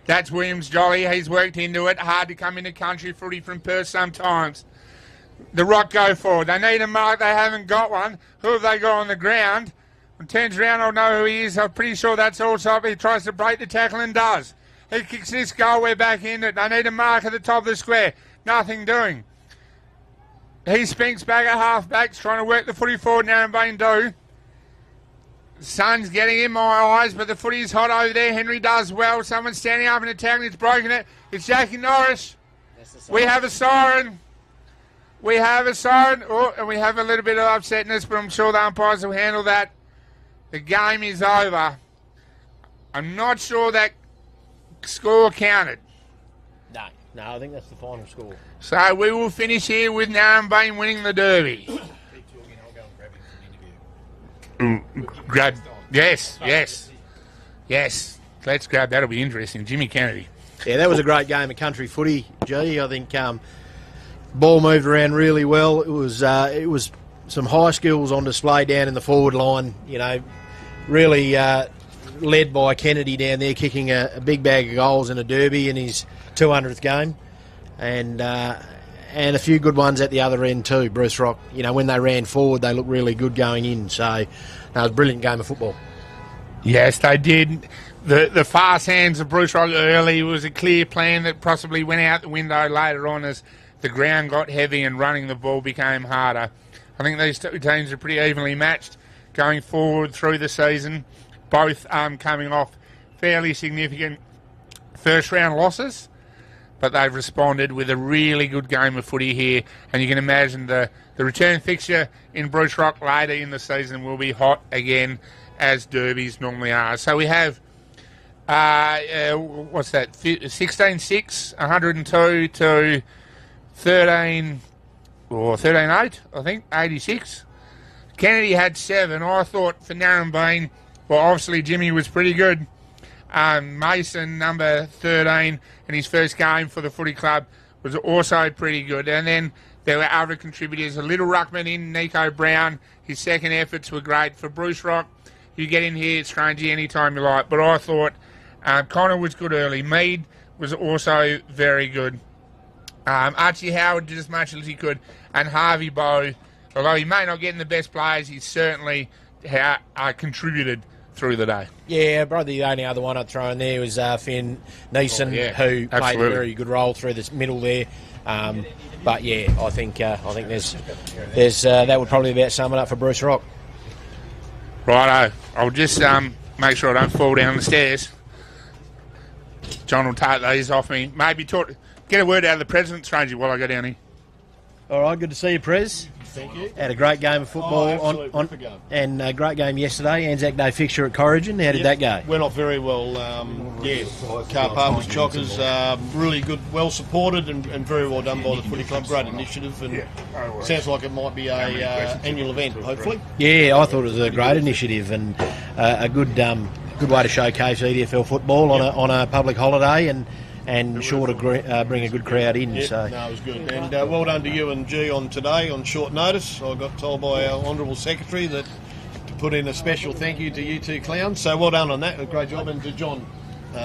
That's Williams Jolly. He's worked into it. Hard to come into country footy from Perth sometimes. The Rock go forward. They need a mark. They haven't got one. Who have they got on the ground? When turns around, I'll know who he is. I'm pretty sure that's also. He tries to break the tackle and does. He kicks this goal. We're back in it. They need a mark at the top of the square. Nothing doing. He Spinks back at half-backs, trying to work the footy forward. Narembeen do. The sun's getting in my eyes, but the footy is hot over there. Henry does well. Someone's standing up and attacking. It's broken it. It's Jackie Norris. We have a siren. We have a siren. Oh, and we have a little bit of upsetness, but I'm sure the umpires will handle that. The game is over. I'm not sure that score counted. No, I think that's the final score. So we will finish here with Narembeen winning the Derby. Grab. Yes. Let's grab. That'll be interesting. Jimmy Kennedy. Yeah, that was a great game of country footy, G. I think ball moved around really well. It was some high skills on display down in the forward line. You know, really led by Kennedy down there, kicking a big bag of goals in a derby in his 200th game, and a few good ones at the other end too. Bruce Rock, you know, when they ran forward, they looked really good going in. So it was a brilliant game of football. Yes, they did. The fast hands of Bruce Rock early was a clear plan that possibly went out the window later on as the ground got heavy and running the ball became harder. I think these two teams are pretty evenly matched going forward through the season, both coming off fairly significant first-round losses, but they've responded with a really good game of footy here, and you can imagine the return fixture in Bruce Rock later in the season will be hot again, as derbies normally are. So we have, what's that, 16-6, 102 to 13, or 13-8, I think, 86. Kennedy had 7. I thought for Narembeen, well, obviously Jimmy was pretty good. Mason, number 13, in his first game for the footy club, was also pretty good. And then there were other contributors. A little ruckman in, Nico Brown. His second efforts were great. For Bruce Rock, you get in here, Strangey, anytime you like. But I thought Connor was good early. Mead was also very good. Archie Howard did as much as he could. And Harvey Bowe, although he may not get in the best players, he certainly contributed through the day. Yeah, probably the only other one I'd throw in there was Finn Neeson, who played a very good role through the middle there. But yeah, I think there's that would probably about sum it up for Bruce Rock. Righto, I'll just make sure I don't fall down the stairs. John will take these off me. Maybe get a word out of the president, Strangey, while I go down here. All right, good to see you, Prez. Thank you. Had a great game of football and a great game yesterday. Anzac Day fixture at Corrigan. How did that go? Went off very well. Car Park was chockers. Really good, well supported, and very well done by the footy club. Great initiative, and sounds like it might be a annual event, hopefully. Yeah, I thought it was a great initiative and a good way to showcase EDFL football on a public holiday and sure to bring a good crowd in. Yep, So no, it was good. And well done to you and G on today on short notice. I got told by our Honourable Secretary that to put in a special thank you to you two clowns. So well done on that. A great job. And to John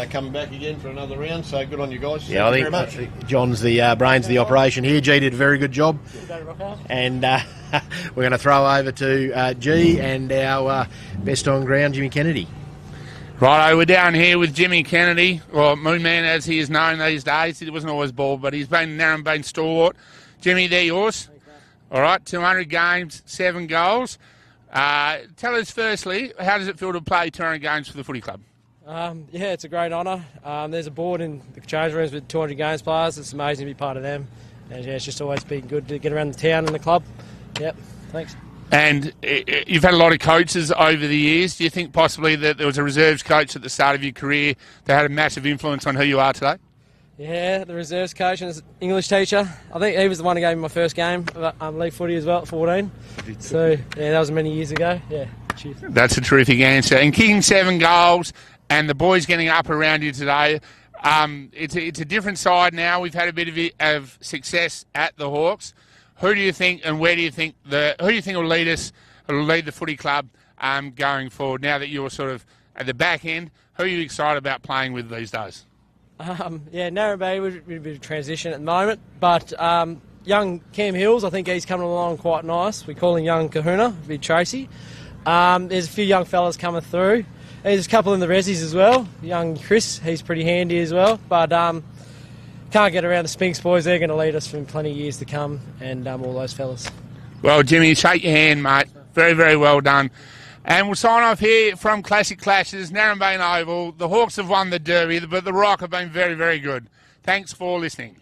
coming back again for another round. So good on you guys. Yeah, I think very much. John's the brains of the operation here. G did a very good job. And we're going to throw over to G and our best on ground, Jimmy Kennedy. Righto, we're down here with Jimmy Kennedy, or Moonman as he is known these days. He wasn't always bald, but he's been Narembeen stalwart. Jimmy, they're yours. Thanks, all right, 200 games, 7 goals. Tell us firstly, how does it feel to play 200 games for the footy club? Yeah, it's a great honour. There's a board in the change rooms with 200 games players. It's amazing to be part of them. And yeah, it's just always been good to get around the town and the club. Yep, thanks. And you've had a lot of coaches over the years. Do you think possibly that there was a reserves coach at the start of your career that had a massive influence on who you are today? Yeah, the reserves coach and his English teacher. I think he was the one who gave me my first game of league footy as well at 14. So, yeah, that was many years ago. Yeah, cheers. That's a terrific answer. And kicking 7 goals and the boys getting up around you today, it's a different side now. We've had a bit of success at the Hawks. Who do you think and where do you think will lead the footy club going forward now that you're sort of at the back end? Who are you excited about playing with these days? Yeah, Narembeen would be a bit of transition at the moment, but young Cam Hills, I think he's coming along quite nice. We call him young Kahuna, big Tracy. There's a few young fellas coming through. There's a couple in the Resies as well. Young Chris, he's pretty handy as well, but can't get around the Spinks boys. They're going to lead us for plenty of years to come, and all those fellas. Well, Jimmy, shake your hand, mate. Very, very well done. And we'll sign off here from Classic Clashes, Narembeen Oval. The Hawks have won the Derby, but the Rock have been very, very good. Thanks for listening.